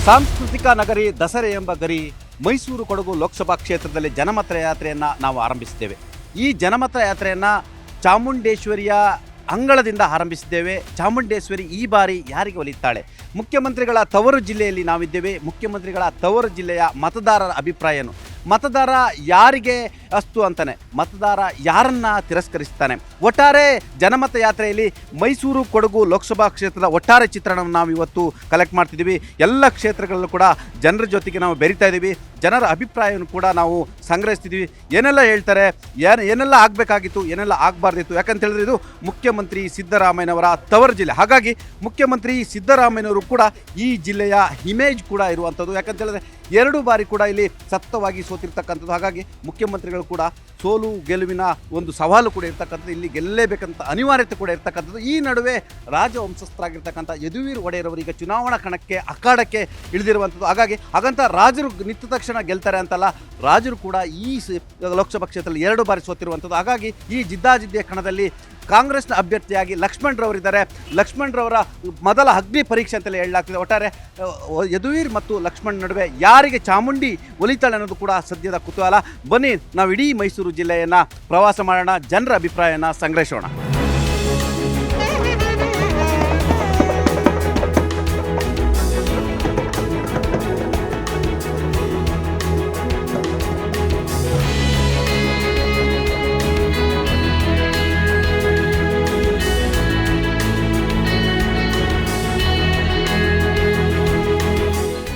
ಸಾಂಸ್ಕೃತಿಕ ನಗರಿ ದಸರೆ ಎಂಬ ಗರಿ ಮೈಸೂರು ಕೊಡಗು ಲೋಕಸಭಾ ಕ್ಷೇತ್ರದಲ್ಲಿ ಜನಮತ ಯಾತ್ರೆಯನ್ನು ನಾವು ಆರಂಭಿಸಿದ್ದೇವೆ. ಈ ಜನಮತ ಯಾತ್ರೆಯನ್ನು ಚಾಮುಂಡೇಶ್ವರಿಯ ಅಂಗಳದಿಂದ ಆರಂಭಿಸಿದ್ದೇವೆ. ಚಾಮುಂಡೇಶ್ವರಿ ಈ ಬಾರಿ ಯಾರಿಗೆ ಒಲಿತಾಳೆ? ಮುಖ್ಯಮಂತ್ರಿಗಳ ತವರು ಜಿಲ್ಲೆಯಲ್ಲಿ ನಾವಿದ್ದೇವೆ. ಮುಖ್ಯಮಂತ್ರಿಗಳ ತವರು ಜಿಲ್ಲೆಯ ಮತದಾರರ ಅಭಿಪ್ರಾಯ ಏನು? ಮತದಾರ ಯಾರಿಗೆ ಅಸ್ತು ಅಂತಾನೆ, ಮತದಾರ ಯಾರನ್ನ ತಿರಸ್ಕರಿಸ್ತಾನೆ? ಒಟ್ಟಾರೆ ಜನಮತ ಯಾತ್ರೆಯಲ್ಲಿ ಮೈಸೂರು ಕೊಡಗು ಲೋಕಸಭಾ ಕ್ಷೇತ್ರದ ಒಟ್ಟಾರೆ ಚಿತ್ರಣವನ್ನು ನಾವು ಇವತ್ತು ಕಲೆಕ್ಟ್ ಮಾಡ್ತಿದ್ದೀವಿ. ಎಲ್ಲ ಕ್ಷೇತ್ರಗಳಲ್ಲೂ ಕೂಡ ಜನರ ಜೊತೆಗೆ ನಾವು ಬೆರೀತಾ ಇದ್ದೀವಿ. ಜನರ ಅಭಿಪ್ರಾಯವನ್ನು ಕೂಡ ನಾವು ಸಂಗ್ರಹಿಸ್ತಿದ್ದೀವಿ. ಏನೆಲ್ಲ ಹೇಳ್ತಾರೆ, ಏನೆಲ್ಲ ಆಗಬೇಕಾಗಿತ್ತು, ಏನೆಲ್ಲ ಆಗಬಾರ್ದಿತ್ತು. ಯಾಕಂತ ಹೇಳಿದ್ರೆ ಇದು ಮುಖ್ಯಮಂತ್ರಿ ಸಿದ್ದರಾಮಯ್ಯನವರ ತವರು ಜಿಲ್ಲೆ. ಹಾಗಾಗಿ ಮುಖ್ಯಮಂತ್ರಿ ಸಿದ್ದರಾಮಯ್ಯನವರು ಕೂಡ ಈ ಜಿಲ್ಲೆಯ ಇಮೇಜ್ ಕೂಡ ಇರುವಂಥದ್ದು. ಯಾಕಂತ ಹೇಳಿದ್ರೆ 2 ಬಾರಿ ಕೂಡ ಇಲ್ಲಿ ಸತ್ತವಾಗಿ ಸೋತಿರ್ತಕ್ಕಂಥದ್ದು. ಹಾಗಾಗಿ ಮುಖ್ಯಮಂತ್ರಿಗಳು ಕೂಡ ಸೋಲು ಗೆಲುವಿನ ಒಂದು ಸವಾಲು ಕೂಡ ಇರ್ತಕ್ಕಂಥದ್ದು. ಇಲ್ಲಿ ಗೆಲ್ಲಲೇಬೇಕಂತ ಅನಿವಾರ್ಯತೆ ಕೂಡ ಇರ್ತಕ್ಕಂಥದ್ದು. ಈ ನಡುವೆ ರಾಜವಂಶಸ್ಥರಾಗಿರ್ತಕ್ಕಂಥ ಯದುವೀರ್ ಒಡೆಯರವರೀಗ ಚುನಾವಣಾ ಕಣಕ್ಕೆ ಅಖಾಡಕ್ಕೆ ಇಳಿದಿರುವಂಥದ್ದು. ಹಾಗಂತ ರಾಜರು ನಿಂತ ತಕ್ಷಣ ಗೆಲ್ತಾರೆ ಅಂತಲ್ಲ, ರಾಜರು ಕೂಡ ಈ ಲೋಕಸಭಾ ಕ್ಷೇತ್ರದಲ್ಲಿ 2 ಬಾರಿ ಸೋತಿರುವಂಥದ್ದು. ಹಾಗಾಗಿ ಈ ಜಿದ್ದಾಜಿದ್ದಿಯ ಕಣದಲ್ಲಿ ಕಾಂಗ್ರೆಸ್ನ ಅಭ್ಯರ್ಥಿಯಾಗಿ ಲಕ್ಷ್ಮಣರವರಿದ್ದಾರೆ. ಲಕ್ಷ್ಮಣರವರ ಮೊದಲ ಅಗ್ನಿ ಪರೀಕ್ಷೆ ಅಂತಲೇ ಹೇಳಲಾಗ್ತಿದೆ. ಒಟ್ಟಾರೆ ಯದುವೀರ್ ಮತ್ತು ಲಕ್ಷ್ಮಣ್ ನಡುವೆ ಯಾರಿಗೆ ಚಾಮುಂಡಿ ಒಲಿತಾಳೆ ಅನ್ನೋದು ಕೂಡ ಸದ್ಯದ ಕುತೂಹಲ. ಬನ್ನಿ ನಾವು ಇಡೀ ಮೈಸೂರು ಜಿಲ್ಲೆಯನ್ನು ಪ್ರವಾಸ ಮಾಡೋಣ, ಜನರ ಅಭಿಪ್ರಾಯನ ಸಂಗ್ರಹಿಸೋಣ.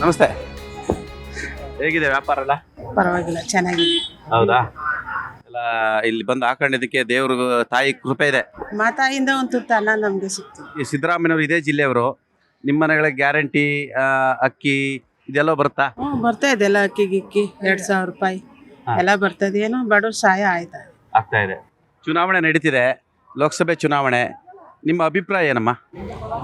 ನಮಸ್ತೆ, ಹೇಗಿದೆ ವ್ಯಾಪಾರ ಎಲ್ಲ? ಪರವಾಗಿಲ್ಲ, ಚೆನ್ನಾಗಿದೆ. ಹೌದಾ? ಎಲ್ಲ ಇಲ್ಲಿ ಬಂದು ಹಾಕೊಂಡಿದ್ದಕ್ಕೆ ದೇವ್ರ ತಾಯಿ ಕೃಪೆ ಇದೆ. ಮಾತಾಯಿಂದ ಒಂದು ತುತ್ತು ಅನ್ನ ನಮ್ಗೆ ಸಿಕ್ತು. ಈ ಸಿದ್ದರಾಮಯ್ಯನವರು ಇದೇ ಜಿಲ್ಲೆಯವರು. ನಿಮ್ಮ ಮನೆಗಳಿಗೆ ಗ್ಯಾರಂಟಿ ಅಕ್ಕಿ ಇದೆಲ್ಲ ಬರುತ್ತಾ? ಬರ್ತಾ ಇದೆ ಎಲ್ಲ, ಅಕ್ಕಿ ಗಿಕ್ಕಿ 2,000 ರೂಪಾಯಿ ಎಲ್ಲ ಬರ್ತದೆ. ಏನೋ ಬಡವ್ರ ಸಹಾಯ ಆಗ್ತಾ ಇದೆ. ಚುನಾವಣೆ ನಡೀತಿದೆ, ಲೋಕಸಭೆ ಚುನಾವಣೆ. ನಿಮ್ಮ ಅಭಿಪ್ರಾಯ ಏನಮ್ಮ?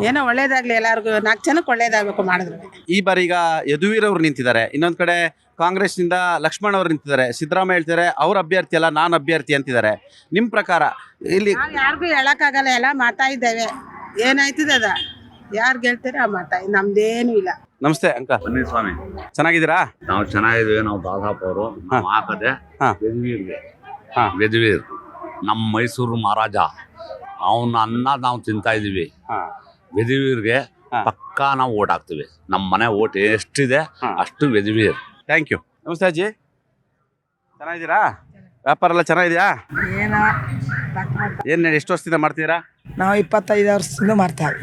ಏನೋ ಒಳ್ಳೇದಾಗ್ಲಿ, ಎಲ್ಲರಿಗೂ 4 ಜನಕ್ಕೆ ಒಳ್ಳೇದಾಗಬೇಕು ಮಾಡಿದ್ರೆ. ಈ ಬಾರಿ ಈಗ ಯದುವೀರ್ ಅವರು ನಿಂತಿದ್ದಾರೆ, ಇನ್ನೊಂದು ಕಡೆ ಕಾಂಗ್ರೆಸ್ನಿಂದ ಲಕ್ಷ್ಮಣ್ ಅವರು ನಿಂತಿದ್ದಾರೆ. ಸಿದ್ದರಾಮಯ್ಯ ಹೇಳ್ತಾರೆ ಅವ್ರ ಅಭ್ಯರ್ಥಿ ಅಲ್ಲ, ನಾನು ಅಭ್ಯರ್ಥಿ ಅಂತಿದ್ದಾರೆ. ನಿಮ್ಮ ಪ್ರಕಾರ ಇಲ್ಲಿ ಯಾರಿಗೂ ಹೇಳಕ್ಕಾಗಲ್ಲ, ಎಲ್ಲ ಮಾತಾಯಿದ್ದೇವೆ. ಏನಾಯ್ತದೆ ಅದ ಯಾರು ಗೆಲ್ತಾರೆ ಆ ಮಾತಾಯಿ, ನಮ್ದೇನು ಇಲ್ಲ. ನಮಸ್ತೆ ಅಂಕ. ಬನ್ನಿ ಸ್ವಾಮಿ, ಚೆನ್ನಾಗಿದ್ದೀರಾ? ನಾವು ಚೆನ್ನಾಗಿದ್ದೀವಿ. ನಾವು ದಾದಾಪ್ ಅವರು ಹಾಕದೆ ಯದುವೀರ್ಗೆ. ಯದುವೀರ್ ನಮ್ಮ ಮೈಸೂರು ಮಹಾರಾಜ, ಅವನ ಅನ್ನ ನಾವು ತಿಂತಾ ಇದೀವಿ. ಯದುವೀರ್ಗೆ ಪಕ್ಕಾ ನಾವು ಓಟ್ ಹಾಕ್ತೀವಿ. ನಮ್ಮ ಮನೆ ಓಟ್ ಎಷ್ಟಿದೆ ಅಷ್ಟು ಯದುವೀರ್. Thank you. ನಮಸ್ತೆ ಅಜ್ಜಿ, ಚೆನ್ನಾಗಿದ್ದೀರಾ? ವ್ಯಾಪಾರ ಎಲ್ಲ ಚೆನ್ನಾಗಿದೆಯಾ? ಏನು ಎಷ್ಟು ವರ್ಷದಿಂದ ಮಾಡ್ತೀರಾ? ನಾವು 25 ವರ್ಷದಿಂದ ಮಾಡ್ತಾವೆ.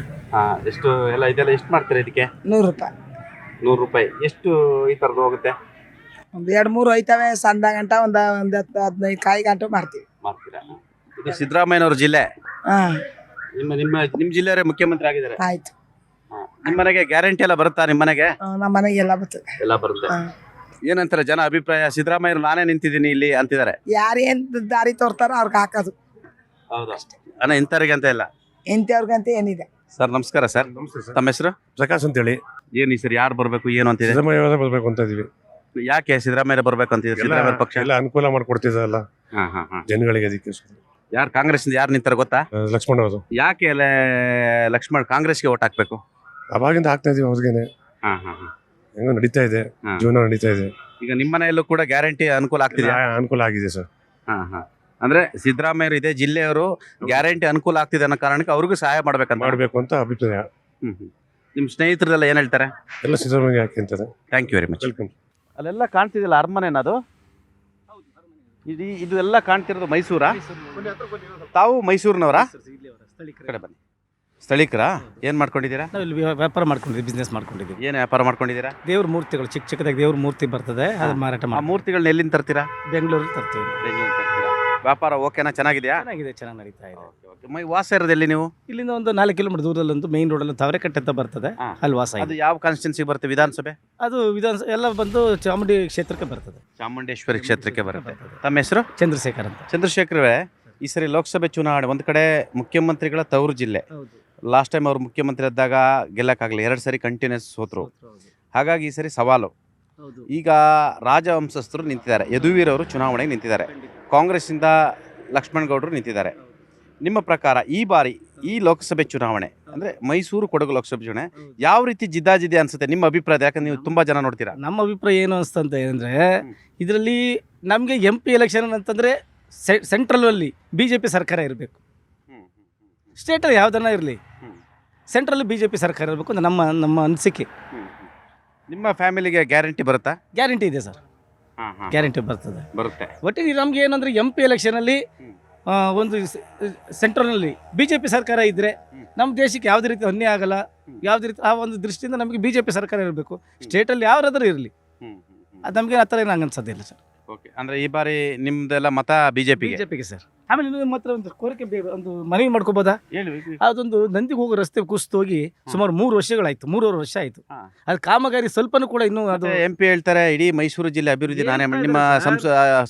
ಎಷ್ಟು ಎಲ್ಲ ಇದೆಲ್ಲ ಎಷ್ಟು ಮಾಡ್ತೀರಾ ಇದಕ್ಕೆ? 100 ರೂಪಾಯಿ. 100 ರೂಪಾಯಿ. ಎಷ್ಟು ಈ ಥರದ್ದು ಹೋಗುತ್ತೆ? ಒಂದು 2-3 ಹೋಯ್ತವೆ. ಸಂದ ಗಂಟ ಒಂದು 10-15 ಕಾಯಿ ಗಂಟೆ ಮಾಡ್ತೀವಿ. ಮಾಡ್ತೀರಾ? ಇದು ಸಿದ್ದರಾಮಯ್ಯನವ್ರ ಜಿಲ್ಲೆ. ಹಾಂ, ನಿಮ್ಮ ಜಿಲ್ಲೆಯವರೇ ಮುಖ್ಯಮಂತ್ರಿ ಆಗಿದ್ದಾರೆ. ಆಯ್ತು. ನಿಮ್ಮ ಮನೆಗೆ ಗ್ಯಾರಂಟಿ ಎಲ್ಲ ಬರುತ್ತಾ? ನಿಮ್ಮ ಮನೆಗೆ ನಮ್ಮ ಮನೆಗೆ ಎಲ್ಲ ಬರ್ತದೆ. ಎಲ್ಲ ಬರುತ್ತೆ. ಏನಂತಾರೆ ಜನ ಅಭಿಪ್ರಾಯ? ಸಿದ್ದರಾಮಯ್ಯರು ನಾನೇ ನಿಂತಿದ್ದೀನಿ ಇಲ್ಲಿ ಅಂತಿದ್ದಾರೆ. ಯಾರು ಏನು ದಾರಿ ತೋರ್ತಾರೋ ಅವ್ರಿಗೆ ಹಾಕೋದು. ಹೌದಾ? ಅಣ್ಣ ಇಂಥವ್ರಿಗೆ ಅಂತ ಇಲ್ಲ, ಇಂಥವ್ರಿಗಂತ ಏನಿದೆ. ಸರ್ ನಮಸ್ಕಾರ. ಸರ್ ತಮ್ಮ ಹೆಸರು? ಪ್ರಕಾಶ್ ಅಂತೇಳಿ. ಏನು ಈ ಸರ್ ಯಾರು ಬರಬೇಕು ಏನು ಅಂತಿದೆ? ಸಿದ್ದರಾಮಯ್ಯ ಬರ್ಬೇಕು ಅಂತ ಇದೀವಿ. ಯಾಕೆ ಸಿದ್ದರಾಮಯ್ಯ ಬರ್ಬೇಕು ಅಂತಿದೆ? ಸಿದ್ದರಾಮಯ್ಯ ಪಕ್ಷ ಎಲ್ಲ ಅನುಕೂಲ ಮಾಡ್ಕೊಡ್ತಿದ್ದಲ್ಲ ಜನಗಳಿಗೆ. ಅದಕ್ಕೆ ಯಾರು ಕಾಂಗ್ರೆಸ್ ಯಾರು ನಿಂತಾರೆ ಗೊತ್ತಾ? ಲಕ್ಷ್ಮಣ್ ಅವರು. ಯಾಕೆ ಲಕ್ಷ್ಮಣ್ ಕಾಂಗ್ರೆಸ್ಗೆ ಓಟ್ ಹಾಕ್ಬೇಕು? ಅವಾಗಿಂದ ಹಾಕ್ತಾ ಇದೀವಿ ಅವ್ರಿಗೇನೆ. ಹೆಂಗೋ ನಡೀತಾ ಇದೆ, ಜೀವನ ನಡೀತಾ ಇದೆ. ಈಗ ನಿಮ್ಮ ಮನೆಯಲ್ಲೂ ಕೂಡ ಗ್ಯಾರಂಟಿ ಅನುಕೂಲ ಆಗ್ತಿದೆ? ಅನುಕೂಲ ಆಗಿದೆ ಸರ್. ಅಂದ್ರೆ ಸಿದ್ದರಾಮಯ್ಯರು ಇದೇ ಜಿಲ್ಲೆಯವರು ಗ್ಯಾರಂಟಿ ಅನುಕೂಲ ಆಗ್ತಿದೆ ಅನ್ನೋ ಕಾರಣಕ್ಕೆ ಅವ್ರಿಗೂ ಸಹಾಯ ಮಾಡ್ಬೇಕು ಅಂತ ಅಭಿಪ್ರಾಯ. ನಿಮ್ಮ ಸ್ನೇಹಿತರೆಲ್ಲ ಏನ್ ಹೇಳ್ತಾರೆ? ಎಲ್ಲ ಸಿದ್ದರಾಮಯ್ಯ ಯಾಕೆ ಅಂತಾರೆ. Thank you very much. Welcome. ಅಲ್ಲೆಲ್ಲ ಕಾಣ್ತಿದಿಲ್ಲ ಅರಮನೆನದು? ಇದು ಎಲ್ಲ ಕಾಣ್ತಿರೋದು ಮೈಸೂರಾ? ತಾವು ಮೈಸೂರಿನವರಾ? ಕಡೆ ಬನ್ನಿ. ಸ್ಥಳೀಕರಾ? ಏನ್ ಮಾಡ್ಕೊಂಡಿದ್ದೀರಾ? ನಾವು ಇಲ್ಲಿ ವ್ಯಾಪಾರ ಮಾಡ್ಕೊಂಡಿದ್ದೀವಿ, ಬಿಸ್ನೆಸ್ ಮಾಡ್ಕೊಂಡಿದ್ದೀವಿ. ಏನು ವ್ಯಾಪಾರ ಮಾಡ್ಕೊಂಡಿದ್ದೀರಾ? ದೇವ್ರ ಮೂರ್ತಿಗಳು, ಚಿಕ್ಕ ಚಿಕ್ಕದಾಗಿ ದೇವ್ರ ಮೂರ್ತಿ ಬರ್ತದೆ, ಅದನ್ನ ಮಾರಾಟ ಆ ಮಾಡಿ ಮೂರ್ತಿಗಳನ್ನ ಎಲ್ಲಿಂದ ತರ್ತೀರಾ? ಬೆಂಗಳೂರಲ್ಲಿ ತರ್ತೀವಿ. ವ್ಯಾಪಾರ ಓಕೆನಾ? ಚೆನ್ನಾಗಿದೆಯಾ? ಚೆನ್ನಾಗಿದೆ, ಚೆನ್ನಾಗಿ ನಡೀತಾ ಇದೆ. ವಾಸ ಇರೋದು ಎಲ್ಲಿ ನೀವು? ಇಲ್ಲಿಂದ ಒಂದು 4 ಕಿಲೋಮೀಟರ್ ದೂರದಲ್ಲಿ ಒಂದು ಮೇನ್ ರೋಡಲ್ಲಿ ತಾವರೆಕಟ್ಟೆ ಅಂತ ಬರ್ತದೆ, ಅಲ್ಲಿ ವಾಸ ಅದು ಇದೆ. ಯಾವ ಕಾನ್ಸ್ಟಿಟ್ಯೂನ್ಸಿ ಬರುತ್ತೆ? ವಿಧಾನಸಭೆ? ಅದು ವಿಧಾನಸಭೆ ಎಲ್ಲ ಬಂದು ಚಾಮುಂಡಿ ಕ್ಷೇತ್ರಕ್ಕೆ ಬರ್ತದೆ. ಚಾಮುಂಡೇಶ್ವರಿ ಕ್ಷೇತ್ರಕ್ಕೆ ಬರುತ್ತೆ. ತಮ್ಮ ಹೆಸರು? ಚಂದ್ರಶೇಖರ್ ಅಂತ. ಚಂದ್ರಶೇಖರವೇ, ಈ ಸರಿ ಲೋಕಸಭೆ ಚುನಾವಣೆ ಒಂದು ಕಡೆ ಮುಖ್ಯಮಂತ್ರಿಗಳ ತವರು ಜಿಲ್ಲೆ. ಲಾಸ್ಟ್ ಟೈಮ್ ಅವರು ಮುಖ್ಯಮಂತ್ರಿ ಇದ್ದಾಗ ಗೆಲ್ಲಕ್ಕಾಗಲಿ, 2 ಸರಿ ಕಂಟಿನ್ಯೂಸ್ ಸೋತರು. ಹಾಗಾಗಿ ಈ ಸರಿ ಸವಾಲು. ಈಗ ರಾಜವಂಶಸ್ಥರು ನಿಂತಿದ್ದಾರೆ. ಯದುವೀರ್ ಅವರು ಚುನಾವಣೆಗೆ ನಿಂತಿದ್ದಾರೆ. ಕಾಂಗ್ರೆಸ್ಸಿಂದ ಲಕ್ಷ್ಮಣ್ ಗೌಡರು ನಿಂತಿದ್ದಾರೆ. ನಿಮ್ಮ ಪ್ರಕಾರ ಈ ಬಾರಿ ಈ ಲೋಕಸಭೆ ಚುನಾವಣೆ ಅಂದರೆ ಮೈಸೂರು ಕೊಡಗು ಲೋಕಸಭೆ ಚುನಾವಣೆ ಯಾವ ರೀತಿ ಜಿದ್ದಾಜಿದ್ದೆ ಅನ್ಸುತ್ತೆ ನಿಮ್ಮ ಅಭಿಪ್ರಾಯ? ಯಾಕಂದ್ರೆ ನೀವು ತುಂಬ ಜನ ನೋಡ್ತೀರಾ. ನಮ್ಮ ಅಭಿಪ್ರಾಯ ಏನು ಅನಿಸ್ತಂತ ಅಂದರೆ ಇದರಲ್ಲಿ ನಮಗೆ MP ಎಲೆಕ್ಷನ್ ಅಂತಂದರೆ ಸೆಂಟ್ರಲಲ್ಲಿ BJP ಸರ್ಕಾರ ಇರಬೇಕು. ಸ್ಟೇಟಲ್ಲಿ ಯಾವುದನ್ನ ಇರಲಿ, ಸೆಂಟ್ರಲ್ಲಿ BJP ಸರ್ಕಾರ ಇರಬೇಕು ಅಂತ ನಮ್ಮ ಅನಿಸಿಕೆ. ನಿಮ್ಮ ಫ್ಯಾಮಿಲಿಗೆ ಗ್ಯಾರಂಟಿ ಬರುತ್ತಾ? ಗ್ಯಾರಂಟಿ ಇದೆ ಸರ್, ಗ್ಯಾರಂಟಿ ಬರುತ್ತೆ. ಒಟ್ಟಿಗೆ ನಮ್ಗೆ ಏನಂದ್ರೆ MP ಎಲೆಕ್ಷನಲ್ಲಿ ಒಂದು ಸೆಂಟ್ರಲ್ನಲ್ಲಿ BJP ಸರ್ಕಾರ ಇದ್ದರೆ ನಮ್ಮ ದೇಶಕ್ಕೆ ಯಾವುದೇ ರೀತಿ ಅನ್ಯಾಯ ಆಗಲ್ಲ. ಯಾವುದೇ ರೀತಿ ಆ ಒಂದು ದೃಷ್ಟಿಯಿಂದ ನಮಗೆ BJP ಸರ್ಕಾರ ಇರಬೇಕು. ಸ್ಟೇಟಲ್ಲಿ ಯಾರಾದರೂ ಇರಲಿ, ಅದು ನಮಗೆ ಆ ಥರ ಏನು ಹಂಗೆ ಅನ್ಸೋದಿಲ್ಲ ಸರ್. ಓಕೆ, ಅಂದರೆ ಈ ಬಾರಿ ನಿಮ್ದೆಲ್ಲ ಮತ BJPಗೆ ಸರ್. ಆಮೇಲೆ ಇನ್ನೊಂದು ಮಾತ್ರ ಒಂದು ಕೋರಿಕೆ ಒಂದು ಮನವಿ ಮಾಡ್ಕೋಬೋದಾ? ಅದೊಂದು ನಂದಿಗೆ ಹೋಗೋ ರಸ್ತೆ ಕುಸಿದೋಗಿ ಸುಮಾರು 3 ವರ್ಷಗಳಾಯ್ತು, 3.5 ವರ್ಷ ಆಯಿತು. ಅದು ಕಾಮಗಾರಿ ಸ್ವಲ್ಪನೂ ಕೂಡ ಇನ್ನೂ ಅದು MP ಹೇಳ್ತಾರೆ ಇಡೀ ಮೈಸೂರು ಜಿಲ್ಲೆ ಅಭಿವೃದ್ಧಿ ನಾನೇ ಮಾಡಿ. ನಿಮ್ಮ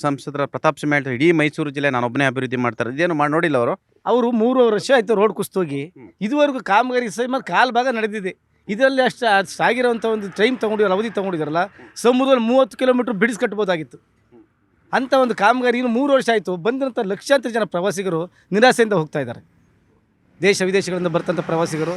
ಸಂಸದರ ಪ್ರತಾಪ್ ಸಿಂಹ ಹೇಳ್ತಾರೆ ಇಡೀ ಮೈಸೂರು ಜಿಲ್ಲೆ ನಾನು ಒಬ್ಬನೇ ಅಭಿವೃದ್ಧಿ ಮಾಡ್ತಾರೆ. ಇದೇನು ನೋಡಿಲ್ಲ ಅವರು 3 ವರ್ಷ ಆಯಿತು ರೋಡ್ ಕುಸಿದೋಗಿ. ಇದುವರೆಗೂ ಕಾಮಗಾರಿ ಸುಮಾರು ಕಾಲು ಭಾಗ ನಡೆದಿದೆ. ಇದರಲ್ಲಿ ಅಷ್ಟು ಆಗಿರೋಂಥ ಒಂದು ಟೈಮ್ ತೊಗೊಂಡಿರಲ್ಲ, ಅವಧಿ ತೊಗೊಂಡಿದ್ದಾರಲ್ಲ, ಸಮುದ್ರದಲ್ಲಿ 30 ಕಿಲೋಮೀಟ್ರ್ ಬಿಡಿಸಿ ಕಟ್ಬೋದಾಗಿತ್ತು. ಅಂಥ ಒಂದು ಕಾಮಗಾರಿ ಇನ್ನು 3 ವರ್ಷ ಆಯಿತು. ಬಂದಂಥ ಲಕ್ಷಾಂತರ ಜನ ಪ್ರವಾಸಿಗರು ನಿರಾಸೆಯಿಂದ ಹೋಗ್ತಾ ಇದ್ದಾರೆ. ದೇಶ ವಿದೇಶಗಳಿಂದ ಬರ್ತಂಥ ಪ್ರವಾಸಿಗರು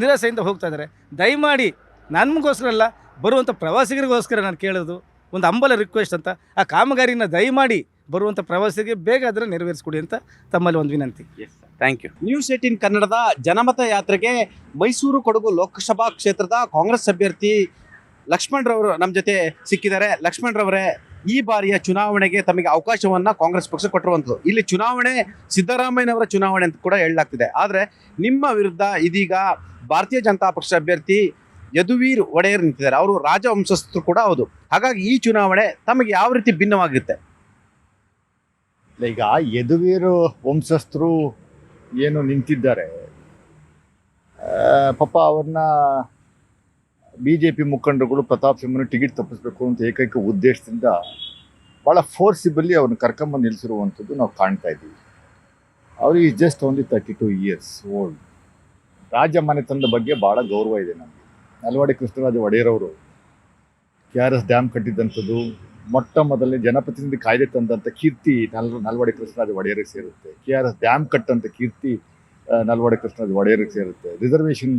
ನಿರಾಸೆಯಿಂದ ಹೋಗ್ತಾ ಇದ್ದಾರೆ. ದಯಮಾಡಿ ನಮಗೋಸ್ಕರ ಅಲ್ಲ, ಬರುವಂಥ ಪ್ರವಾಸಿಗರಿಗೋಸ್ಕರ ನಾನು ಕೇಳೋದು ಒಂದು ಹಂಬಲ ರಿಕ್ವೆಸ್ಟ್ ಅಂತ, ಆ ಕಾಮಗಾರಿನ ದಯಮಾಡಿ ಬರುವಂಥ ಪ್ರವಾಸಿಗೆ ಬೇಗ ಅದನ್ನು ನೆರವೇರಿಸ್ಕೊಡಿ ಅಂತ ತಮ್ಮಲ್ಲಿ ಒಂದು ವಿನಂತಿ. Thank you. ನ್ಯೂಸ್ 18 ಕನ್ನಡದ ಜನಮತ ಯಾತ್ರೆಗೆ ಮೈಸೂರು ಕೊಡಗು ಲೋಕಸಭಾ ಕ್ಷೇತ್ರದ ಕಾಂಗ್ರೆಸ್ ಅಭ್ಯರ್ಥಿ ಲಕ್ಷ್ಮಣ್ ರವರು ನಮ್ಮ ಜೊತೆ ಸಿಕ್ಕಿದ್ದಾರೆ. ಲಕ್ಷ್ಮಣ್ ರವರೇ, ಈ ಬಾರಿಯ ಚುನಾವಣೆಗೆ ತಮಗೆ ಅವಕಾಶವನ್ನು ಕಾಂಗ್ರೆಸ್ ಪಕ್ಷ ಕೊಟ್ಟಿರುವಂಥದ್ದು. ಇಲ್ಲಿ ಚುನಾವಣೆ ಸಿದ್ದರಾಮಯ್ಯನವರ ಚುನಾವಣೆ ಅಂತ ಕೂಡ ಹೇಳಲಾಗ್ತಿದೆ. ಆದರೆ ನಿಮ್ಮ ವಿರುದ್ಧ ಇದೀಗ ಭಾರತೀಯ ಜನತಾ ಪಕ್ಷ ಅಭ್ಯರ್ಥಿ ಯದುವೀರ್ ಒಡೆಯರ್ ನಿಂತಿದ್ದಾರೆ. ಅವರು ರಾಜವಂಶಸ್ಥರು ಕೂಡ ಹೌದು. ಹಾಗಾಗಿ ಈ ಚುನಾವಣೆ ತಮಗೆ ಯಾವ ರೀತಿ ಭಿನ್ನವಾಗಿರುತ್ತೆ? ಈಗ ಯದುವೀರು ವಂಶಸ್ಥರು ಏನು ನಿಂತಿದ್ದಾರೆ, ಪಾಪ ಅವ್ರನ್ನ BJP ಮುಖಂಡರುಗಳು ಪ್ರತಾಪ್ ಸಿಂಹನ ಟಿಕೆಟ್ ತಪ್ಪಿಸ್ಬೇಕು ಅಂತ ಏಕೈಕ ಉದ್ದೇಶದಿಂದ ಭಾಳ ಫೋರ್ಸಿಬಲಿ ಅವ್ರನ್ನ ಕರ್ಕೊಂಬಂದು ನಿಲ್ಲಿಸಿರುವಂಥದ್ದು ನಾವು ಕಾಣ್ತಾ ಇದ್ದೀವಿ. ಅವ್ರಿಗೆ ಜಸ್ಟ್ ಓನ್ಲಿ 32 years ಓಲ್ಡ್. ರಾಜ ಮನೆತನದ ಬಗ್ಗೆ ಭಾಳ ಗೌರವ ಇದೆ ನಮಗೆ. ನಲ್ವಾಡಿ ಕೃಷ್ಣರಾಜ ಒಡೆಯರವರು KRS ಡ್ಯಾಮ್ ಕಟ್ಟಿದ್ದಂಥದ್ದು, ಮೊಟ್ಟ ಮೊದಲನೇ ಜನಪ್ರತಿನಿಧಿ ಕಾಯ್ದೆ ತಂದಂಥ ಕೀರ್ತಿ ನಲ್ವಾಡಿ ಕೃಷ್ಣರಾಜ ಒಡೆಯರಿಗೆ ಸೇರುತ್ತೆ. KRS ಡ್ಯಾಮ್ ಕಟ್ಟಂಥ ಕೀರ್ತಿ ನಲ್ವಾಡಿ ಕೃಷ್ಣರಾಜ ಒಡೆಯರಿಗೆ ಸೇರುತ್ತೆ. ರಿಸರ್ವೇಷನ್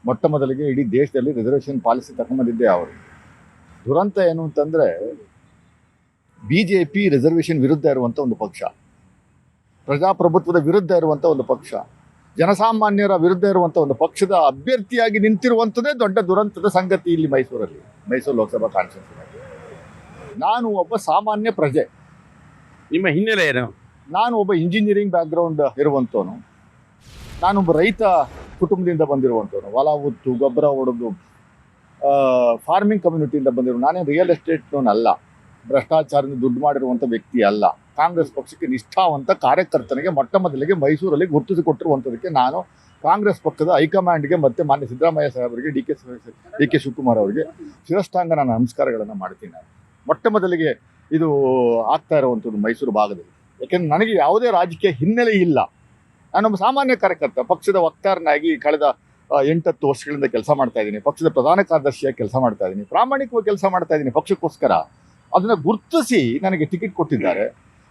ಮೊಟ್ಟ ಮೊದಲಿಗೆ ಇಡೀ ದೇಶದಲ್ಲಿ ರಿಸರ್ವೇಷನ್ ಪಾಲಿಸಿ ತಗೊಂಬಂದಿದ್ದೆ ಅವರು. ದುರಂತ ಏನು ಅಂತಂದರೆ BJP ರಿಸರ್ವೇಷನ್ ವಿರುದ್ಧ ಇರುವಂಥ ಒಂದು ಪಕ್ಷ, ಪ್ರಜಾಪ್ರಭುತ್ವದ ವಿರುದ್ಧ ಇರುವಂಥ ಒಂದು ಪಕ್ಷ, ಜನಸಾಮಾನ್ಯರ ವಿರುದ್ಧ ಇರುವಂಥ ಒಂದು ಪಕ್ಷದ ಅಭ್ಯರ್ಥಿಯಾಗಿ ನಿಂತಿರುವಂಥದ್ದೇ ದೊಡ್ಡ ದುರಂತದ ಸಂಗತಿ ಇಲ್ಲಿ ಮೈಸೂರು ಲೋಕಸಭಾ ಕಾನ್ಸ್ಟಿಟ್ಯೂನ್ಸಿ. ನಾನು ಒಬ್ಬ ಸಾಮಾನ್ಯ ಪ್ರಜೆ. ನಿಮ್ಮ ಹಿನ್ನೆಲೆ ಏನು? ನಾನು ಒಬ್ಬ ಇಂಜಿನಿಯರಿಂಗ್ ಬ್ಯಾಕ್ಗ್ರೌಂಡ್ ಇರುವಂಥವನು. ನಾನೊಬ್ಬ ರೈತ ಕುಟುಂಬದಿಂದ ಬಂದಿರುವಂಥವನು. ಹೊಲ ಉತ್ತು ಗೊಬ್ಬರ ಹೊಡೆದು ಫಾರ್ಮಿಂಗ್ ಕಮ್ಯುನಿಟಿಯಿಂದ ಬಂದಿರೋ. ನಾನೇನು ರಿಯಲ್ ಎಸ್ಟೇಟ್ನವನಲ್ಲ, ಭ್ರಷ್ಟಾಚಾರದಿಂದ ದುಡ್ಡು ಮಾಡಿರುವಂಥ ವ್ಯಕ್ತಿ ಅಲ್ಲ. ಕಾಂಗ್ರೆಸ್ ಪಕ್ಷಕ್ಕೆ ನಿಷ್ಠಾವಂತ ಕಾರ್ಯಕರ್ತನಿಗೆ ಮೊಟ್ಟ ಮೊದಲಿಗೆ ಮೈಸೂರಲ್ಲಿ ಗುರುತಿಸಿಕೊಟ್ಟಿರುವಂಥದಕ್ಕೆ ನಾನು ಕಾಂಗ್ರೆಸ್ ಪಕ್ಷದ ಹೈಕಮಾಂಡ್ಗೆ ಮತ್ತು ಮಾನ್ಯ ಸಿದ್ದರಾಮಯ್ಯ ಸಾಹೇಬರಿಗೆ, ಡಿ ಕೆ ಶಿವಕುಮಾರ್ ಅವರಿಗೆ ಶಿರಷ್ಟಾಂಗ ನಾನು ನಮಸ್ಕಾರಗಳನ್ನು ಮಾಡ್ತೀನಿ. ನಾನು ಮೊಟ್ಟ ಮೊದಲಿಗೆ ಇದು ಆಗ್ತಾ ಇರುವಂಥದ್ದು ಮೈಸೂರು ಭಾಗದಲ್ಲಿ. ಯಾಕೆಂದರೆ ನನಗೆ ಯಾವುದೇ ರಾಜಕೀಯ ಹಿನ್ನೆಲೆ ಇಲ್ಲ. ನಾನೊಬ್ಬ ಸಾಮಾನ್ಯ ಕಾರ್ಯಕರ್ತ. ಪಕ್ಷದ ವಕ್ತಾರನಾಗಿ ಕಳೆದ 8-10 ವರ್ಷಗಳಿಂದ ಕೆಲಸ ಮಾಡ್ತಾ ಇದ್ದೀನಿ. ಪಕ್ಷದ ಪ್ರಧಾನ ಕಾರ್ಯದರ್ಶಿಯಾಗಿ ಕೆಲಸ ಮಾಡ್ತಾ ಇದ್ದೀನಿ. ಪ್ರಾಮಾಣಿಕವಾಗಿ ಕೆಲಸ ಮಾಡ್ತಾ ಇದ್ದೀನಿ ಪಕ್ಷಕ್ಕೋಸ್ಕರ. ಅದನ್ನು ಗುರುತಿಸಿ ನನಗೆ ಟಿಕೆಟ್ ಕೊಟ್ಟಿದ್ದಾರೆ.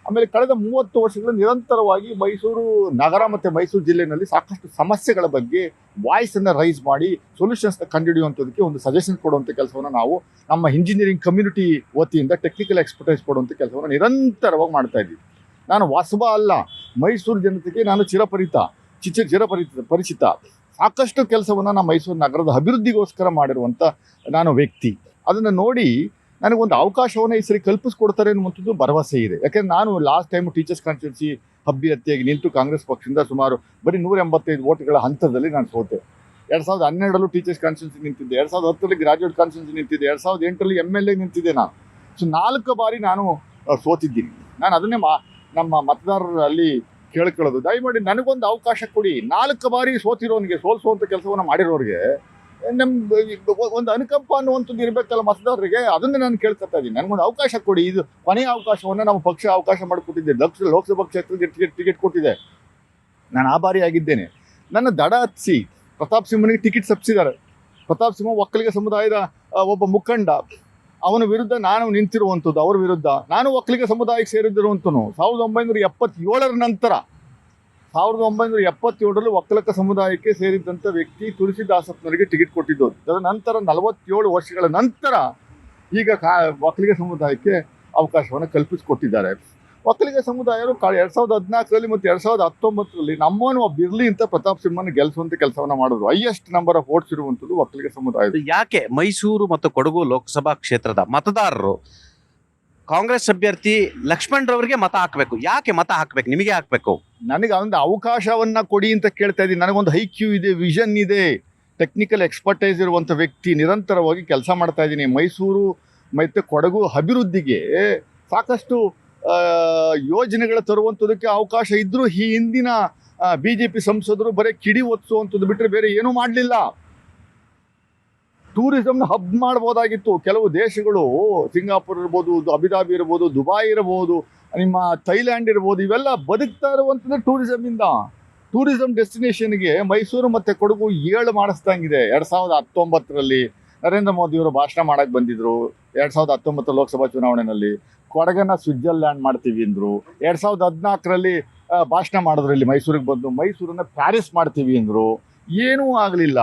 ಆಮೇಲೆ ಕಳೆದ 30 ವರ್ಷಗಳ ನಿರಂತರವಾಗಿ ಮೈಸೂರು ನಗರ ಮತ್ತು ಮೈಸೂರು ಜಿಲ್ಲೆಯಲ್ಲಿ ಸಾಕಷ್ಟು ಸಮಸ್ಯೆಗಳ ಬಗ್ಗೆ ವಾಯ್ಸನ್ನು ರೈಸ್ ಮಾಡಿ ಸೊಲ್ಯೂಷನ್ಸ್ನ ಕಂಡುಹಿಡಿಯುವಂಥದ್ದಕ್ಕೆ ಒಂದು ಸಜೆಷನ್ ಕೊಡುವಂಥ ಕೆಲಸವನ್ನು ನಾವು ನಮ್ಮ ಇಂಜಿನಿಯರಿಂಗ್ ಕಮ್ಯುನಿಟಿ ವತಿಯಿಂದ ಟೆಕ್ನಿಕಲ್ ಎಕ್ಸ್ಪರ್ಟೈಸ್ ಕೊಡುವಂಥ ಕೆಲಸವನ್ನು ನಿರಂತರವಾಗಿ ಮಾಡ್ತಾ ಇದ್ದೀವಿ. ನಾನು ವಾಸವ ಅಲ್ಲ, ಮೈಸೂರು ಜನತೆಗೆ ನಾನು ಚಿರಪರಿಚಿತ. ಸಾಕಷ್ಟು ಕೆಲಸವನ್ನು ನಾನು ಮೈಸೂರು ನಗರದ ಅಭಿವೃದ್ಧಿಗೋಸ್ಕರ ಮಾಡಿರುವಂಥ ನಾನು ವ್ಯಕ್ತಿ. ಅದನ್ನು ನೋಡಿ ನನಗೊಂದು ಅವಕಾಶವನ್ನು ಈ ಸರಿ ಕಲ್ಪಿಸ್ಕೊಡ್ತಾರೆ ಅನ್ನುವಂಥದ್ದು ಭರವಸೆ ಇದೆ. ಯಾಕೆಂದರೆ ನಾನು ಲಾಸ್ಟ್ ಟೈಮ್ ಟೀಚರ್ಸ್ ಕಾನ್ಸ್ಟಿಟ್ಯೂನ್ಸಿ ಅಭ್ಯರ್ಥಿಯಾಗಿ ನಿಂತು ಕಾಂಗ್ರೆಸ್ ಪಕ್ಷದಿಂದ ಸುಮಾರು ಬರೀ 185 ವೋಟ್ಗಳ ಹಂತದಲ್ಲಿ ನಾನು ಸೋತೆ. 2012 ಟೀಚರ್ಸ್ ಕಾನ್ಸ್ಟಿಟ್ಯೂನ್ಸಿ ನಿಂತಿದ್ದೆ, 2010 ಗ್ರಾಜ್ಯುಯೇಟ್ ಕಾನ್ಸ್ಟಿಟ್ಯೂನ್ಸಿ ನಿಂತಿದ್ದೆ, 2008 MLA ನಿಂತಿದ್ದೆ ನಾನು. ಸೊ 4 ಬಾರಿ ನಾನು ಸೋತಿದ್ದೀನಿ. ನಾನು ಅದನ್ನೇ ನಮ್ಮ ಮತದಾರರಲ್ಲಿ ಕೇಳ್ಕೊಳ್ಳೋದು, ದಯಮಾಡಿ ನನಗೊಂದು ಅವಕಾಶ ಕೊಡಿ. 4 ಬಾರಿ ಸೋತಿರೋನಿಗೆ, ಸೋಲಿಸುವಂಥ ಕೆಲಸವನ್ನು ಮಾಡಿರೋರಿಗೆ ಒಂದು ಅನುಕಂಪ ಅನ್ನುವಂಥದ್ದು ಇರಬೇಕಲ್ಲ ಮತದಾರರಿಗೆ. ಅದನ್ನೇ ನಾನು ಕೇಳ್ಕೊತಾ ಇದ್ದೀನಿ. ನನಗೊಂದು ಅವಕಾಶ ಕೊಡಿ. ಇದು ಕೊನೆಯ ಅವಕಾಶವನ್ನು ನಮ್ಮ ಪಕ್ಷ ಅವಕಾಶ ಮಾಡಿಕೊಟ್ಟಿದ್ದೆ. ಲೋಕಸಭಾ ಕ್ಷೇತ್ರಕ್ಕೆ ಟಿಕೆಟ್ ಕೊಟ್ಟಿದೆ. ನಾನು ಆ ಬಾರಿ ಆಗಿದ್ದೇನೆ. ನನ್ನ ದಡ ಹತ್ತಿಸಿ ಪ್ರತಾಪ್ ಸಿಂಹನಿಗೆ ಟಿಕೆಟ್ ತಪ್ಪಿಸಿದ್ದಾರೆ. ಪ್ರತಾಪ್ ಸಿಂಹ ಒಕ್ಕಲಿಗ ಸಮುದಾಯದ ಒಬ್ಬ ಮುಖಂಡ. ಅವನ ವಿರುದ್ಧ ನಾನು ನಿಂತಿರುವಂಥದ್ದು. ಅವ್ರ ವಿರುದ್ಧ ನಾನು ಒಕ್ಕಲಿಗ ಸಮುದಾಯಕ್ಕೆ ಸೇರಿದ್ದಿರುವಂಥನು 1977 ನಂತರ 1977ರಲ್ಲಿ ಒಕ್ಕಲಿಗ ಸಮುದಾಯಕ್ಕೆ ಸೇರಿದಂಥ ವ್ಯಕ್ತಿ ತುಳಸಿದಾಸಪ್ಪನವರಿಗೆ ಟಿಕೆಟ್ ಕೊಟ್ಟಿದ್ದು. ತದನಂತರ 47 ವರ್ಷಗಳ ನಂತರ ಈಗ ಒಕ್ಕಲಿಗ ಸಮುದಾಯಕ್ಕೆ ಅವಕಾಶವನ್ನು ಕಲ್ಪಿಸಿಕೊಟ್ಟಿದ್ದಾರೆ. ಒಕ್ಕಲಿಗ ಸಮುದಾಯರು 2014ರಲ್ಲಿ ಮತ್ತು 2019ರಲ್ಲಿ ನಮ್ಮನ್ನು ಒಬ್ಬ ಇರ್ಲಿ ಅಂತ ಪ್ರತಾಪ್ ಸಿಂಹನ ಗೆಲ್ಲಿಸುವಂತ ಕೆಲಸವನ್ನ ಮಾಡಿದ್ರು. ಹೈಯೆಸ್ಟ್ ನಂಬರ್ ಆಫ್ ವೋಟ್ಸ್ ಇರುವಂತದ್ದು ಒಕ್ಕಲಿಗ ಸಮುದಾಯ. ಯಾಕೆ ಮೈಸೂರು ಮತ್ತು ಕೊಡಗು ಲೋಕಸಭಾ ಕ್ಷೇತ್ರದ ಮತದಾರರು ಕಾಂಗ್ರೆಸ್ ಅಭ್ಯರ್ಥಿ ಲಕ್ಷ್ಮಣ್ ರವರಿಗೆ ಮತ ಹಾಕಬೇಕು? ಯಾಕೆ ಮತ ಹಾಕಬೇಕು? ನಿಮಗೆ ಹಾಕಬೇಕು? ನನಗೆ ಒಂದು ಅವಕಾಶವನ್ನ ಕೊಡಿ ಅಂತ ಕೇಳ್ತಾ ಇದ್ದೀನಿ. ನನಗೊಂದು ಐಕ್ಯೂ ಇದೆ, ವಿಷನ್ ಇದೆ, ಟೆಕ್ನಿಕಲ್ ಎಕ್ಸ್ಪರ್ಟೈಸ್ ಇರುವಂಥ ವ್ಯಕ್ತಿ, ನಿರಂತರವಾಗಿ ಕೆಲಸ ಮಾಡ್ತಾ ಇದ್ದೀನಿ. ಮೈಸೂರು ಮತ್ತು ಕೊಡಗು ಅಭಿವೃದ್ಧಿಗೆ ಸಾಕಷ್ಟು ಯೋಜನೆಗಳ ತರುವಂಥದಕ್ಕೆ ಅವಕಾಶ ಇದ್ದರೂ ಈ ಹಿಂದಿನ BJP ಸಂಸದರು ಬರೀ ಕಿಡಿ ಒತ್ತಿಸುವಂಥದ್ದು ಬಿಟ್ಟರೆ ಬೇರೆ ಏನೂ ಮಾಡಲಿಲ್ಲ. ಟೂರಿಸಮ್ನ ಹಬ್ ಮಾಡ್ಬೋದಾಗಿತ್ತು. ಕೆಲವು ದೇಶಗಳು, ಸಿಂಗಾಪುರ್ ಇರ್ಬೋದು, ಅಬುದಾಬಿ ಇರ್ಬೋದು, ದುಬೈ ಇರ್ಬೋದು, ನಿಮ್ಮ ಥೈಲ್ಯಾಂಡ್ ಇರ್ಬೋದು, ಇವೆಲ್ಲ ಬದುಕ್ತಾ ಇರುವಂಥದ್ದು ಟೂರಿಸಮಿಂದ. ಟೂರಿಸಂ ಡೆಸ್ಟಿನೇಷನ್ಗೆ ಮೈಸೂರು ಮತ್ತು ಕೊಡಗು 7 ಮಾಡಿಸ್ದಂಗಿದೆ. 2019ರಲ್ಲಿ ನರೇಂದ್ರ ಮೋದಿಯವರು ಭಾಷಣ ಮಾಡಕ್ಕೆ ಬಂದಿದ್ರು. 2019 ಲೋಕಸಭಾ ಚುನಾವಣೆಯಲ್ಲಿ ಕೊಡಗನ್ನ ಸ್ವಿಟ್ಜರ್ಲ್ಯಾಂಡ್ ಮಾಡ್ತೀವಿ ಅಂದರು. 2014ರಲ್ಲಿ ಭಾಷಣ ಮಾಡಿದ್ರು, ಇಲ್ಲಿ ಮೈಸೂರಿಗೆ ಬಂದು ಮೈಸೂರನ್ನ ಪ್ಯಾರಿಸ್ ಮಾಡ್ತೀವಿ ಅಂದರು. ಏನೂ ಆಗಲಿಲ್ಲ.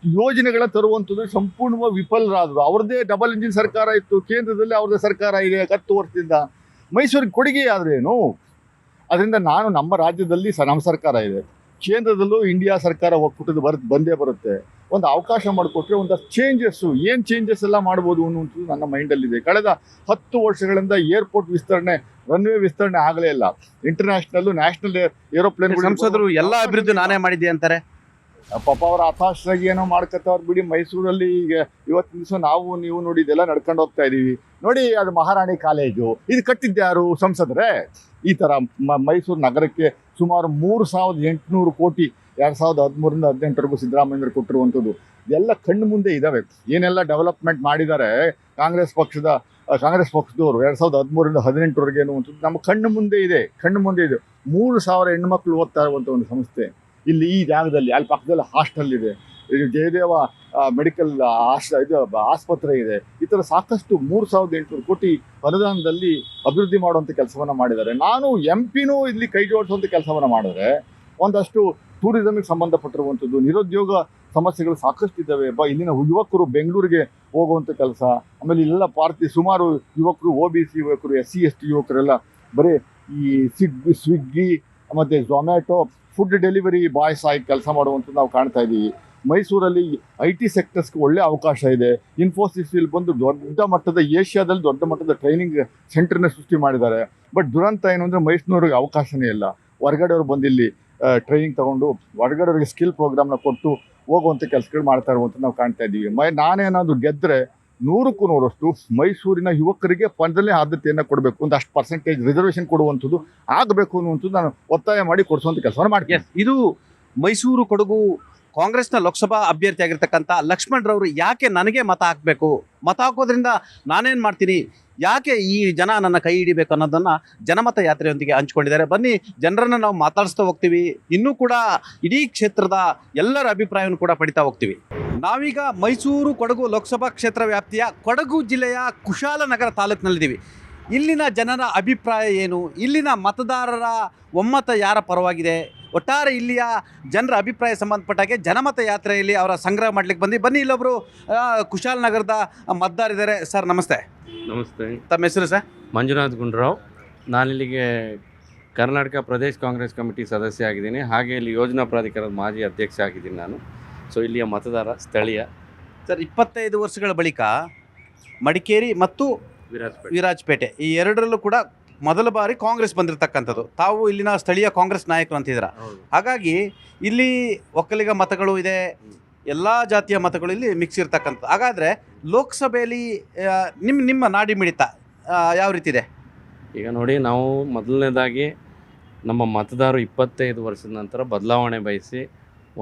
ಯೋಜನೆಗಳ ತರುವಂಥದ್ದು ಸಂಪೂರ್ಣವಾಗಿ ವಿಫಲರಾದರು. ಅವ್ರದ್ದೇ ಡಬಲ್ ಇಂಜಿನ್ ಸರ್ಕಾರ ಇತ್ತು, ಕೇಂದ್ರದಲ್ಲಿ ಅವ್ರದ್ದೇ ಸರ್ಕಾರ ಇದೆ 10 ವರ್ಷದಿಂದ. ಮೈಸೂರಿಗೆ ಕೊಡುಗೆ ಆದ್ರೇನು? ಅದರಿಂದ ನಾನು ನಮ್ಮ ರಾಜ್ಯದಲ್ಲಿ ನಮ್ಮ ಸರ್ಕಾರ ಇದೆ, ಕೇಂದ್ರದಲ್ಲೂ ಇಂಡಿಯಾ ಸರ್ಕಾರ ಒಕ್ಕೂಟದ ಬಂದೇ ಬರುತ್ತೆ. ಒಂದು ಅವಕಾಶ ಮಾಡಿಕೊಟ್ರೆ ಒಂದಷ್ಟು ಚೇಂಜಸ್ಸು, ಏನು ಚೇಂಜಸ್ ಎಲ್ಲ ಮಾಡ್ಬೋದು ಅನ್ನುವಂಥದ್ದು ನನ್ನ ಮೈಂಡಲ್ಲಿದೆ. ಕಳೆದ 10 ವರ್ಷಗಳಿಂದ ಏರ್ಪೋರ್ಟ್ ವಿಸ್ತರಣೆ, ರನ್ವೇ ವಿಸ್ತರಣೆ ಆಗಲೇ ಇಲ್ಲ. ಇಂಟರ್ನ್ಯಾಷನಲ್, ನ್ಯಾಷನಲ್ ಏರೋಪ್ಲೇನ್ ಸಂಸದರು ಎಲ್ಲ ಅಭಿವೃದ್ಧಿ ನಾನೇ ಮಾಡಿದ್ದೆ ಅಂತಾರೆ. ಪಾಪ ಅವರ ಹತಾಶರಾಗಿ ಏನೋ ಮಾಡ್ಕೊತಾವ್ರು ಬಿಡಿ. ಮೈಸೂರಲ್ಲಿ ಈಗ ಇವತ್ತಿನ ದಿವಸ ನೀವು ನೋಡಿ ಇದೆಲ್ಲ ನಡ್ಕೊಂಡು ಹೋಗ್ತಾ ಇದೀವಿ ನೋಡಿ. ಅದು ಮಹಾರಾಣಿ ಕಾಲೇಜು, ಇದು ಕಟ್ಟಿದ್ದ್ಯಾರು? ಸಂಸದರೇ. ಈ ಥರ ಮೈಸೂರು ನಗರಕ್ಕೆ ಸುಮಾರು 3,800 ಕೋಟಿ 2013ರಿಂದ 2018ವರೆಗೂ ಸಿದ್ದರಾಮಯ್ಯರು ಕೊಟ್ಟಿರುವಂಥದ್ದು ಎಲ್ಲ ಕಣ್ಣು ಮುಂದೆ ಇದ್ದಾವೆ. ಏನೆಲ್ಲ ಡೆವಲಪ್ಮೆಂಟ್ ಮಾಡಿದ್ದಾರೆ ಕಾಂಗ್ರೆಸ್ ಪಕ್ಷದವರು 2013ರಿಂದ 2018ವರೆಗೆ ಅನ್ನುವಂಥದ್ದು ನಮ್ಮ ಕಣ್ಣು ಮುಂದೆ ಇದೆ. 3,000 ಹೆಣ್ಮಕ್ಳು ಓದ್ತಾ ಇರುವಂಥ ಒಂದು ಸಂಸ್ಥೆ ಇಲ್ಲಿ ಈ ಜಾಗದಲ್ಲಿ. ಅಲ್ಲಿ ಪಕ್ಕದಲ್ಲಿ ಹಾಸ್ಟೆಲ್ ಇದೆ, ಜಯದೇವ ಮೆಡಿಕಲ್ ಆಸ್ಪತ್ರೆ ಇದೆ. ಈ ಥರ ಸಾಕಷ್ಟು 3,800 ಕೋಟಿ ಅನುದಾನದಲ್ಲಿ ಅಭಿವೃದ್ಧಿ ಮಾಡುವಂಥ ಕೆಲಸವನ್ನು ಮಾಡಿದ್ದಾರೆ. ನಾನು MP ಇಲ್ಲಿ ಕೈ ಜೋಡಿಸುವಂಥ ಕೆಲಸವನ್ನು ಮಾಡಿದ್ರೆ ಒಂದಷ್ಟು ಟೂರಿಸಮಿಗೆ ಸಂಬಂಧಪಟ್ಟಿರುವಂಥದ್ದು, ನಿರುದ್ಯೋಗ ಸಮಸ್ಯೆಗಳು ಸಾಕಷ್ಟು ಇದ್ದಾವೆ. ಇಲ್ಲಿನ ಯುವಕರು ಬೆಂಗಳೂರಿಗೆ ಹೋಗುವಂಥ ಕೆಲಸ, ಆಮೇಲೆ ಇಲ್ಲೆಲ್ಲ ಸುಮಾರು ಯುವಕರು, OBC ಯುವಕರು, SC ST ಯುವಕರೆಲ್ಲ ಬರೀ ಈ ಸ್ವಿಗ್ಗಿ ಮತ್ತು ಝೊಮ್ಯಾಟೊ ಫುಡ್ ಡೆಲಿವರಿ ಬಾಯ್ಸ್ ಆಗಿ ಕೆಲಸ ಮಾಡುವಂಥದ್ದು ನಾವು ಕಾಣ್ತಾ ಇದ್ದೀವಿ. ಮೈಸೂರಲ್ಲಿ IT ಸೆಕ್ಟರ್ಸ್ಗೆ ಒಳ್ಳೆ ಅವಕಾಶ ಇದೆ. ಇನ್ಫೋಸಿಸ್ ಇಲ್ಲಿ ಬಂದು ಏಷ್ಯಾದಲ್ಲಿ ದೊಡ್ಡ ಮಟ್ಟದ ಟ್ರೈನಿಂಗ್ ಸೆಂಟರ್ನ ಸೃಷ್ಟಿ ಮಾಡಿದ್ದಾರೆ. ಬಟ್ ದುರಂತ ಏನು ಅಂದರೆ ಮೈಸೂರಿಗೆ ಅವಕಾಶನೇ ಇಲ್ಲ. ಹೊರಗಡೆಯವರು ಬಂದು ಇಲ್ಲಿ ಟ್ರೈನಿಂಗ್ ತೊಗೊಂಡು ಹೊರಗಡೆಯವ್ರಿಗೆ ಸ್ಕಿಲ್ ಪ್ರೋಗ್ರಾಮ್ನ ಕೊಟ್ಟು ಹೋಗುವಂಥ ಕೆಲಸಗಳು ಮಾಡ್ತಾ ಇರುವಂಥದ್ದು ನಾವು ಕಾಣ್ತಾ ಇದ್ದೀವಿ. ನಾನೇನಾದರೂ ಗೆದ್ದರೆ 100ಕ್ಕೂ 100ರಷ್ಟು ಮೈಸೂರಿನ ಯುವಕರಿಗೆ ಫಂಡಲ್ಲೇ ಆದ್ಯತೆಯನ್ನು ಕೊಡಬೇಕು, ಒಂದಷ್ಟು ಪರ್ಸೆಂಟೇಜ್ ರಿಸರ್ವೇಷನ್ ಕೊಡುವಂಥದ್ದು ಆಗಬೇಕು ಅನ್ನುವಂಥದ್ದು ನಾನು ಒತ್ತಾಯ ಮಾಡಿ ಕೊಡಿಸುವಂಥ ಕೆಲಸವನ್ನು ಮಾಡ್ತೀನಿ. ಇದು ಮೈಸೂರು ಕೊಡಗು ಕಾಂಗ್ರೆಸ್ನ ಲೋಕಸಭಾ ಅಭ್ಯರ್ಥಿ ಆಗಿರ್ತಕ್ಕಂಥ ಲಕ್ಷ್ಮಣ್ ರವರು ಯಾಕೆ ನನಗೆ ಮತ ಹಾಕಬೇಕು, ಮತ ಹಾಕೋದ್ರಿಂದ ನಾನೇನು ಮಾಡ್ತೀನಿ, ಯಾಕೆ ಈ ಜನ ನನ್ನ ಕೈ ಹಿಡಿಬೇಕು ಅನ್ನೋದನ್ನು ಜನಮತ ಯಾತ್ರೆಯೊಂದಿಗೆ ಹಂಚ್ಕೊಂಡಿದ್ದಾರೆ. ಬನ್ನಿ, ಜನರನ್ನು ನಾವು ಮಾತಾಡಿಸ್ತಾ ಹೋಗ್ತೀವಿ. ಇನ್ನೂ ಕೂಡ ಇಡೀ ಕ್ಷೇತ್ರದ ಎಲ್ಲರ ಅಭಿಪ್ರಾಯವನ್ನು ಕೂಡ ಪಡಿತಾ ಹೋಗ್ತೀವಿ. ನಾವೀಗ ಮೈಸೂರು ಕೊಡಗು ಲೋಕಸಭಾ ಕ್ಷೇತ್ರ ವ್ಯಾಪ್ತಿಯ ಕೊಡಗು ಜಿಲ್ಲೆಯ ಕುಶಾಲನಗರ ತಾಲೂಕಿನಲ್ಲಿದ್ದೀವಿ. ಇಲ್ಲಿನ ಜನರ ಅಭಿಪ್ರಾಯ ಏನು, ಇಲ್ಲಿನ ಮತದಾರರ ಒಮ್ಮತ ಯಾರ ಪರವಾಗಿದೆ, ಒಟ್ಟಾರೆ ಇಲ್ಲಿಯ ಜನರ ಅಭಿಪ್ರಾಯ ಸಂಬಂಧಪಟ್ಟಾಗೆ ಜನಮತ ಯಾತ್ರೆಯಲ್ಲಿ ಅವರ ಸಂಗ್ರಹ ಮಾಡ್ಲಿಕ್ಕೆ ಬನ್ನಿ. ಇಲ್ಲೊಬ್ಬರು ಕುಶಾಲನಗರದ ಮತದಾರಿದ್ದಾರೆ. ಸರ್ ನಮಸ್ತೆ. ನಮಸ್ತೆ. ತಮ್ಮ ಹೆಸರು ಸರ್? ಮಂಜುನಾಥ್ ಗುಂಡ್ರಾವ್. ನಾನಿಲ್ಲಿಗೆ ಕರ್ನಾಟಕ ಪ್ರದೇಶ್ ಕಾಂಗ್ರೆಸ್ ಕಮಿಟಿ ಸದಸ್ಯ ಆಗಿದ್ದೀನಿ, ಹಾಗೆ ಇಲ್ಲಿ ಯೋಜನಾ ಪ್ರಾಧಿಕಾರದ ಮಾಜಿ ಅಧ್ಯಕ್ಷ ಆಗಿದ್ದೀನಿ ನಾನು. ಸೊ ಇಲ್ಲಿಯ ಮತದಾರ ಸ್ಥಳೀಯ. ಸರ್, 25 ವರ್ಷಗಳ ಬಳಿಕ ಮಡಿಕೇರಿ ಮತ್ತು ವಿರಾಜಪೇಟೆ ಈ ಎರಡರಲ್ಲೂ ಕೂಡ ಮೊದಲ ಬಾರಿ ಕಾಂಗ್ರೆಸ್ ಬಂದಿರತಕ್ಕಂಥದ್ದು. ತಾವು ಇಲ್ಲಿನ ಸ್ಥಳೀಯ ಕಾಂಗ್ರೆಸ್ ನಾಯಕರು ಅಂತಿದ್ದೀರಾ. ಹಾಗಾಗಿ ಇಲ್ಲಿ ಒಕ್ಕಲಿಗ ಮತಗಳು ಇದೆ, ಎಲ್ಲ ಜಾತಿಯ ಮತಗಳು ಇಲ್ಲಿ ಮಿಕ್ಸ್ ಇರ್ತಕ್ಕಂಥದ್ದು. ಹಾಗಾದರೆ ಲೋಕಸಭೆಯಲ್ಲಿ ನಿಮ್ಮ ನಾಡಿ ಮಿಡಿತ ಯಾವ ರೀತಿ ಇದೆ? ಈಗ ನೋಡಿ, ನಾವು ಮೊದಲನೇದಾಗಿ ನಮ್ಮ ಮತದಾರರು 25 ವರ್ಷದ ನಂತರ ಬದಲಾವಣೆ ಬಯಸಿ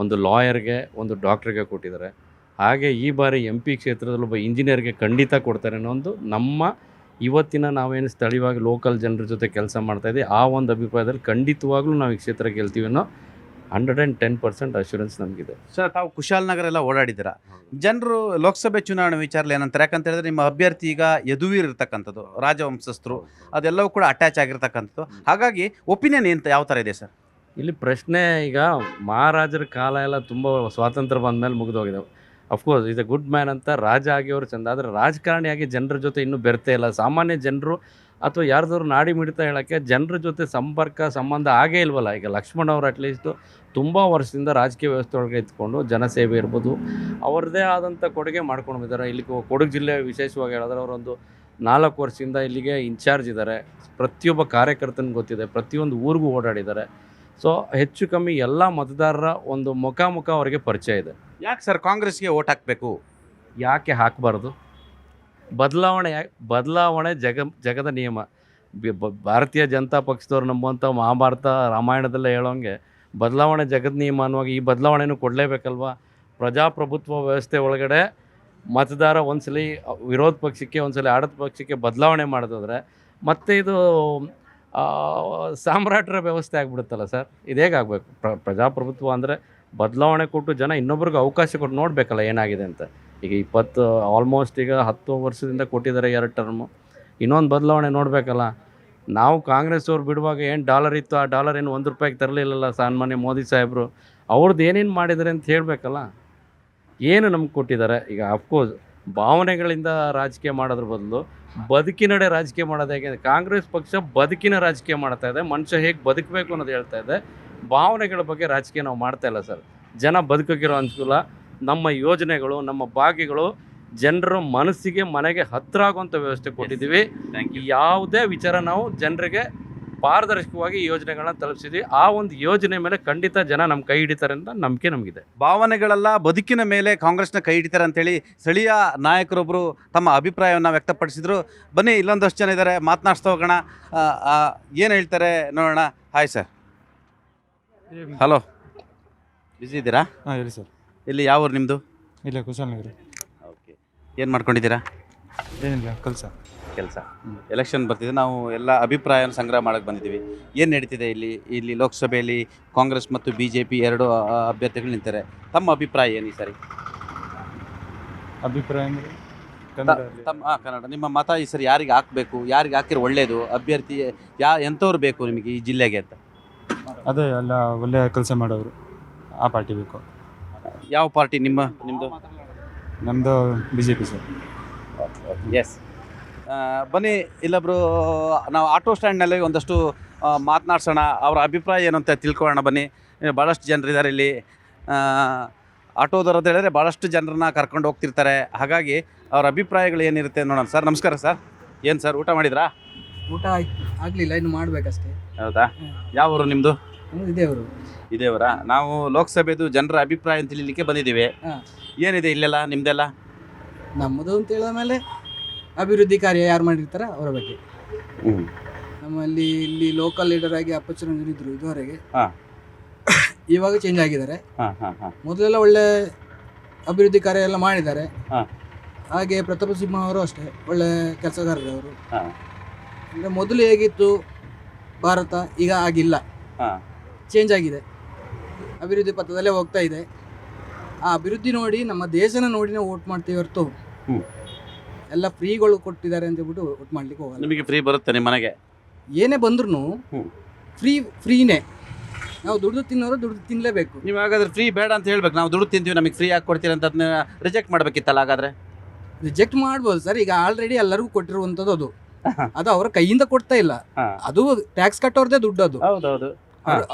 ಒಂದು ಲಾಯರ್ಗೆ, ಒಂದು ಡಾಕ್ಟ್ರಿಗೆ ಕೊಟ್ಟಿದ್ದಾರೆ. ಹಾಗೆ ಈ ಬಾರಿ MP ಕ್ಷೇತ್ರದಲ್ಲಿ ಒಬ್ಬ ಇಂಜಿನಿಯರ್ಗೆ ಖಂಡಿತ ಕೊಡ್ತಾರೆ ಅನ್ನೋ ಒಂದು ನಮ್ಮ ಇವತ್ತಿನ ನಾವೇನು ಸ್ಥಳೀಯವಾಗಿ ಲೋಕಲ್ ಜನರ ಜೊತೆ ಕೆಲಸ ಮಾಡ್ತಾಯಿದ್ದೀವಿ ಆ ಒಂದು ಅಭಿಪ್ರಾಯದಲ್ಲಿ ಖಂಡಿತವಾಗ್ಲೂ ನಾವು ಈ ಕ್ಷೇತ್ರ ಗೆಲ್ತೀವಿ ಅನ್ನೋ 110% ಅಶ್ಯೂರೆನ್ಸ್ ನಮಗಿದೆ. ಸರ್, ತಾವು ಕುಶಾಲನಗರ ಎಲ್ಲ ಓಡಾಡಿದ್ದೀರಾ. ಜನರು ಲೋಕಸಭೆ ಚುನಾವಣೆ ವಿಚಾರದಲ್ಲಿ ಏನಂತಾರೆ? ಯಾಕಂತ ಹೇಳಿದ್ರೆ ನಿಮ್ಮ ಅಭ್ಯರ್ಥಿ ಈಗ ಯದುವೀರ್ ಇರ್ತಕ್ಕಂಥದ್ದು, ರಾಜವಂಶಸ್ಥರು, ಅದೆಲ್ಲವೂ ಕೂಡ ಅಟ್ಯಾಚ್ ಆಗಿರ್ತಕ್ಕಂಥದ್ದು. ಹಾಗಾಗಿ ಒಪಿನಿಯನ್ ಯಾವ ಥರ ಇದೆ ಸರ್? ಇಲ್ಲಿ ಪ್ರಶ್ನೆ ಈಗ ಮಹಾರಾಜರ ಕಾಲ ಎಲ್ಲ ತುಂಬ ಸ್ವಾತಂತ್ರ್ಯ ಬಂದಮೇಲೆ ಮುಗಿದೋಗಿದೆ. Of course is a good man ಅಂತ ರಾಜ ಆಗಿಯವರು ಚಂದ, ಆದರೆ ರಾಜಕಾರಣಿಯಾಗಿ ಜನರ ಜೊತೆ ಇನ್ನೂ ಬೆರ್ತೆ ಇಲ್ಲ. ಸಾಮಾನ್ಯ ಜನರು ಅಥವಾ ಯಾರ್ದಾದ್ರು ನಾಡಿ ಮಿಡಿತ ಹೇಳೋಕ್ಕೆ ಜನರ ಜೊತೆ ಸಂಪರ್ಕ ಸಂಬಂಧ ಆಗೇ ಇಲ್ವಲ್ಲ. ಈಗ ಲಕ್ಷ್ಮಣ್ ಅವರು ಅಟ್ಲೀಸ್ಟು ತುಂಬ ವರ್ಷದಿಂದ ರಾಜಕೀಯ ವ್ಯವಸ್ಥೆ ಒಳಗೆ ಇದ್ಕೊಂಡು ಜನಸೇವೆ ಇರ್ಬೋದು ಅವ್ರದ್ದೇ ಆದಂಥ ಕೊಡುಗೆ ಮಾಡ್ಕೊಂಡು ಬಂದಿದ್ದಾರೆ. ಇಲ್ಲಿ ಕೊಡಗು ಜಿಲ್ಲೆ ವಿಶೇಷವಾಗಿ ಹೇಳಿದ್ರೆ ಅವರೊಂದು 4 ವರ್ಷದಿಂದ ಇಲ್ಲಿಗೆ ಇನ್ಚಾರ್ಜ್ ಇದ್ದಾರೆ. ಪ್ರತಿಯೊಬ್ಬ ಕಾರ್ಯಕರ್ತನಿಗೆ ಗೊತ್ತಿದೆ, ಪ್ರತಿಯೊಂದು ಊರಿಗೂ ಓಡಾಡಿದ್ದಾರೆ. ಸೊ ಹೆಚ್ಚು ಕಮ್ಮಿ ಎಲ್ಲ ಮತದಾರರ ಒಂದು ಮುಖ ಅವರಿಗೆ ಪರಿಚಯ ಇದೆ. ಯಾಕೆ ಸರ್ ಕಾಂಗ್ರೆಸ್ಗೆ ಓಟ್ ಹಾಕಬೇಕು? ಯಾಕೆ ಹಾಕಬಾರ್ದು? ಬದಲಾವಣೆ ಜಗದ ನಿಯಮ. ಭಾರತೀಯ ಜನತಾ ಪಕ್ಷದವ್ರು ನಂಬುವಂಥ ಮಹಾಭಾರತ ರಾಮಾಯಣದಲ್ಲೇ ಹೇಳೋಂಗೆ ಬದಲಾವಣೆ ಜಗದ ನಿಯಮ ಅನ್ನುವಾಗ ಈ ಬದಲಾವಣೆನೂ ಕೊಡಲೇಬೇಕಲ್ವಾ? ಪ್ರಜಾಪ್ರಭುತ್ವ ವ್ಯವಸ್ಥೆ ಒಳಗಡೆ ಮತದಾರ ಒಂದ್ಸಲಿ ವಿರೋಧ ಪಕ್ಷಕ್ಕೆ ಒಂದ್ಸಲಿ ಆಡಳಿತ ಪಕ್ಷಕ್ಕೆ ಬದಲಾವಣೆ ಮಾಡಿದ್ರೆ ಮತ್ತೆ ಇದು ಸಾಮ್ರಾಟರ ವ್ಯವಸ್ಥೆ ಆಗಿಬಿಡುತ್ತಲ್ಲ ಸರ್. ಇದು ಹೇಗಾಗಬೇಕು? ಪ್ರಜಾಪ್ರಭುತ್ವ ಅಂದರೆ ಬದಲಾವಣೆ ಕೊಟ್ಟು ಜನ ಇನ್ನೊಬ್ರಿಗೆ ಅವಕಾಶ ಕೊಟ್ಟು ನೋಡಬೇಕಲ್ಲ ಏನಾಗಿದೆ ಅಂತ. ಈಗ ಆಲ್ಮೋಸ್ಟ್ ಈಗ 10 ವರ್ಷದಿಂದ ಕೊಟ್ಟಿದ್ದಾರೆ 2 ಟರ್ಮು. ಇನ್ನೊಂದು ಬದಲಾವಣೆ ನೋಡಬೇಕಲ್ಲ. ನಾವು ಕಾಂಗ್ರೆಸ್ ಅವ್ರು ಬಿಡುವಾಗ ಏನು ಡಾಲರ್ ಇತ್ತು, ಆ ಡಾಲರ್ ಏನು ₹1 ತರಲಿಲ್ಲಲ್ಲ ಸನ್ಮಾನ್ಯ ಮೋದಿ ಸಾಹೇಬರು. ಅವ್ರದ್ದು ಏನೇನು ಮಾಡಿದ್ದಾರೆ ಅಂತ ಹೇಳಬೇಕಲ್ಲ. ಏನು ನಮ್ಗೆ ಕೊಟ್ಟಿದ್ದಾರೆ? ಈಗ ಅಫ್ಕೋರ್ಸ್ ಭಾವನೆಗಳಿಂದ ರಾಜಕೀಯ ಮಾಡೋದ್ರ ಬದಲು ಬದುಕಿನಡೆ ರಾಜಕೀಯ ಮಾಡೋದು ಹೇಗೆ? ಕಾಂಗ್ರೆಸ್ ಪಕ್ಷ ಬದುಕಿನ ರಾಜಕೀಯ ಮಾಡ್ತಾ ಇದೆ. ಮನುಷ್ಯ ಹೇಗೆ ಬದುಕಬೇಕು ಅನ್ನೋದು ಹೇಳ್ತಾ ಇದೆ. ಭಾವನೆಗಳ ಬಗ್ಗೆ ರಾಜಕೀಯ ನಾವು ಮಾಡ್ತಾ ಇಲ್ಲ ಸರ್. ಜನ ಬದುಕೋಕ್ಕಿರೋ ಅನುಕೂಲ, ನಮ್ಮ ಯೋಜನೆಗಳು, ನಮ್ಮ ಭಾಗ್ಯಗಳು ಜನರ ಮನಸ್ಸಿಗೆ ಮನೆಗೆ ಹತ್ತಿರ ಆಗುವಂಥ ವ್ಯವಸ್ಥೆ ಕೊಟ್ಟಿದ್ದೀವಿ. ಯಾವುದೇ ವಿಚಾರ ನಾವು ಜನರಿಗೆ ಪಾರದರ್ಶಕವಾಗಿ ಈ ಯೋಜನೆಗಳನ್ನ ತಲುಪಿಸಿದ್ವಿ. ಆ ಒಂದು ಯೋಜನೆ ಮೇಲೆ ಖಂಡಿತ ಜನ ನಮ್ಮ ಕೈ ಹಿಡಿತಾರೆ ಅಂತ ನಂಬಿಕೆ ನಮಗಿದೆ. ಭಾವನೆಗಳೆಲ್ಲ ಬದುಕಿನ ಮೇಲೆ ಕಾಂಗ್ರೆಸ್ನ ಕೈ ಹಿಡಿತಾರೆ ಅಂತೇಳಿ ಸ್ಥಳೀಯ ನಾಯಕರೊಬ್ಬರು ತಮ್ಮ ಅಭಿಪ್ರಾಯವನ್ನು ವ್ಯಕ್ತಪಡಿಸಿದರು. ಬನ್ನಿ, ಇಲ್ಲೊಂದಷ್ಟು ಜನ ಇದ್ದಾರೆ, ಮಾತನಾಡಿಸ್ತಾ ಹೋಗೋಣ. ಏನು ಹೇಳ್ತಾರೆ ನೋಡೋಣ. Hi sir. ಹಲೋ, ಬಿಸಿ ಇದ್ದೀರಾ? ಹಾಂ ಹೇಳಿ ಸರ್. ಇಲ್ಲಿ ಯಾವ ಊರು ನಿಮ್ಮದು? ಇಲ್ಲ, ಕುಶಾಲನಗರ. ಓಕೆ, ಏನು ಮಾಡ್ಕೊಂಡಿದ್ದೀರಾ? ಏನಿಲ್ಲ, ಕೆಲಸ. ಎಲೆಕ್ಷನ್ ಬರ್ತಿದೆ, ನಾವು ಎಲ್ಲ ಅಭಿಪ್ರಾಯನ ಸಂಗ್ರಹ ಮಾಡೋಕ್ಕೆ ಬಂದಿದ್ದೀವಿ. ಏನು ನಡೀತಿದೆ ಇಲ್ಲಿ ಲೋಕಸಭೆಯಲ್ಲಿ ಕಾಂಗ್ರೆಸ್ ಮತ್ತು BJP 2 ಅಭ್ಯರ್ಥಿಗಳು ನಿಂತಾರೆ. ತಮ್ಮ ಅಭಿಪ್ರಾಯ ಏನು ಈ ಸರಿ? ಅಭಿಪ್ರಾಯ ಅಂದರೆ ಕನ್ನಡ ನಿಮ್ಮ ಮತ ಈ ಸರಿ ಯಾರಿಗೆ ಹಾಕಬೇಕು, ಯಾರಿಗೆ ಹಾಕಿದ್ರೆ ಒಳ್ಳೆಯದು, ಅಭ್ಯರ್ಥಿ ಎಂಥವ್ರು ಬೇಕು ನಿಮಗೆ ಈ ಜಿಲ್ಲೆಗೆ ಅಂತ? ಅದೇ ಎಲ್ಲ ಒಳ್ಳೆಯ ಕೆಲಸ ಮಾಡೋರು, ಆ ಪಾರ್ಟಿ ಬೇಕು. ಯಾವ ಪಾರ್ಟಿ ನಿಮ್ಮದು? ನಮ್ಮದು BJP ಸರ್. ಎಸ್. ಬನ್ನಿ, ಇಲ್ಲೊಬ್ರು ನಾವು ಆಟೋ ಸ್ಟ್ಯಾಂಡ್ನಲ್ಲಿ ಒಂದಷ್ಟು ಮಾತನಾಡ್ಸೋಣ, ಅವರ ಅಭಿಪ್ರಾಯ ಏನು ಅಂತ ತಿಳ್ಕೊಳ್ಳೋಣ. ಬನ್ನಿ, ಭಾಳಷ್ಟು ಜನರಿದ್ದಾರೆ ಇಲ್ಲಿ. ಆಟೋದವ್ರು ಅಂತ ಹೇಳಿದ್ರೆ ಭಾಳಷ್ಟು ಜನರನ್ನ ಕರ್ಕೊಂಡು ಹೋಗ್ತಿರ್ತಾರೆ. ಹಾಗಾಗಿ ಅವ್ರ ಅಭಿಪ್ರಾಯಗಳು ಏನಿರುತ್ತೆ ನೋಡೋಣ. ಸರ್ ನಮಸ್ಕಾರ ಸರ್. ಏನು ಸರ್, ಊಟ ಮಾಡಿದ್ರಾ? ಊಟ ಆಗಲಿಲ್ಲ, ಇನ್ನು ಮಾಡಬೇಕಷ್ಟೇ. ಹೌದಾ? ಯಾವ ಊರು ನಿಮ್ಮದು? ಇದೇವರ. ನಾವು ಲೋಕಸಭೆದು ಜನರ ಅಭಿಪ್ರಾಯ ಅಂತ ತಿಳಿಲಿಕ್ಕೆ ಬಂದಿದ್ದೀವಿ. ಏನಿದೆ ಇಲ್ಲೆಲ್ಲ ನಿಮ್ಮದೆಲ್ಲ? ನಮ್ಮದು ಅಂತ ಹೇಳಿದ ಮೇಲೆ ಅಭಿವೃದ್ಧಿ ಕಾರ್ಯ ಯಾರು ಮಾಡಿರ್ತಾರೆ ಅವರ ಬಗ್ಗೆ. ನಮ್ಮಲ್ಲಿ ಇಲ್ಲಿ ಲೋಕಲ್ ಲೀಡರ್ ಆಗಿ ಅಪ್ಪಚ್ಚರಂಜನ್ ಇದ್ರು ಇದುವರೆಗೆ. ಇವಾಗ ಚೇಂಜ್ ಆಗಿದ್ದಾರೆ. ಮೊದಲೆಲ್ಲ ಒಳ್ಳೆ ಅಭಿವೃದ್ಧಿ ಕಾರ್ಯ ಎಲ್ಲ ಮಾಡಿದ್ದಾರೆ. ಹಾಗೆ ಪ್ರತಾಪ ಸಿಂಹ ಅವರು ಅಷ್ಟೇ ಒಳ್ಳೆ ಕೆಲಸಗಾರರವರು. ಅಂದರೆ ಮೊದಲು ಹೇಗಿತ್ತು ಭಾರತ, ಈಗ ಆಗಿಲ್ಲ, ಚೇಂಜ್ ಆಗಿದೆ. ಅಭಿವೃದ್ಧಿ ಪಥದಲ್ಲೇ ಹೋಗ್ತಾ ಇದೆ. ಆ ಅಭಿವೃದ್ಧಿ ನೋಡಿ ನಮ್ಮ ದೇಶನ ನೋಡಿ ನಾವು ವೋಟ್ ಮಾಡ್ತೀವಿ ಹೊರತು ಎಲ್ಲ ಫ್ರೀಗಳು ಕೊಟ್ಟಿದ್ದಾರೆ ಅಂತ ಹೇಳ್ಬಿಟ್ಟು ವೋಟ್ ಮಾಡ್ಲಿಕ್ಕೆ ಹೋಗಲ್ಲ. ನಿಮಗೆ ಫ್ರೀ ಬರುತ್ತೆ ನಿಮ್ಮ ಮನೆಗೆ? ಏನೇ ಬಂದ್ರೂ ಫ್ರೀನೇ. ನಾವು ದುಡ್ಡು ತಿನ್ನೋರು ದುಡ್ಡು ತಿನ್ನಲೇಬೇಕು. ನೀವು ಹಾಗಾದ್ರೆ ಫ್ರೀ ಬೇಡ ಅಂತ ಹೇಳ್ಬೇಕು. ನಾವು ದುಡ್ಡು ತಿಂತೀವಿ, ನಮಗೆ ಫ್ರೀ ಆಗಿ ಕೊಡ್ತೀರ ಅಂತ ಅದನ್ನ ರಿಜೆಕ್ಟ್ ಮಾಡಬೇಕಿತ್ತಲ್ಲ. ಹಾಗಾದ್ರೆ ರಿಜೆಕ್ಟ್ ಮಾಡ್ಬೋದು ಸರ್. ಈಗ ಆಲ್ರೆಡಿ ಎಲ್ಲರಿಗೂ ಕೊಟ್ಟಿರುವಂಥದ್ದು ಅದು ಅವರ ಕೈಯಿಂದ ಕೊಡ್ತಾ ಇಲ್ಲ. ಅದು ಟ್ಯಾಕ್ಸ್ ಕಟ್ಟೋರ್ದೇ ದುಡ್ಡು. ಅದು ಹೌದೌದು,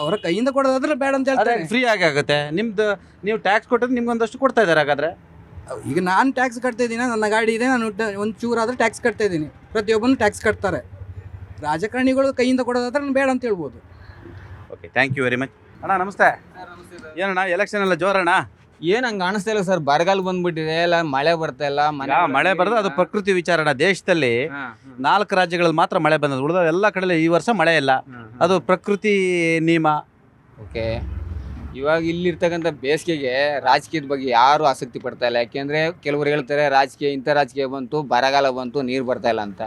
ಅವರ ಕೈಯಿಂದ ಕೊಡೋದಾದ್ರೆ ಬೇಡ ಅಂತ ಹೇಳ್ತಾರೆ. ಫ್ರೀ ಆಗಿ ಆಗುತ್ತೆ. ನೀವು ಟ್ಯಾಕ್ಸ್ ಕೊಟ್ಟರೆ ನಿಮ್ಗೆ ಒಂದಷ್ಟು ಕೊಡ್ತಾ ಇದ್ದಾರೆ. ಹಾಗಾದ್ರೆ ಈಗ ನಾನು ಟ್ಯಾಕ್ಸ್ ಕಟ್ತಾ ಇದ್ದೀನಿ, ನನ್ನ ಗಾಡಿ ಇದೆ, ನಾನು ಒಂದು ಚೂರಾದ್ರೆ ಟ್ಯಾಕ್ಸ್ ಕಟ್ತಾ ಇದ್ದೀನಿ. ಪ್ರತಿಯೊಬ್ಬನು ಟ್ಯಾಕ್ಸ್ ಕಟ್ತಾರೆ. ರಾಜಕಾರಣಿಗಳು ಕೈಯಿಂದ ಕೊಡೋದಾದ್ರೆ ನಾನು ಬೇಡ ಅಂತ ಹೇಳ್ಬೋದು. Okay, thank you very much. ಅಣ್ಣ ನಮಸ್ತೆ. ಏನಣ್ಣ ಎಲೆಕ್ಷನ್ ಎಲ್ಲ ಜೋರಣ್ಣ? ಏನ್ ಹಂಗ ಕಾಣಿಸ್ತಾ ಇಲ್ಲ ಸರ್. ಬರಗಾಲ ಬಂದ್ಬಿಟ್ಟಿದೆ, ಎಲ್ಲ ಮಳೆ ಬರ್ತಾ ಇಲ್ಲ. ಮಳೆ ಬರೋದು ಅದು ಪ್ರಕೃತಿ ವಿಚಾರಣ. ದೇಶದಲ್ಲಿ 4 ರಾಜ್ಯಗಳಲ್ಲಿ ಮಾತ್ರ ಮಳೆ ಬಂದದ್ದು, ಉಳಿದ ಎಲ್ಲ ಕಡೆ ಈ ವರ್ಷ ಮಳೆ ಇಲ್ಲ. ಅದು ಪ್ರಕೃತಿ ನಿಯಮ. ಓಕೆ, ಇವಾಗ ಇಲ್ಲಿರ್ತಕ್ಕಂಥ ಬೇಸಿಗೆಗೆ ರಾಜಕೀಯದ ಬಗ್ಗೆ ಯಾರು ಆಸಕ್ತಿ ಪಡ್ತಾ ಇಲ್ಲ. ಯಾಕೆಂದ್ರೆ ಕೆಲವರು ಹೇಳ್ತಾರೆ ಇಂಥ ರಾಜಕೀಯ ಬಂತು, ಬರಗಾಲ ಬಂತು, ನೀರು ಬರ್ತಾ ಇಲ್ಲ ಅಂತ.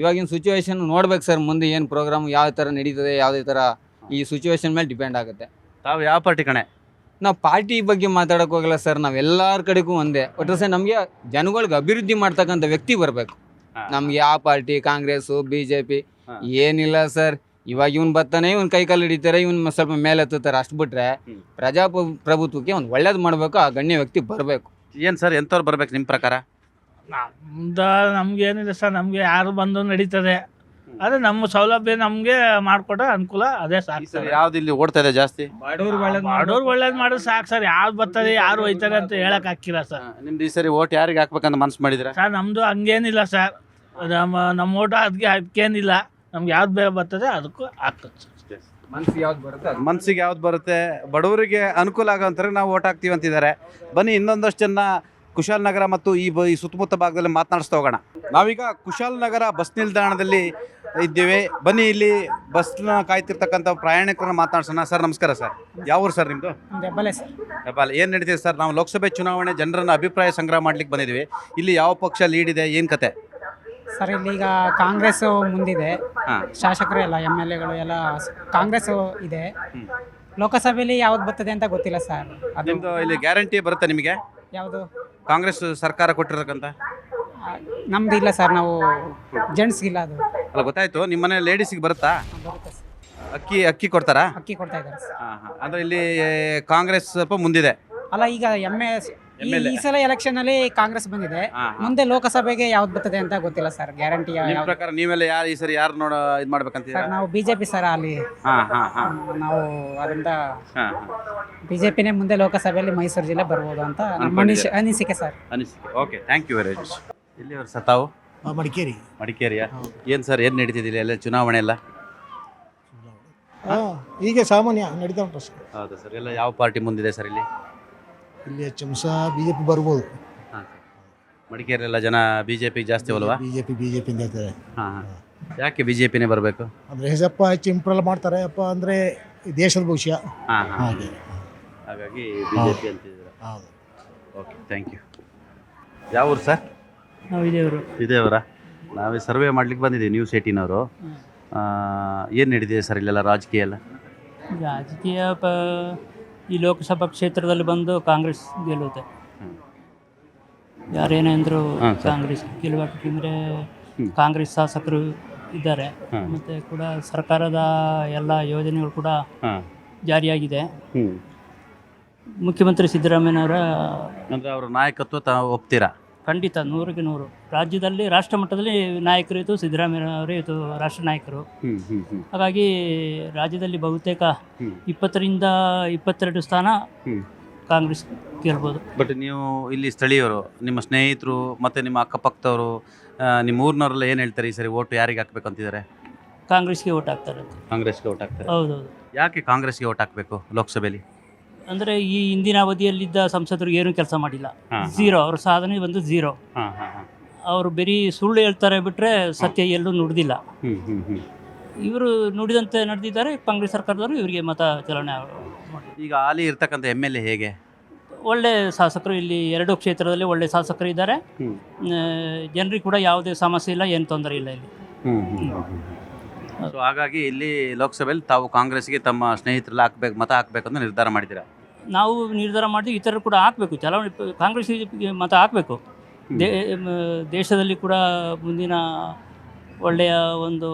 ಇವಾಗಿನ ಸಿಚುವೇಶನ್ ನೋಡ್ಬೇಕು ಸರ್. ಮುಂದೆ ಏನು ಪ್ರೋಗ್ರಾಮ್ ಯಾವ ಥರ ನಡೀತದೆ, ಯಾವುದೇ ಥರ ಈ ಸಿಚುವೇಶನ್ ಮೇಲೆ ಡಿಪೆಂಡ್ ಆಗುತ್ತೆ. ತಾವು ಯಾವ ಪಾರ್ಟಿ ಕಣೆ? ನಾವು ಪಾರ್ಟಿ ಬಗ್ಗೆ ಮಾತಾಡೋಕೆ ಹೋಗಲ್ಲ ಸರ್. ನಾವು ಎಲ್ಲರ ಕಡೆಗೂ ಒಂದೇ. ಒಟ್ಟು ಸರ್ ನಮಗೆ ಜನಗಳಿಗೆ ಅಭಿವೃದ್ಧಿ ಮಾಡ್ತಕ್ಕಂಥ ವ್ಯಕ್ತಿ ಬರಬೇಕು. ನಮ್ಗೆ ಯಾವ ಪಾರ್ಟಿ, ಕಾಂಗ್ರೆಸ್ಸು, BJP ಏನಿಲ್ಲ ಸರ್. ಇವಾಗ ಇವ್ನು ಬರ್ತಾನೆ, ಇವ್ನು ಕೈ ಕಾಲು ಹಿಡಿತಾರೆ, ಇವ್ನು ಸ್ವಲ್ಪ ಮೇಲೆ ಹತ್ತುತ್ತಾರೆ, ಅಷ್ಟು ಬಿಟ್ರೆ ಪ್ರಜಾಪ್ರಭುತ್ವಕ್ಕೆ ಒಂದು ಒಳ್ಳೇದು ಮಾಡಬೇಕು, ಆ ಗಣ್ಯ ವ್ಯಕ್ತಿ ಬರಬೇಕು. ಏನು ಸರ್, ಎಂಥವ್ರು ಬರ್ಬೇಕು ನಿಮ್ಮ ಪ್ರಕಾರ? ನಮ್ಗೆ ಏನಿದೆ ಸರ್, ನಮಗೆ ಯಾರು ಬಂದು ನಡೀತದೆ, ಅದೇ ನಮ್ಮ ಸೌಲಭ್ಯ ನಮಗೆ ಮಾಡಿಕೊಟ್ರೆ ಅನುಕೂಲ, ಅದೇ ಸಾಕು ಸರ್. ಯಾವ್ದು ಇಲ್ಲಿ ಓಡ್ತಾ ಇದೆ ಜಾಸ್ತಿ? ಬಡವ್ರು ಒಳ್ಳೇದು ಮಾಡೋದು ಸಾಕು ಸರ್. ಯಾವ್ದು ಬರ್ತದೆ ಯಾರು ಹೋಯ್ತಾರೆ ಅಂತ ಹೇಳಕ್ ಹಾಕಿಲ್ಲ ಸರ್. ನಿಮ್ದು ಈ ಸರಿ ಓಟ್ ಯಾರಿಗೆ ಹಾಕ್ಬೇಕಂತ ಮನ್ಸು ಮಾಡಿದ್ರೆ? ಸರ್ ನಮ್ದು ಹಂಗೇನಿಲ್ಲ ಸರ್, ನಮ್ಮ ಓಟ ಅದಕ್ಕೇನಿಲ್ಲ, ನಮ್ಗೆ ಯಾವ್ದು ಬರ್ತದೆ ಅದಕ್ಕೂ ಆಗ್ತದೆ ಸರ್. ಮನ್ಸಿಗೆ ಯಾವ್ದು ಬರುತ್ತೆ, ಬಡವರಿಗೆ ಅನುಕೂಲ ಆಗೋಂತಾರೆ ನಾವು ಓಟ್ ಹಾಕ್ತೀವಿ ಅಂತಿದ್ದಾರೆ. ಬನ್ನಿ ಇನ್ನೊಂದಷ್ಟು ಜನ ಕುಶಾಲನಗರ ಮತ್ತು ಈ ಸುತ್ತಮುತ್ತ ಭಾಗದಲ್ಲಿ ಮಾತನಾಡಿಸ್ತಾ ಹೋಗೋಣ. ನಾವೀಗ ಕುಶಾಲನಗರ ಬಸ್ ನಿಲ್ದಾಣದಲ್ಲಿ ಇದ್ದೇವೆ. ಬನ್ನಿ ಇಲ್ಲಿ ಬಸ್ನ ಕಾಯ್ತಿರ್ತಕ್ಕಂಥ ಪ್ರಯಾಣಿಕರನ್ನ ಮಾತನಾಡ್ಸೋಣ. ಸರ್ ನಮಸ್ಕಾರ ಸರ್, ಯಾವ ಊರು ಸರ್ ನಿಮ್ಮದು? ದೆಬ್ಬಲೆ ಸರ್. ಹೆಬ್ಬಾಲೆ. ಏನು ನಡೀತಿದೆ ಸರ್? ನಾವು ಲೋಕಸಭೆ ಚುನಾವಣೆ ಜನರನ್ನ ಅಭಿಪ್ರಾಯ ಸಂಗ್ರಹ ಮಾಡ್ಲಿಕ್ಕೆ ಬಂದಿದ್ದೀವಿ. ಇಲ್ಲಿ ಯಾವ ಪಕ್ಷ ಲೀಡ್ ಇದೆ, ಏನು ಕತೆ ಸರ್? ಇಲ್ಲೀಗ ಕಾಂಗ್ರೆಸ್ ಮುಂದಿದೆ, ಶಾಸಕರು ಎಲ್ಲ MLAಗಳು ಎಲ್ಲ ಕಾಂಗ್ರೆಸ್ ಇದೆ. ಲೋಕಸಭೆಯಲ್ಲಿ ಯಾವ್ದು ಬರ್ತದೆ ಅಂತ ಗೊತ್ತಿಲ್ಲ ಸರ್. ನಿಮ್ಮದು ಇಲ್ಲಿ ಗ್ಯಾರಂಟಿ ಬರುತ್ತೆ ನಿಮಗೆ? ಯಾವುದು? ಕಾಂಗ್ರೆಸ್ ಸರ್ಕಾರ ಕೊಟ್ಟಿರತಕ್ಕಂಥ? ನಮ್ದು ಇಲ್ಲ ಸರ್, ನಾವು ಜೆಂಟ್ಸ್ಗಿಲ್ಲ ಅದು. ಅಲ್ಲ ಗೊತ್ತಾಯ್ತು, ನಿಮ್ಮ ಮನೆ ಲೇಡೀಸಿಗೆ ಬರುತ್ತಾ? ಬರುತ್ತೆ ಸರ್. ಅಕ್ಕಿ ಕೊಡ್ತಾರಾ? ಅಕ್ಕಿ ಕೊಡ್ತಾ ಇದ್ದಾರೆ ಸರ್. ಅಂದರೆ ಇಲ್ಲಿ ಕಾಂಗ್ರೆಸ್ ಸ್ವಲ್ಪ ಮುಂದಿದೆ. ಅಲ್ಲ ಈಗ ಈ ಸಲ ಎಲೆಕ್ಷನ್ ಅಲ್ಲಿ ಕಾಂಗ್ರೆಸ್ ಬಂದಿದೆ, ಮುಂದೆ ಲೋಕಸಭೆಗೆ ಯಾವ್ದು ಬರ್ತದೆ ಅಂತ ಗೊತ್ತಿಲ್ಲ ಸರ್. ಗ್ಯಾರಂಟಿ ನಿಮ್ಮ ಪ್ರಕಾರ ನೀವೆಲ್ಲ ಯಾರು ಈ ಸರಿ ಯಾರು ಇದು ಮಾಡ್ಬೇಕಂತ? ಸರ್ ನಾವು ಬಿಜೆಪಿ ಸರ್, ಅಲ್ಲಿ ನಾವು ಅದರಿಂದ ಬಿಜೆಪಿನೇ ಮುಂದೆ ಲೋಕಸಭೆಯಲ್ಲಿ ಮೈಸೂರು ಜಿಲ್ಲೆ ಬರ್ಬೋದು ಅಂತ ನಮ್ಮ ಅನಿಸಿಕೆ ಸರ್. ಅನಿಸಿಕೆ. Okay, thank you very much. ಎಲ್ಲಿಯವರು ಸರ್ ತಾವು? ಮಡಿಕೇರಿಯಾ? ಏನು ಸರ್, ಏನು ನಡೀತಿದ್ದಿಲ್ಲ ಎಲ್ಲ ಚುನಾವಣೆ ಎಲ್ಲ? ಹೀಗೆ ಸಾಮಾನ್ಯ ನಡೀತಾ ಉಂಟು ಸರ್. ಹೌದಾ ಸರ್? ಎಲ್ಲ ಯಾವ ಪಾರ್ಟಿ ಮುಂದಿದೆ ಸರ್ ಇಲ್ಲಿ? ಇಲ್ಲಿ ಹೆಚ್ಚು ಬಿಜೆಪಿ ಬರ್ಬೋದು. ಮಡಿಕೇರಿಯಲ್ಲ ಜನ ಬಿಜೆಪಿ ಜಾಸ್ತಿ ಅಲ್ವಾ? ಬಿಜೆಪಿ ಅಂತ ಹೇಳ್ತಾರೆ. ಯಾಕೆ ಬಿಜೆಪಿನೇ ಬರಬೇಕು? ಅಂದರೆ ಹೆಸಪ್ಪ ಹೆಚ್ಚು ಇಂಪ್ರೂವ್ ಮಾಡ್ತಾರೆ ಅಪ್ಪ, ಅಂದರೆ ದೇಶದ ಭವಿಷ್ಯ ಹಾಗೆ, ಹಾಗಾಗಿ ಬಿಜೆಪಿ ಅಂತಿದ್ದೀರಾ? ಹೌದು. Okay, thank you. ಯಾವ ಊರು ಸರ್? ನಾವು ಇದೇವರ. ನಾವೇ ಸರ್ವೆ ಮಾಡ್ಲಿಕ್ಕೆ ಬಂದಿದ್ದೀವಿ, ನ್ಯೂಸ್ 18ನವರು. ಏನು ನಡೀತಿದೆ ಸರ್ ಇಲ್ಲೆಲ್ಲ ರಾಜಕೀಯ ಎಲ್ಲ? ರಾಜಕೀಯ ಈ ಲೋಕಸಭಾ ಕ್ಷೇತ್ರದಲ್ಲಿ ಬಂದು ಕಾಂಗ್ರೆಸ್ ಗೆಲ್ಲುತ್ತೆ. ಯಾರೇನೆಂದ್ರು ಕಾಂಗ್ರೆಸ್ ಗೆಲ್ಲಬೇಕಂದ್ರೆ ಕಾಂಗ್ರೆಸ್ ಶಾಸಕರು ಇದ್ದಾರೆ, ಮತ್ತೆ ಕೂಡ ಸರ್ಕಾರದ ಎಲ್ಲ ಯೋಜನೆಗಳು ಕೂಡ ಜಾರಿಯಾಗಿದೆ. ಮುಖ್ಯಮಂತ್ರಿ ಸಿದ್ದರಾಮಯ್ಯನವರ ಅಂದರೆ ಅವರ ನಾಯಕತ್ವ ತಾವು ಒಪ್ತೀರಾ? ಖಂಡಿತ 100ಕ್ಕೆ 100. ರಾಜ್ಯದಲ್ಲಿ ರಾಷ್ಟ್ರ ಮಟ್ಟದಲ್ಲಿ ನಾಯಕರು ಇದು ಸಿದ್ದರಾಮಯ್ಯನವರೇ ಇದು ರಾಷ್ಟ್ರ ನಾಯಕರು. ಹಾಗಾಗಿ ರಾಜ್ಯದಲ್ಲಿ ಬಹುತೇಕ 20ರಿಂದ 22 ಸ್ಥಾನ ಕಾಂಗ್ರೆಸ್ ಗೆಲ್ಬೋದು. ಬಟ್ ನೀವು ಇಲ್ಲಿ ಸ್ಥಳೀಯರು, ನಿಮ್ಮ ಸ್ನೇಹಿತರು ಮತ್ತು ನಿಮ್ಮ ಅಕ್ಕಪಕ್ಕದವರು, ನಿಮ್ಮ ಊರಿನವರೆಲ್ಲ ಏನು ಹೇಳ್ತಾರೆ ಈ ಸರಿ ಓಟು ಯಾರಿಗೆ ಹಾಕ್ಬೇಕು ಅಂತಿದ್ದಾರೆ? ಕಾಂಗ್ರೆಸ್ಗೆ ಓಟ್ ಹಾಕ್ತಾರೆ. ಕಾಂಗ್ರೆಸ್ಗೆ ಓಟ್ ಹಾಕ್ತಾರೆ? ಹೌದೌದು. ಯಾಕೆ ಕಾಂಗ್ರೆಸ್ಗೆ ಓಟ್ ಹಾಕಬೇಕು ಲೋಕಸಭೆಯಲ್ಲಿ? ಅಂದರೆ ಈ ಹಿಂದಿನ ಅವಧಿಯಲ್ಲಿದ್ದ ಸಂಸದರು ಏನೂ ಕೆಲಸ ಮಾಡಿಲ್ಲ, ಝೀರೋ. ಅವ್ರ ಸಾಧನೆ ಬಂದು ಝೀರೋ. ಅವರು ಬರೀ ಸುಳ್ಳು ಹೇಳ್ತಾರೆ ಬಿಟ್ಟರೆ ಸತ್ಯ ಎಲ್ಲೂ ನುಡಿದಿಲ್ಲ. ಇವರು ನುಡಿದಂತೆ ನಡೆದಿದ್ದಾರೆ. ಕಾಂಗ್ರೆಸ್ ಸರ್ಕಾರದವರು ಇವರಿಗೆ ಮತ ಚಲಾವಣೆ. ಈಗ ಹಾಲಿ ಇರ್ತಕ್ಕಂಥ MLA ಹೇಗೆ? ಒಳ್ಳೆ ಶಾಸಕರು, ಇಲ್ಲಿ 2 ಕ್ಷೇತ್ರದಲ್ಲಿ ಒಳ್ಳೆ ಶಾಸಕರು ಇದ್ದಾರೆ. ಜನರಿಗೆ ಕೂಡ ಯಾವುದೇ ಸಮಸ್ಯೆ ಇಲ್ಲ, ಏನು ತೊಂದರೆ ಇಲ್ಲ ಇಲ್ಲಿ. ಸೊ ಹಾಗಾಗಿ ಇಲ್ಲಿ ಲೋಕಸಭೆಯಲ್ಲಿ ತಾವು ಕಾಂಗ್ರೆಸ್ಗೆ ತಮ್ಮ ಸ್ನೇಹಿತರೆಲ್ಲ ಮತ ಹಾಕಬೇಕು ಅಂತ ನಿರ್ಧಾರ ಮಾಡಿದ್ದೀರಾ? ನಾವು ನಿರ್ಧಾರ ಮಾಡಿದ್ವಿ, ಇತರರು ಕೂಡ ಹಾಕಬೇಕು, ಚಲಾವಣೆ ಕಾಂಗ್ರೆಸ್ಗೆ ಮತ ಹಾಕಬೇಕು. ದೇಶದಲ್ಲಿ ಕೂಡ ಮುಂದಿನ ಒಳ್ಳೆಯ ಒಂದು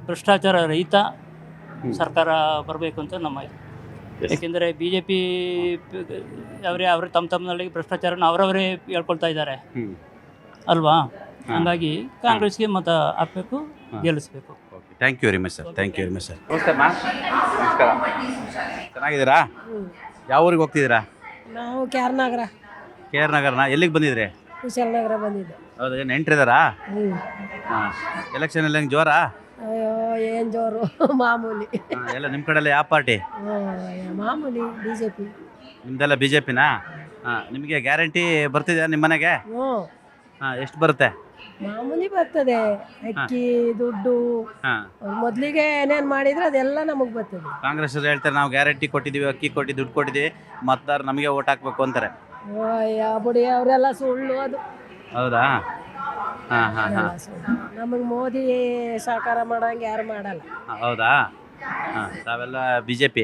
ಭ್ರಷ್ಟಾಚಾರ ರಹಿತ ಸರ್ಕಾರ ಬರಬೇಕು ಅಂತ ನಮ್ಮ ಇದು. ಏಕೆಂದರೆ BJP ಅವರೇ ತಮ್ಮಲ್ಲಿ ಭ್ರಷ್ಟಾಚಾರನ ಅವರವರೇ ಹೇಳ್ಕೊಳ್ತಾ ಇದ್ದಾರೆ ಅಲ್ವಾ? ಹಾಗಾಗಿ ಕಾಂಗ್ರೆಸ್ಗೆ ಮತ ಹಾಕಬೇಕು, ಗೆಲ್ಲಿಸಬೇಕು. Thank you very much sir. Thank you very much sir. ನಮಸ್ತೆ ಅಮ್ಮ. ನಮಸ್ಕಾರ. ಚೆನ್ನಾಗಿದ್ದೀರಾ? ಯಾವ ಊರಿಗೆ ಹೋಗ್ತಿದ್ದೀರಾ? ನಾವು KR ನಗರನ. ಎಲ್ಲಿಗೆ ಬಂದಿದ್ರಿ? ಕುಶಾಲನಗರ ಬಂದಿದ್ದೆ. ಹೌದಾ? ಏನು ನೆಂಟ್ರಿದಾರಾ? ಹಾಂ. ಎಲೆಕ್ಷನ್ ಎಲ್ಲ ಹೆಂಗೆ ಜೋರಾ? ಅಯ್ಯೋ ಏನು ಜೋರು, ಮಾಮೂಲಿ. ಎಲ್ಲ ನಿಮ್ಮ ಕಡೆಲ್ಲ ಯಾವ ಪಾರ್ಟಿ? ಮಾಮೂಲಿ BJP. ನಿಮ್ದೆಲ್ಲ BJPನಾ? ಹಾಂ. ನಿಮಗೆ ಗ್ಯಾರಂಟಿ ಬರ್ತಿದೆಯಾ ನಿಮ್ಮ ಮನೆಗೆ? ಹಾಂ. ಎಷ್ಟು ಬರುತ್ತೆ? ಮಾಮೂಲಿ ಬರ್ತದೆ, ಅಕ್ಕಿ ದುಡ್ಡು. ಮೊದಲಿಗೆ ಏನೇನು ಮಾಡಿದ್ರೆ ಅದೆಲ್ಲ ನಮಗೆ ಬರ್ತದೆ. ಕಾಂಗ್ರೆಸ್ ಹೇಳ್ತಾರೆ ನಾವು ಗ್ಯಾರಂಟಿ ಕೊಟ್ಟಿದ್ದೀವಿ, ಅಕ್ಕಿ ಕೊಟ್ಟು ದುಡ್ಡು ಕೊಟ್ಟಿದ್ದೀವಿ, ಮತದಾರ ನಮಗೆ ಓಟ್ ಹಾಕ್ಬೇಕು ಅಂತಾರೆ. ಬುಡಿ ಅವರೆಲ್ಲ ಸುಳ್ಳು ಅದು. ಹೌದಾ? ಹಾಂ ಹಾಂ ಹಾಂ. ನಮಗೆ ಮೋದಿ ಸಹಕಾರ ಮಾಡೋಂಗೆ ಯಾರು ಮಾಡಲ್ಲ. ಹೌದಾ? ಹಾಂ. ತಾವೆಲ್ಲ BJP?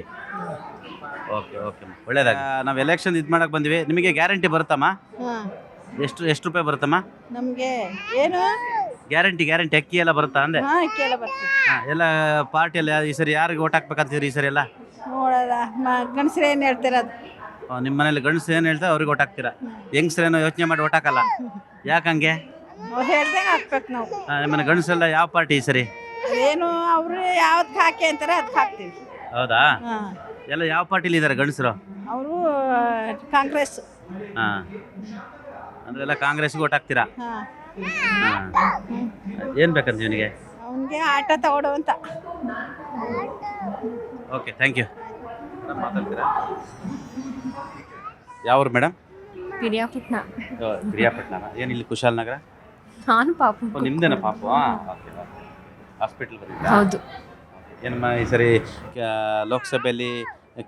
Okay okay, ಒಳ್ಳೇದಾಗ. ನಾವು ಎಲೆಕ್ಷನ್ ಇದು ಮಾಡಕ್ಕೆ ಬಂದ್ವಿ. ನಿಮಗೆ ಗ್ಯಾರಂಟಿ ಬರುತ್ತಮ್ಮ? ಎಷ್ಟು ರೂಪಾಯಿ ಬರುತ್ತಮ್ಮ? ನಮಗೆ ಏನು ಗ್ಯಾರಂಟಿ ಅಕ್ಕಿ ಎಲ್ಲ ಬರುತ್ತಾ ಅಂದೆ? ಕೇಳ ಬರ್ತೀವಿ ಎಲ್ಲ ಪಾರ್ಟಿಯಲ್ಲಿ ಈ ಸರಿ ಯಾರಿಗೆ ಓಟ್ ಹಾಕ್ಬೇಕಂತಿದ್ರಿ ಈ ಸರಿ ಎಲ್ಲ? ನೋಡೋದ ಗಂಡಸ್ರು ಏನು ಹೇಳ್ತಾರೆ ಅದು ನಿಮ್ಮ ಮನೇಲಿ ಗಂಡಸು ಏನು ಹೇಳ್ತಾರೆ ಅವ್ರಿಗೆ ಓಟ್ ಹಾಕ್ತೀರಾ? ಹೆಂಗಸ್ರೇನೋ ಯೋಚನೆ ಮಾಡಿ ಓಟ್ ಹಾಕಲ್ಲ, ಯಾಕಂಗೆ? ಅವ್ರು ಹೇಳ್ದಂಗೆ ಹಾಕ್ಬೇಕು ನಾವು. ನಿಮ್ಮನೆ ಗಂಡಸೆಲ್ಲ ಯಾವ ಪಾರ್ಟಿ ಈ ಸರಿ? ಅದೇನು ಅವರು ಯಾವ್ದಕ್ಕೆ ಹಾಕಿ ಅಂತಾರೆ ಅದಕ್ಕೆ ಹಾಕ್ತೀವಿ. ಹೌದಾ? ಎಲ್ಲ ಯಾವ ಪಾರ್ಟಿಲಿ ಇದ್ದಾರೆ ಗಂಡಸರು? ಅವರು ಕಾಂಗ್ರೆಸ್. ಹಾಂ, ಅಂದ್ರೆ ಎಲ್ಲ ಕಾಂಗ್ರೆಸ್ಗೆ ಓಟ್ ಹಾಕ್ತೀರಾ? ಏನು ಬೇಕಂತ ಇವನಿಗೆ? ಅವನಿಗೆ ಆಟ ತಗೊಡು ಅಂತ. Okay, thank you. ಮಾತಾಡ್ತೀರಾ? ಯಾವ್ರು ಮೇಡಮ್? ಪಿರಿಯಾಪಟ್ಟಣ. ಪಿರಿಯಾಪಟ್ಟಣ. ಏನು ಇಲ್ಲಿ ಕುಶಾಲನಗರ? ನಾನು ಪಾಪು. ನಿಮ್ದೇನ ಪಾಪು? ಹಾಸ್ಪಿಟ್ಲ್ ಬಂದಿದ್ದ? ಹೌದು. ಏನಮ್ಮ ಈ ಸರಿ ಲೋಕಸಭೆಯಲ್ಲಿ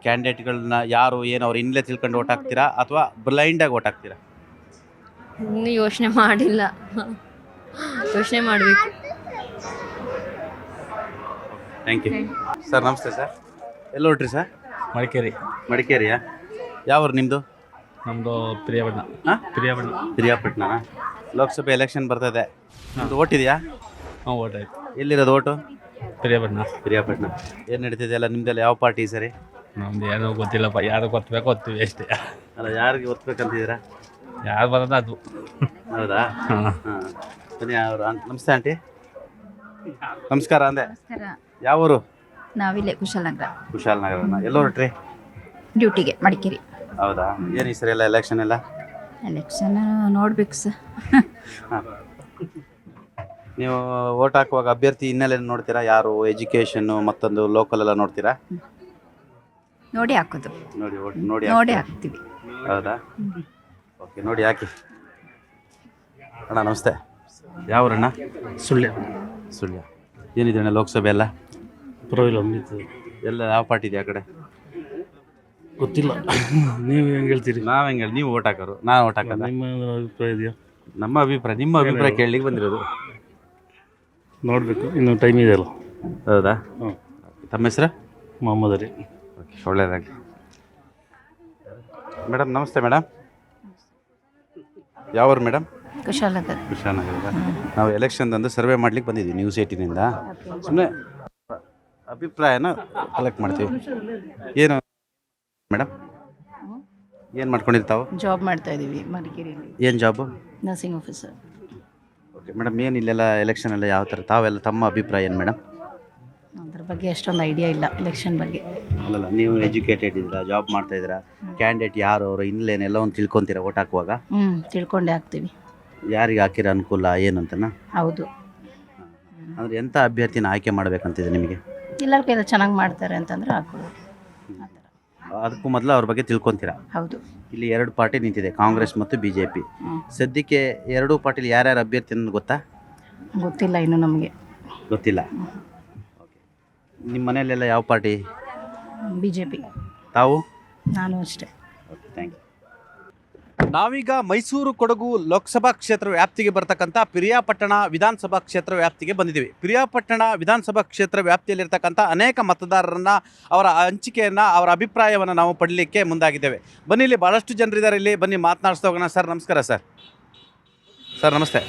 ಕ್ಯಾಂಡಿಡೇಟ್ಗಳನ್ನ ಯಾರು ಏನು ಅವ್ರು ಇನ್ನಲೇ ತಿಳ್ಕೊಂಡು ಓಟ್ ಹಾಕ್ತೀರಾ ಅಥವಾ ಬ್ಲೈಂಡಾಗಿ ಓಟ್ ಹಾಕ್ತೀರಾ? ಇನ್ನೂ ಯೋಚನೆ ಮಾಡಿಲ್ಲ, ಯೋಚನೆ ಮಾಡಬೇಕು. Thank you sir. ನಮಸ್ತೆ ಸರ್. ಎಲ್ಲ ಹೊರಟ್ರಿ ಸರ್? ಮಡಿಕೇರಿಯಾ? ಯಾವ್ರು ನಿಮ್ಮದು? ನಮ್ಮದು ಪ್ರಿಯಾಪಟ್ಟಣ. ಹಾಂ, ಪ್ರಿಯಾಪಟ್ಟಣ. ಲೋಕಸಭೆ ಎಲೆಕ್ಷನ್ ಬರ್ತದೆ, ನಿಮ್ಮದು ಓಟ್ ಇದೆಯಾ? ಹಾಂ, ಓಟ್ ಆಯ್ತು. ಎಲ್ಲಿರೋದು ಓಟು? ಪ್ರಿಯಾಪಟ್ಟಣ. ಏನು ನಡೀತಿದೆ ಎಲ್ಲ ನಿಮ್ದೆಲ್ಲ? ಯಾವ ಪಾರ್ಟಿ ಸರಿ? ನಮ್ದು ಏನೋ ಗೊತ್ತಿಲ್ಲಪ್ಪ, ಯಾರು ಗೊತ್ತಬೇಕು ಗೊತ್ತೀವಿ ಅಷ್ಟೇ. ಅಲ್ಲ, ಯಾರಿಗೆ ಒತ್ಬೇಕಂತಿದ್ದೀರಾ? ಯಾರು ಬರೋದು ಅದು. ಹೌದಾ? ಹಾಂ. ಬನ್ನಿ ಅವರು. ನಮಸ್ತೆ ಆಂಟಿ. ನಮಸ್ಕಾರ ಅಂದೆ. ಯಾವೂರು? ನಾವಿಲ್ಲೇ ಕುಶಾಲನಗರ. ಕುಶಾಲನಗರನ. ಎಲ್ಲ ಹೊರಟ್ರಿ? ಡ್ಯೂಟಿಗೆ ಮಡಿಕೇರಿ. ಹೌದಾ? ಏನು ಈ ಸರಿ ಎಲ್ಲ ಎಲೆಕ್ಷನ್ ಎಲ್ಲ? ಎಲೆಕ್ಷನ್ ನೋಡ್ಬೇಕು ಸರ್. ಹಾಂ. ನೀವು ಓಟ್ ಹಾಕುವಾಗ ಅಭ್ಯರ್ಥಿ ಹಿನ್ನೆಲೆ ನೋಡ್ತೀರಾ? ಯಾರು, ಎಜುಕೇಷನ್ನು, ಮತ್ತೊಂದು ಲೋಕಲ್ ಎಲ್ಲ ನೋಡ್ತೀರಾ? ನೋಡಿ ಹಾಕೋದು. ನೋಡಿ ಹಾಕ್ತೀವಿ. ಹೌದಾ? ಓಕೆ, ನೋಡಿ ಹಾಕಿ. ಅಣ್ಣ ನಮಸ್ತೆ. ಯಾವೂರಣ್ಣ? ಸುಳ್ಯ. ಏನಿದೆ ಅಣ್ಣ ಲೋಕಸಭೆ ಎಲ್ಲ? ಎಲ್ಲ ಯಾವ ಪಾರ್ಟಿ ಇದೆ ಆ ಕಡೆ? ಗೊತ್ತಿಲ್ಲ, ನೀವು ಹೆಂಗೆ ಹೇಳ್ತೀರಿ? ನಾವು ಹೆಂಗೆ ಹೇಳಿ? ನೀವು ಓಟ್ ಹಾಕೋರು, ನಾನು ಓಟ್ ಹಾಕೋದು. ನಿಮ್ಮ ಅಭಿಪ್ರಾಯ ಇದೆಯಾ? ನಮ್ಮ ಅಭಿಪ್ರಾಯ ಕೇಳಲಿಕ್ಕೆ ಬಂದಿರೋದು. ನೋಡಬೇಕು, ಇನ್ನೂ ಟೈಮ್ ಇದೆಯಲ್ಲ. ಹೌದಾ? ಹ್ಞೂ. ತಮ್ಮ ಹೆಸರು? ಮೊಹಮ್ಮದ್ ಅಲಿ. ಓಕೆ, ಒಳ್ಳೆಯದಾಗಲಿ. ಮೇಡಮ್ ನಮಸ್ತೆ. ಮೇಡಮ್ ಯಾವ್ರು ಮೇಡಮ್? ಕುಶಾಲನಗರ. ನಾವು ಎಲೆಕ್ಷನ್ದಂದು ಸರ್ವೆ ಮಾಡ್ಲಿಕ್ಕೆ ಬಂದಿದ್ವಿ ನ್ಯೂಸ್ 18ನಿಂದ. ಸುಮ್ಮನೆ ಅಭಿಪ್ರಾಯನ ಕಲೆಕ್ಟ್ ಮಾಡ್ತೀವಿ. ಏನು ಮೇಡಮ್, ಏನು ಮಾಡ್ಕೊಂಡಿರ್ತಾವೆ? ಜಾಬ್ ಮಾಡ್ತಾ ಇದ್ದೀವಿ ಮಡಿಕೇರಿಯಲ್ಲಿ. ಏನು job? Nursing officer. Okay madam, ಏನು ಇಲ್ಲೆಲ್ಲ ಎಲೆಕ್ಷನ್ ಎಲ್ಲ ಯಾವ ಥರ? ತಾವೆಲ್ಲ ತಮ್ಮ ಅಭಿಪ್ರಾಯ ಏನು ಮೇಡಮ್? ಅದ್ರ ಬಗ್ಗೆ ಅಷ್ಟೊಂದು ಐಡಿಯಾ ಇಲ್ಲ ಎಲೆಕ್ಷನ್ ಬಗ್ಗೆ. ಅಲ್ಲಲ್ಲ, ನೀವು ಎಜುಕೇಟೆಡ್ ಇದ್ದೀರಾ, ಜಾಬ್ ಮಾಡ್ತಾ ಇದ್ದೀರಾ, ಕ್ಯಾಂಡಿಡೇಟ್ ಯಾರು ಅವರು ಇನ್ನೇನೆಲ್ಲ ಒಂದು ತಿಳ್ಕೊತೀರಾ ಓಟ್ ಹಾಕುವಾಗ? ತಿಳ್ಕೊಂಡೇ ಹಾಕ್ತೀವಿ. ಯಾರಿಗೆ ಹಾಕಿರೋ ಅನುಕೂಲ ಏನು ಅಂತನಾ? ಹೌದು. ಅಂದರೆ ಎಂಥ ಅಭ್ಯರ್ಥಿನ ಆಯ್ಕೆ ಮಾಡಬೇಕಂತಿದೆ ನಿಮಗೆ? ಎಲ್ಲರಿಗೆಲ್ಲ ಚೆನ್ನಾಗಿ ಮಾಡ್ತಾರೆ ಅಂತಂದ್ರೆ ಹಾಕೋದು. ಅದಕ್ಕೂ ಮೊದಲು ಅವ್ರ ಬಗ್ಗೆ ತಿಳ್ಕೊತೀರಾ? ಹೌದು. ಇಲ್ಲಿ 2 ಪಾರ್ಟಿ ನಿಂತಿದೆ, ಕಾಂಗ್ರೆಸ್ ಮತ್ತು BJP. ಸದ್ಯಕ್ಕೆ 2 ಪಾರ್ಟಿಲಿ ಯಾರ್ಯಾರು ಅಭ್ಯರ್ಥಿ ಅನ್ನೋದು ಗೊತ್ತಾ? ಗೊತ್ತಿಲ್ಲ ಇನ್ನು ನಮಗೆ. ಗೊತ್ತಿಲ್ಲ. ನಿಮ್ಮ ಮನೆಯಲ್ಲೆಲ್ಲ ಯಾವ ಪಾರ್ಟಿ? BJP. ತಾವು? ನಾನು ಅಷ್ಟೇ. Okay, thank you. ನಾವೀಗ ಮೈಸೂರು ಕೊಡಗು ಲೋಕಸಭಾ ಕ್ಷೇತ್ರ ವ್ಯಾಪ್ತಿಗೆ ಬರ್ತಕ್ಕಂಥ ಪಿರಿಯಾಪಟ್ಟಣ ವಿಧಾನಸಭಾ ಕ್ಷೇತ್ರ ವ್ಯಾಪ್ತಿಗೆ ಬಂದಿದ್ದೀವಿ. ಪಿರಿಯಾಪಟ್ಟಣ ವಿಧಾನಸಭಾ ಕ್ಷೇತ್ರ ವ್ಯಾಪ್ತಿಯಲ್ಲಿರ್ತಕ್ಕಂಥ ಅನೇಕ ಮತದಾರರನ್ನು, ಅವರ ಹಂಚಿಕೆಯನ್ನು, ಅವರ ಅಭಿಪ್ರಾಯವನ್ನು ನಾವು ಪಡೀಲಿಕ್ಕೆ ಮುಂದಾಗಿದ್ದೇವೆ. ಬನ್ನಿ, ಇಲ್ಲಿ ಭಾಳಷ್ಟು ಜನರಿದ್ದಾರೆ, ಇಲ್ಲಿ ಬನ್ನಿ ಮಾತನಾಡಿಸ್ತಾ ಹೋಗೋಣ. ಸರ್ ನಮಸ್ಕಾರ. ಸರ್ ನಮಸ್ತೆ.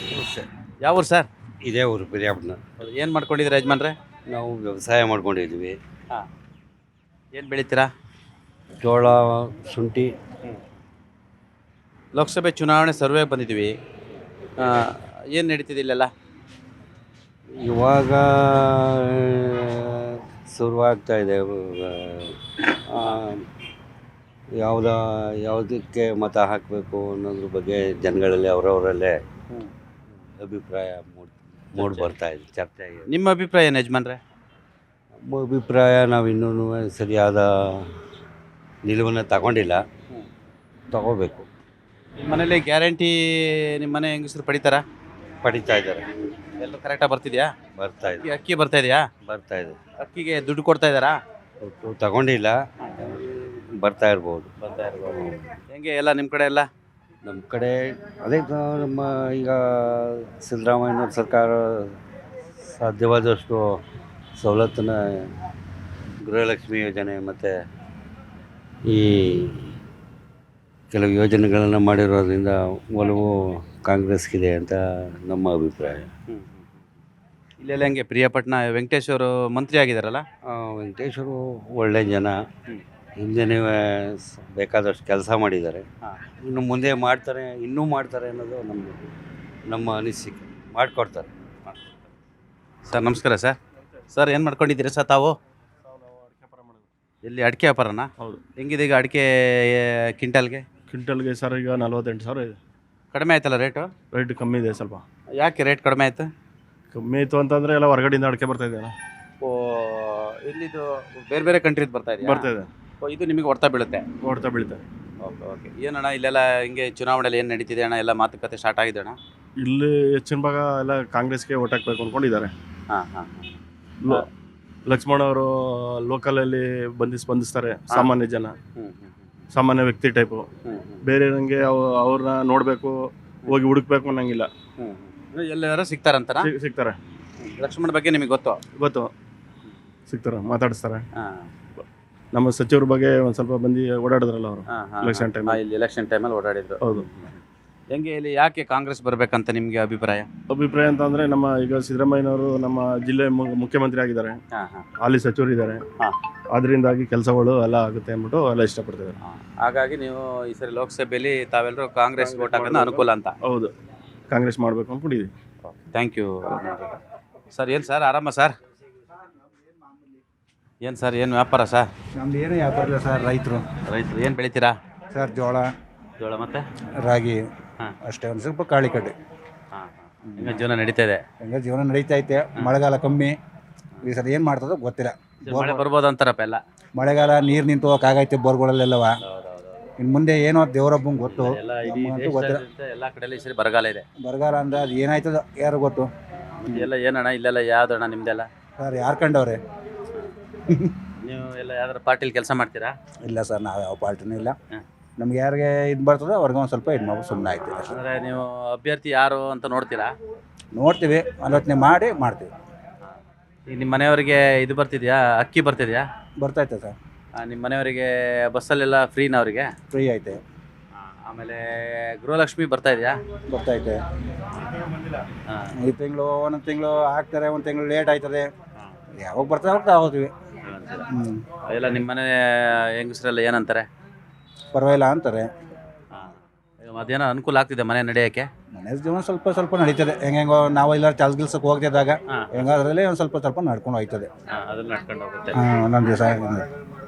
ಯಾವ ಊರು ಸರ್? ಇದೇ ಊರು ಪಿರಿಯಾಪಟ್ಟಣ. ಏನು ಮಾಡ್ಕೊಂಡಿದ್ದೀರಾ ಯಜಮಾನ್ರೆ? ನಾವು ವ್ಯವಸಾಯ ಮಾಡ್ಕೊಂಡಿದ್ದೀವಿ. ಹಾಂ. ಏನು ಬೆಳಿತೀರಾ? ಜೋಳ, ಶುಂಠಿ. ಲೋಕಸಭೆ ಚುನಾವಣೆ ಸರ್ವೆ ಬಂದಿದ್ದೀವಿ, ಏನು ನಡೀತಿದೆ ಇಲ್ಲೆಲ್ಲ? ಇವಾಗ ಶುರುವಾಗ್ತಾ ಇದೆ. ಯಾವುದಕ್ಕೆ ಮತ ಹಾಕಬೇಕು ಅನ್ನೋದ್ರ ಬಗ್ಗೆ ಜನಗಳಲ್ಲಿ ಅವರವರಲ್ಲೇ ಅಭಿಪ್ರಾಯ ಮೂಡಿ ಬರ್ತಾ ಇದೆ, ಚರ್ಚೆ ಆಗಿದೆ. ನಿಮ್ಮ ಅಭಿಪ್ರಾಯ ಏನು ಯಜಮಾನ್ರೆ? ನಮ್ಮ ಅಭಿಪ್ರಾಯ, ನಾವು ಇನ್ನೂ ಸರಿಯಾದ ನಿಲುವನ್ನು ತಗೊಂಡಿಲ್ಲ, ತಗೋಬೇಕು. ನಿಮ್ಮ ಮನೇಲಿ ಗ್ಯಾರಂಟಿ ನಿಮ್ಮ ಮನೆ ಹೆಂಗಸರು ಪಡಿತಾರಾ? ಪಡಿತಾ ಇದ್ದಾರೆ. ಎಲ್ಲ ಕರೆಕ್ಟಾಗಿ ಬರ್ತಿದೆಯಾ? ಬರ್ತಾ ಇದೆ. ಅಕ್ಕಿ ಬರ್ತಾ ಇದೆಯಾ? ಬರ್ತಾ ಇದೆ. ಅಕ್ಕಿಗೆ ದುಡ್ಡು ಕೊಡ್ತಾ ಇದ್ದಾರಾ? ತಗೊಂಡಿಲ್ಲ, ಬರ್ತಾ ಇರ್ಬೋದು. ಹೆಂಗೆ ಎಲ್ಲ ನಿಮ್ಮ ಕಡೆ ಎಲ್ಲ? ನಮ್ಮ ಕಡೆ ಅದೇ ನಮ್ಮ ಈಗ ಸಿದ್ದರಾಮಯ್ಯನವ್ರ ಸರ್ಕಾರ ಸಾಧ್ಯವಾದಷ್ಟು ಸವಲತ್ತನ್ನು, ಗೃಹಲಕ್ಷ್ಮಿ ಯೋಜನೆ ಮತ್ತು ಈ ಕೆಲವು ಯೋಜನೆಗಳನ್ನು ಮಾಡಿರೋದ್ರಿಂದ ಒಲವು ಕಾಂಗ್ರೆಸ್ಗಿದೆ ಅಂತ ನಮ್ಮ ಅಭಿಪ್ರಾಯ. ಇಲ್ಲೆಲ್ಲ ಹೆಂಗೆ ಪ್ರಿಯಾಪಟ್ನ ವೆಂಕಟೇಶ್ ಅವರು ಮಂತ್ರಿ ಆಗಿದಾರಲ್ಲ? ವೆಂಕಟೇಶ್ವರು ಒಳ್ಳೆ ಜನ, ಹಿಂದೆನೇ ಬೇಕಾದಷ್ಟು ಕೆಲಸ ಮಾಡಿದ್ದಾರೆ. ಇನ್ನು ಮುಂದೆ ಮಾಡ್ತಾರೆ, ಇನ್ನೂ ಮಾಡ್ತಾರೆ ಅನ್ನೋದು ನಮ್ಮ ಅನಿಸಿಕೆ. ಮಾಡಿಕೊಡ್ತಾರೆ. ಸರ್ ನಮಸ್ಕಾರ ಸರ್. ಸರ್ ಏನು ಮಾಡ್ಕೊಂಡಿದ್ದೀರಾ ಸರ್ ತಾವು? ಎಲ್ಲಿ ಅಡಿಕೆ ವ್ಯಾಪಾರನ? ಹೌದು. ಹೆಂಗಿದೆ ಈಗ ಅಡಿಕೆ ಕ್ವಿಂಟಲ್ಗೆ? ಕ್ವಿಂಟಲ್ಗೆ ಸರ್ ಈಗ 48,000 ಇದೆ. ಕಡಿಮೆ ಆಯ್ತಲ್ಲ ರೇಟು? ರೇಟ್ ಕಮ್ಮಿ ಇದೆ ಸ್ವಲ್ಪ. ಯಾಕೆ ರೇಟ್ ಕಡಿಮೆ ಆಯ್ತು? ಕಮ್ಮಿ ಆಯಿತು ಅಂತಂದರೆ ಎಲ್ಲ ಹೊರಗಡೆಯಿಂದ ಅಡಿಕೆ ಬರ್ತಾ ಇದೆಯಲ್ಲ. ಓ, ಇಲ್ಲಿದು ಬೇರೆ ಬೇರೆ ಕಂಟ್ರಿದು ಬರ್ತಾ ಇದೆ? ಬರ್ತಾ ಇದೆ. ಓ, ಇದು ನಿಮಗೆ ಹೊಡ್ತಾ ಬೀಳುತ್ತೆ? ಹೊಡ್ತಾ ಬೀಳುತ್ತೆ. Okay okay. ಏನಣ್ಣ ಇಲ್ಲೆಲ್ಲ ಹಿಂಗೆ ಚುನಾವಣೆಯಲ್ಲಿ ಏನು ನಡೀತಿದೆ ಅಣ್ಣ? ಎಲ್ಲ ಮಾತುಕತೆ ಸ್ಟಾರ್ಟ್ ಆಗಿದೆ ಅಣ್ಣ? ಇಲ್ಲಿ ಹೆಚ್ಚಿನ ಭಾಗ ಎಲ್ಲ ಕಾಂಗ್ರೆಸ್ಗೆ ಓಟ್ ಹಾಕ್ಬೇಕು ಅಂದ್ಕೊಂಡಿದ್ದಾರೆ. ಹಾಂ ಹಾಂ. ಲಕ್ಷ್ಮಣ್ ಅವರು ಲೋಕಲಲ್ಲಿ ಸ್ಪಂದಿಸ್ತಾರೆ. ಸಾಮಾನ್ಯ ಜನ, ಸಾಮಾನ್ಯ ವ್ಯಕ್ತಿ ಟೈಪು. ಬೇರೆ ನನಗೆ ಅವ್ರನ್ನ ನೋಡಬೇಕು, ಹೋಗಿ ಹುಡುಕ್ಬೇಕು ಅನ್ನಂಗಿಲ್ಲ. ಎಲ್ಲಾರು ಸಿಗ್ತಾರಂತಾರ? ಸಿಗ್ತಾರೆ. ಲಕ್ಷ್ಮಣ್ ಬಗ್ಗೆ ನಿಮಗೆ ಗೊತ್ತು? ಸಿಗ್ತಾರೆ, ಮಾತಾಡಿಸ್ತಾರೆ. ನಮ್ಮ ಸಚಿವರ ಬಗ್ಗೆ ಒಂದು ಸ್ವಲ್ಪ ಬಂದು ಓಡಾಡಿದ್ರಲ್ಲ ಅವರು ಎಲೆಕ್ಷನ್ ಟೈಮ್. ಇಲ್ಲಿ ಎಲೆಕ್ಷನ್ ಟೈಮಲ್ಲಿ ಓಡಾಡಿದ್ರು. ಹೌದು. ಹೆಂಗೆ ಇಲ್ಲಿ ಯಾಕೆ ಕಾಂಗ್ರೆಸ್ ಬರಬೇಕಂತ ನಿಮಗೆ ಅಭಿಪ್ರಾಯ ಅಂತಂದರೆ, ನಮ್ಮ ಈಗ ಸಿದ್ದರಾಮಯ್ಯನವರು ನಮ್ಮ ಜಿಲ್ಲೆ ಮುಖ್ಯಮಂತ್ರಿ ಆಗಿದ್ದಾರೆ, ಅಲ್ಲಿ ಸಚಿವರು ಇದ್ದಾರೆ. ಅದರಿಂದಾಗಿ ಕೆಲಸಗಳು ಎಲ್ಲ ಆಗುತ್ತೆ ಅಂದ್ಬಿಟ್ಟು ಎಲ್ಲ ಇಷ್ಟಪಡ್ತಿದ್ದಾರೆ. ಹಾಗಾಗಿ ನೀವು ಈ ಸರಿ ಲೋಕಸಭೆಯಲ್ಲಿ ತಾವೆಲ್ಲರೂ ಕಾಂಗ್ರೆಸ್ ವೋಟ್ ಹಾಕೋದು ಅನುಕೂಲ ಅಂತ? ಹೌದು, ಕಾಂಗ್ರೆಸ್ ಮಾಡಬೇಕು ಅಂದ್ಕೊಂಡಿದ್ದೀವಿ. Thank you sir. ಏನು ಸರ್, ಆರಾಮ ಸರ್? ಏನು ಸರ್, ಏನು ವ್ಯಾಪಾರ ಸರ್? ನಮ್ದು ಏನು ವ್ಯಾಪಾರ ಇಲ್ಲ ಸರ್, ರೈತರು. ಏನು ಬೆಳಿತೀರಾ ಸರ್? ಜೋಳ ಮತ್ತು ರಾಗಿ ಅಷ್ಟೇ, ಒಂದು ಸ್ವಲ್ಪ ಕಾಳಿ ಕಡ್ಡೆ. ಹೆಂಗೆ ಜೀವನ ನಡೀತಾ ಇದೆ? ಹೆಂಗೆ ಜೀವನ ನಡೀತಾ ಐತೆ. ಮಳೆಗಾಲ ಕಮ್ಮಿ, ಈ ಸಲ ಏನು ಮಾಡ್ತದೋ ಗೊತ್ತಿಲ್ಲ. ಮಳೆ ಬರ್ಬೋದು ಅಂತಾರಪ್ಪ ಎಲ್ಲ. ಮಳೆಗಾಲ ನೀರು ನಿಂತು ಹೋಗೈತೆ ಬೋರ್ಗಳಲ್ಲೆಲ್ಲವ. ಇನ್ನು ಮುಂದೆ ಏನೋ ದೇವರೊಬ್ಬಂಗೆ ಗೊತ್ತು, ನಮಗಂತೂ ಗೊತ್ತಿಲ್ಲ. ಎಲ್ಲ ಕಡೆಯಲ್ಲಿ ಈ ಸರಿ ಬರಗಾಲ ಇದೆ. ಬರಗಾಲ ಅಂದ್ರೆ ಅದು ಏನಾಯ್ತದ ಯಾರು ಗೊತ್ತು. ಎಲ್ಲ ಏನಣ್ಣ ಇಲ್ಲೆಲ್ಲ ಯಾವ್ದಣ್ಣ ನಿಮ್ದೆಲ್ಲ? ಸರ್ ಯಾರು ಕಂಡವ್ರೆ? ನೀವು ಎಲ್ಲ ಯಾವ್ದಾರು ಪಾರ್ಟಿಲಿ ಕೆಲಸ ಮಾಡ್ತೀರಾ? ಇಲ್ಲ ಸರ್, ನಾವು ಯಾವ ಪಾರ್ಟಿನೂ ಇಲ್ಲ. ನಮ್ಗೆ ಯಾರಿಗೆ ಇದು ಬರ್ತದೋ ಅವ್ರಿಗೆ ಒಂದು ಸ್ವಲ್ಪ ಇದು ಮಾಡಿ ಸುಮ್ಮನೆ ಆಯ್ತು. ಅಂದರೆ ನೀವು ಅಭ್ಯರ್ಥಿ ಯಾರು ಅಂತ ನೋಡ್ತೀರಾ? ನೋಡ್ತೀವಿ, ಆಲೋಚನೆ ಮಾಡಿ ಮಾಡ್ತೀವಿ. ಈಗ ನಿಮ್ಮ ಮನೆಯವರಿಗೆ ಇದು ಬರ್ತಿದ್ಯಾ, ಅಕ್ಕಿ ಬರ್ತಿದ್ಯಾ? ಬರ್ತೈತೆ ಸರ್. ನಿಮ್ಮ ಮನೆಯವರಿಗೆ ಬಸ್ಸಲ್ಲೆಲ್ಲ ಫ್ರೀನ ಅವರಿಗೆ? ಫ್ರೀ ಐತೆ. ಆಮೇಲೆ ಗೃಹಲಕ್ಷ್ಮಿ ಬರ್ತಾ ಇದೆಯಾ? ಬರ್ತೈತೆ. ಈ ತಿಂಗಳು ಒಂದೊಂದು ತಿಂಗಳು ಹಾಕ್ತಾರೆ, ಒಂದು ತಿಂಗಳು ಲೇಟ್ ಆಯ್ತದೆ. ಯಾವಾಗ ಬರ್ತಾ ಹೋಗ್ತಾ ಹೋಗ್ತೀವಿ. ಎಲ್ಲ ನಿಮ್ಮ ಮನೆ ಹೆಂಗಸರೆಲ್ಲ ಏನಂತಾರೆ? ಪರವಾಗಿಲ್ಲ ಅಂತಾರೆ. ಅದೇನೋ ಅನುಕೂಲ ಆಗ್ತಿದೆ ಮನೆ ನಡೆಯೋಕ್ಕೆ? ಮನೆ ಜೀವನ ಸ್ವಲ್ಪ ಸ್ವಲ್ಪ ನಡೀತದೆ. ಹೆಂಗೋ ನಾವು ಎಲ್ಲ ಕೆಲ್ಸಕ್ಕೆ ಹೋಗ್ತಿದ್ದಾಗ ಹೆಂಗಾದ್ರಲ್ಲಿ ಒಂದು ಸ್ವಲ್ಪ ಸ್ವಲ್ಪ ನಡ್ಕೊಂಡು ಹೋಗ್ತದೆ. ಅದನ್ನ ನಡ್ಕೊಂಡು ಹೋಗುತ್ತೆ. ಒಂದೊಂದು ದಿವಸ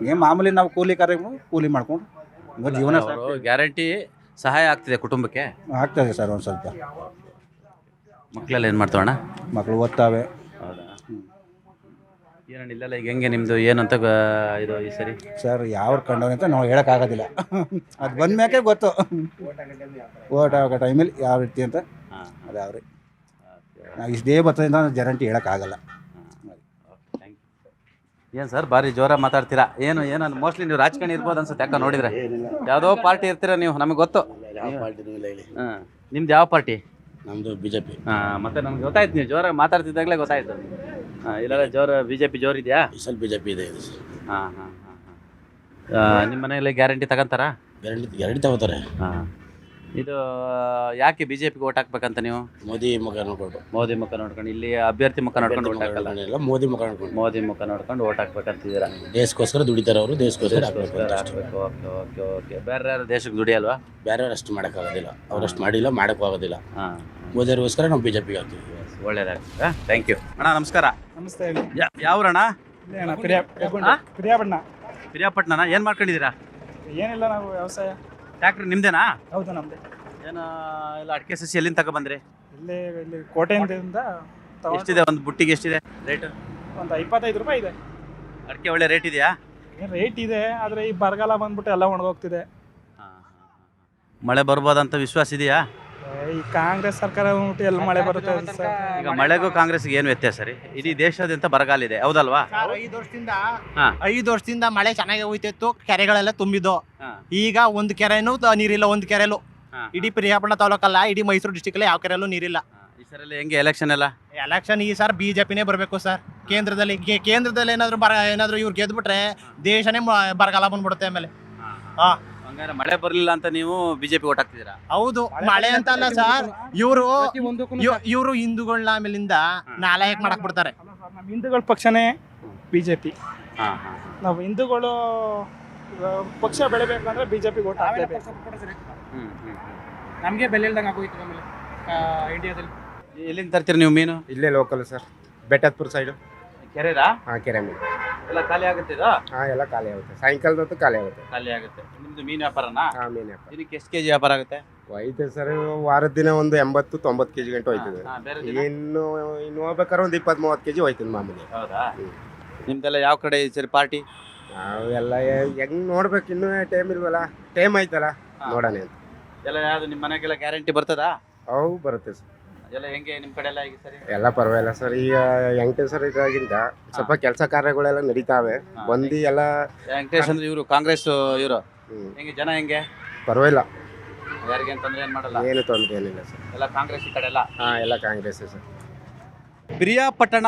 ಏನು ಮಾಮೂಲಿ ನಾವು ಕೂಲಿ ಮಾಡ್ಕೊಂಡು ಜೀವನ ಗ್ಯಾರಂಟಿ ಸಹಾಯ ಆಗ್ತಿದೆ ಕುಟುಂಬಕ್ಕೆ? ಆಗ್ತದೆ ಸರ್. ಒಂದು ಸ್ವಲ್ಪ ಮಕ್ಕಳೆಲ್ಲ ಏನು ಮಾಡ್ತಾವಣ್ಣ? ಮಕ್ಕಳು ಓದ್ತಾವೆ. ಹೌದಾ? ಏನಣ್ಣ ಇಲ್ಲೆಲ್ಲ ಈಗ ಹೆಂಗೆ ನಿಮ್ಮದು ಏನಂತ ಇದು ಈ ಸರಿ? ಸರ್ ಯಾವ್ರು ಕಂಡವ್ರೆ ಅಂತ ನಾವು ಹೇಳೋಕ್ಕಾಗೋದಿಲ್ಲ. ಅದು ಬಂದ್ಮ್ಯಾಕೆ ಗೊತ್ತು ಓಟ್ ಆಗೋ ಟೈಮಲ್ಲಿ ಯಾವ ರೀತಿ ಅಂತ. ಅದು ಯಾವ್ರಿ ನಾವು ಇಷ್ಟೇ ಬರ್ತದೆ ಅಂತ ಗ್ಯಾರಂಟಿ ಹೇಳೋಕ್ಕಾಗಲ್ಲ. ಏನು ಸರ್ ಭಾರಿ ಜೋರಾಗಿ ಮಾತಾಡ್ತೀರಾ? ಏನು ಮೋಸ್ಟ್ಲಿ ನೀವು ರಾಜಕಾರಣಿ ಇರ್ಬೋದು ಅನ್ಸುತ್ತೆ, ಯಾಕೆ ನೋಡಿದ್ರೆ ಯಾವುದೋ ಪಾರ್ಟಿ ಇರ್ತೀರಾ ನೀವು, ನಮಗೆ ಗೊತ್ತು. ಹಾಂ, ನಿಮ್ದು ಯಾವ ಪಾರ್ಟಿ? ನಮ್ಮದು BJP. ಮತ್ತೆ ನಮ್ಗೆ ಗೊತ್ತಾಯ್ತು, ನೀವು ಜೋರಾಗಿ ಮಾತಾಡ್ತಿದ್ದಾಗಲೇ ಗೊತ್ತಾಯ್ತು. ಇಲ್ಲೆಲ್ಲ ಜೋರ BJP ಜೋರಿದೆಯಾ? ಸ್ವಲ್ಪ BJP ಇದೆ. ಹಾಂ. ನಿಮ್ಮ ಮನೆಯಲ್ಲಿ ಗ್ಯಾರಂಟಿ ತಗೊಂತಾರಾ? ಗ್ಯಾರಂಟಿ ತಗೋತಾರೆ. ಹಾಂ. ಇದು ಯಾಕೆ BJPಗೆ ಓಟ್ ಹಾಕ್ಬೇಕಂತ ನೀವು? ಮೋದಿ ಮುಖ ನೋಡ್ಕೊಂಡು ಇಲ್ಲಿ ಅಭ್ಯರ್ಥಿ ಮುಖ ನೋಡ್ಕೊಂಡು ಓಟ್ ಹಾಕಲ್ಲ? ಮೋದಿ ಮುಖ ನೋಡ್ಕೊಂಡು ಓಟ್ ಹಾಕ್ಬೇಕಂತಿದ್ದೀರಾ? ದೇಶಕ್ಕೋಸ್ಕರ ದುಡಿತಾರೆ ಅವರು, ದೇಶಕ್ಕೋಸ್ಕರ ಹಾಕ್ಬೇಕು. ಓಕೆ. ಬೇರೆ ಯಾರು ದೇಶಕ್ಕೆ ದುಡಿಯಲ್ವಾ? ಬೇರೆ ಅಷ್ಟು ಮಾಡೋಕ್ಕಾಗೋದಿಲ್ಲ, ಅವರಷ್ಟು ಮಾಡಿಲ್ಲ, ಮಾಡೋಕ್ಕೂ ಆಗೋದಿಲ್ಲ. ಮೋದಿಯವ್ರಿಗೋಸ್ಕರ ನಾವು BJPಗೆ ಹಾಕ್ತೀವಿ. ಒಳ್ಳೇದಾಗ್ತದೆ. ಥ್ಯಾಂಕ್ ಯು ಅಣ್ಣ. ನಮಸ್ಕಾರ. ನಮಸ್ತೆ. ಯಾವ್ರಣ್ಣ? ಪಿರಿಯಾಪಟ್ಟಣ. ಏನು ಮಾಡ್ಕೊಂಡಿದ್ದೀರಾ? ಏನಿಲ್ಲ, ನಾವು ವ್ಯವಸಾಯ. ಟ್ಯಾಕ್ಟ್ರಿ ನಿಮ್ದೇನಾ? ಹೌದು, ನಮ್ದೇ. ಏನು ಇಲ್ಲ, ಅಡಿಕೆ ಸಸಿ ಎಲ್ಲಿಂದ ತಗೊಬಂದ್ರಿ? ಇಲ್ಲಿ ಕೋಟೆಯಿಂದ. ಎಷ್ಟಿದೆ ಒಂದು ಬುಟ್ಟಿಗೆ? ಎಷ್ಟಿದೆ ರೇಟ್? ಒಂದು 25 ರೂಪಾಯಿ ಇದೆ. ಅಡಿಕೆ ಒಳ್ಳೆ ರೇಟ್ ಇದೆಯಾ? ರೇಟ್ ಇದೆ, ಆದರೆ ಈ ಬರಗಾಲ ಬಂದ್ಬಿಟ್ಟು ಎಲ್ಲ ಒಣಗೋಗ್ತಿದೆ. ಮಳೆ ಬರ್ಬೋದಂತ ವಿಶ್ವಾಸ ಇದೆಯಾ? ಈ ಕಾಂಗ್ರೆಸ್ ಸರ್ಕಾರ ಎಲ್ಲ ಮಳೆ ಬರುತ್ತೆ. ಈಗ ಮಳೆಗೂ ಕಾಂಗ್ರೆಸ್ಗೆ ಏನು ವ್ಯತ್ಯಾಸ ರೀ? ಇಡೀ ದೇಶಾದ್ಯಂತ ಬರಗಾಲ ಇದೆ, ಹೌದಲ್ವಾ? 5 ವರ್ಷದಿಂದ ಮಳೆ ಚೆನ್ನಾಗಿ ಹೋಯ್ತಿತ್ತು, ಕೆರೆಗಳೆಲ್ಲ ತುಂಬಿದ್ದು. ಈಗ ಒಂದು ಕೆರೆನೂ ನೀರಿಲ್ಲ, ಒಂದು ಕೆರೆಲು. ಇಡೀ ಪಿರಿಯಾಪಟ್ಟಣ ತಾಲೂಕಲ್ಲ, ಇಡೀ ಮೈಸೂರು ಡಿಸ್ಟಿಕ್ ಅಲ್ಲಿ ಯಾವ ಕೆರೆಯಲ್ಲೂ ನೀರಿಲ್ಲ. ಈ ಸರಿ ಹೆಂಗೆ ಎಲೆಕ್ಷನ್ ಎಲ್ಲ? ಎಲೆಕ್ಷನ್ ಈ ಸರ್ BJPನೇ ಬರಬೇಕು ಸರ್. ಕೇಂದ್ರದಲ್ಲಿ ಏನಾದ್ರು ಇವ್ರು ಗೆದ್ಬಿಟ್ರೆ ದೇಶನೇ ಬರಗಾಲ ಬಂದ್ಬಿಡುತ್ತೆ. ಆಮೇಲೆ ಹಂಗಾರೆ ಮಳೆ ಬರ್ಲಿಲ್ಲ ಅಂತ ನೀವು ಬಿಜೆಪಿ ಓಟ್ ಹಾಕ್ತಿದ್ದೀರಾ? ಹೌದು, ಮಳೆ ಅಂತ ಅಲ್ಲ ಸರ್, ಇವರು ಹಿಂದೂಗಳನ್ನ ಆಮೇಲಿಂದ ನಾಲಾಯಕ್ ಮಾಡಕ್ ಬಿಡ್ತಾರೆ. ನಮ್ಮ ಹಿಂದೂಗಳ ಪಕ್ಷನೇ ಬಿಜೆಪಿ. ನಾವು ಹಿಂದೂಗಳು ಪಕ್ಷ ಬೆಳಿಬೇಕಂದ್ರೆ ಬಿಜೆಪಿಗೆ ಓಟ್ ಹಾಕಲೇಬೇಕು. ನಮಗೆ ಬೆಲೆ ಇಲ್ದಂಗೆ ಆಗೋಯ್ತು ಆಮೇಲೆ ಇಂಡಿಯಾದಲ್ಲಿ. ಎಲ್ಲಿಂದ ತರ್ತೀರಿ ನೀವು ಮೀನು? ಇಲ್ಲೇ ಲೋಕಲ್ ಸರ್, ಬೆಟ್ಟದಪುರ ಸೈಡು. ಕೆರೆರಾ? ಹಾಂ, ಕೆರೆ ಮೀನು ಎಲ್ಲ ಖಾಲಿ ಆಗುತ್ತೆ ಇದು? ಹಾಂ, ಎಲ್ಲ ಖಾಲಿ ಆಗುತ್ತೆ. ಸಾಯಂಕಾಲದ ಹೊತ್ತು ಖಾಲಿ ಆಗುತ್ತೆ. ಖಾಲಿ ಆಗುತ್ತೆ. ನಿಮ್ದು ಮೀನು ವ್ಯಾಪಾರನಾ? ಹಾಂ, ಮೀನು ವ್ಯಾಪಾರ. ಇದಕ್ಕೆ ಎಷ್ಟು ಕೆಜಿ ವ್ಯಾಪಾರ ಆಗುತ್ತೆ? ಹೋಯ್ತೆ ಸರ್, ವಾರದ ದಿನ ಒಂದು 80-90 ಕೆಜಿ ಗಂಟೆ ಹೋಯ್ತದೆ. ಬೇರೆ ಇನ್ನು ಹೋಗ್ಬೇಕಾದ್ರೆ ಒಂದು 20-30 ಕೆಜಿ ಹೋಯ್ತದೆ ಮಾಮೂಲಿ. ಹೌದಾ? ನಿಮ್ದೆಲ್ಲ ಯಾವ ಕಡೆ ಸರಿ ಪಾರ್ಟಿ? ನಾವೆಲ್ಲ ಹೆಂಗ್ ನೋಡ್ಬೇಕು, ಇನ್ನೂ ಟೈಮ್ ಇಲ್ವಲ್ಲ, ಟೈಮ್ ಆಯ್ತಲ್ಲ, ನೋಡೋಣ ಅಂತ. ಎಲ್ಲ ಯಾವ್ದು ನಿಮ್ಮ ಮನೆಗೆಲ್ಲ ಗ್ಯಾರಂಟಿ ಬರ್ತದಾ? ಅವು ಬರುತ್ತೆ ಸರ್. ಎಲ್ಲ ಹೆಂಗೆ ನಿಮ್ಮ ಕಡೆ ಎಲ್ಲ ಈಗ ಸರಿ? ಎಲ್ಲ ಪರವಾಗಿಲ್ಲ ಸರ್. ಈಗ ವೆಂಕಟೇಶ್ವರ ಇದಾಗಿಂದ ಸ್ವಲ್ಪ ಕೆಲಸ ಕಾರ್ಯಗಳೆಲ್ಲ ನಡೀತಾವೆ. ಬಂದು ಎಲ್ಲ ವೆಂಕಟೇಶ್ ಅಂದ್ರೆ ಇವರು ಕಾಂಗ್ರೆಸ್ ಇವರು ಹೆಂಗೆ ಜನ ಹೆಂಗೆ? ಪರವಾಗಿಲ್ಲ, ಯಾರಿಗೆ ತೊಂದರೆ ಏನು ಮಾಡಲ್ಲ? ಏನು ತೊಂದರೆ ಏನಿಲ್ಲ ಸರ್. ಎಲ್ಲ ಕಾಂಗ್ರೆಸ್ ಈ ಕಡೆ ಎಲ್ಲ? ಹಾಂ, ಎಲ್ಲ ಕಾಂಗ್ರೆಸ್ ಸರ್. ಪಿರಿಯಾಪಟ್ಟಣ